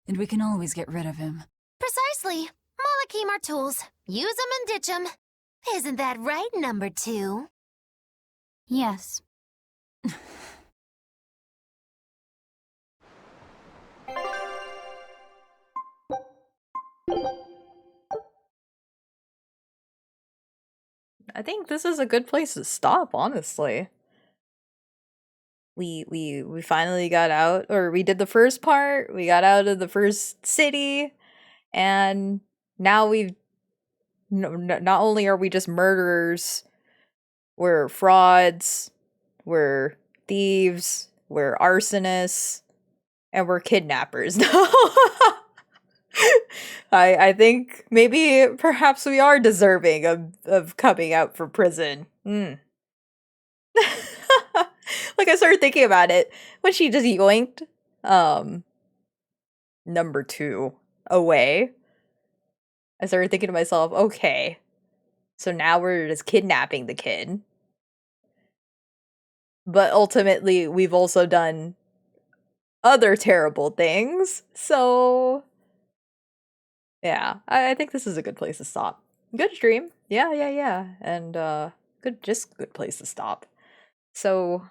and we can always get rid of him. Precisely. Malakim are tools. Use 'em and ditch 'em. Isn't that right, number 2? Yes. I think this is a good place to stop, honestly. We finally got out, or we did the first part, we got out of the first city, and now we've not only are we just murderers, we're frauds, we're thieves, we're arsonists, and we're kidnappers. I think maybe perhaps we are deserving of coming out from prison. Like, I started thinking about it when she just yoinked number 2 away. I started thinking to myself, okay, so now we're just kidnapping the kid. But ultimately, we've also done other terrible things. So yeah, I think this is a good place to stop. Good stream. Yeah. And good place to stop. So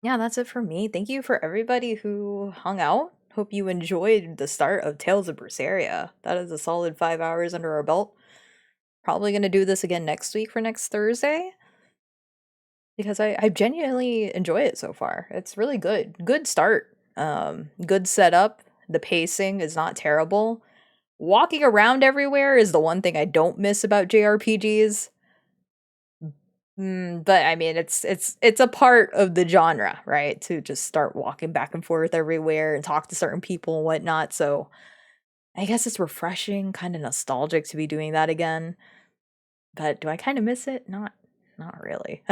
yeah, that's it for me. Thank you for everybody who hung out. Hope you enjoyed the start of Tales of Berseria. That is a solid 5 hours under our belt. Probably going to do this again next week for next Thursday, because I genuinely enjoy it so far. It's really good. Good start. Good setup. The pacing is not terrible. Walking around everywhere is the one thing I don't miss about JRPGs. But I mean, it's a part of the genre, right? To just start walking back and forth everywhere and talk to certain people and whatnot. So I guess it's refreshing, kind of nostalgic to be doing that again. But do I kind of miss it? Not really.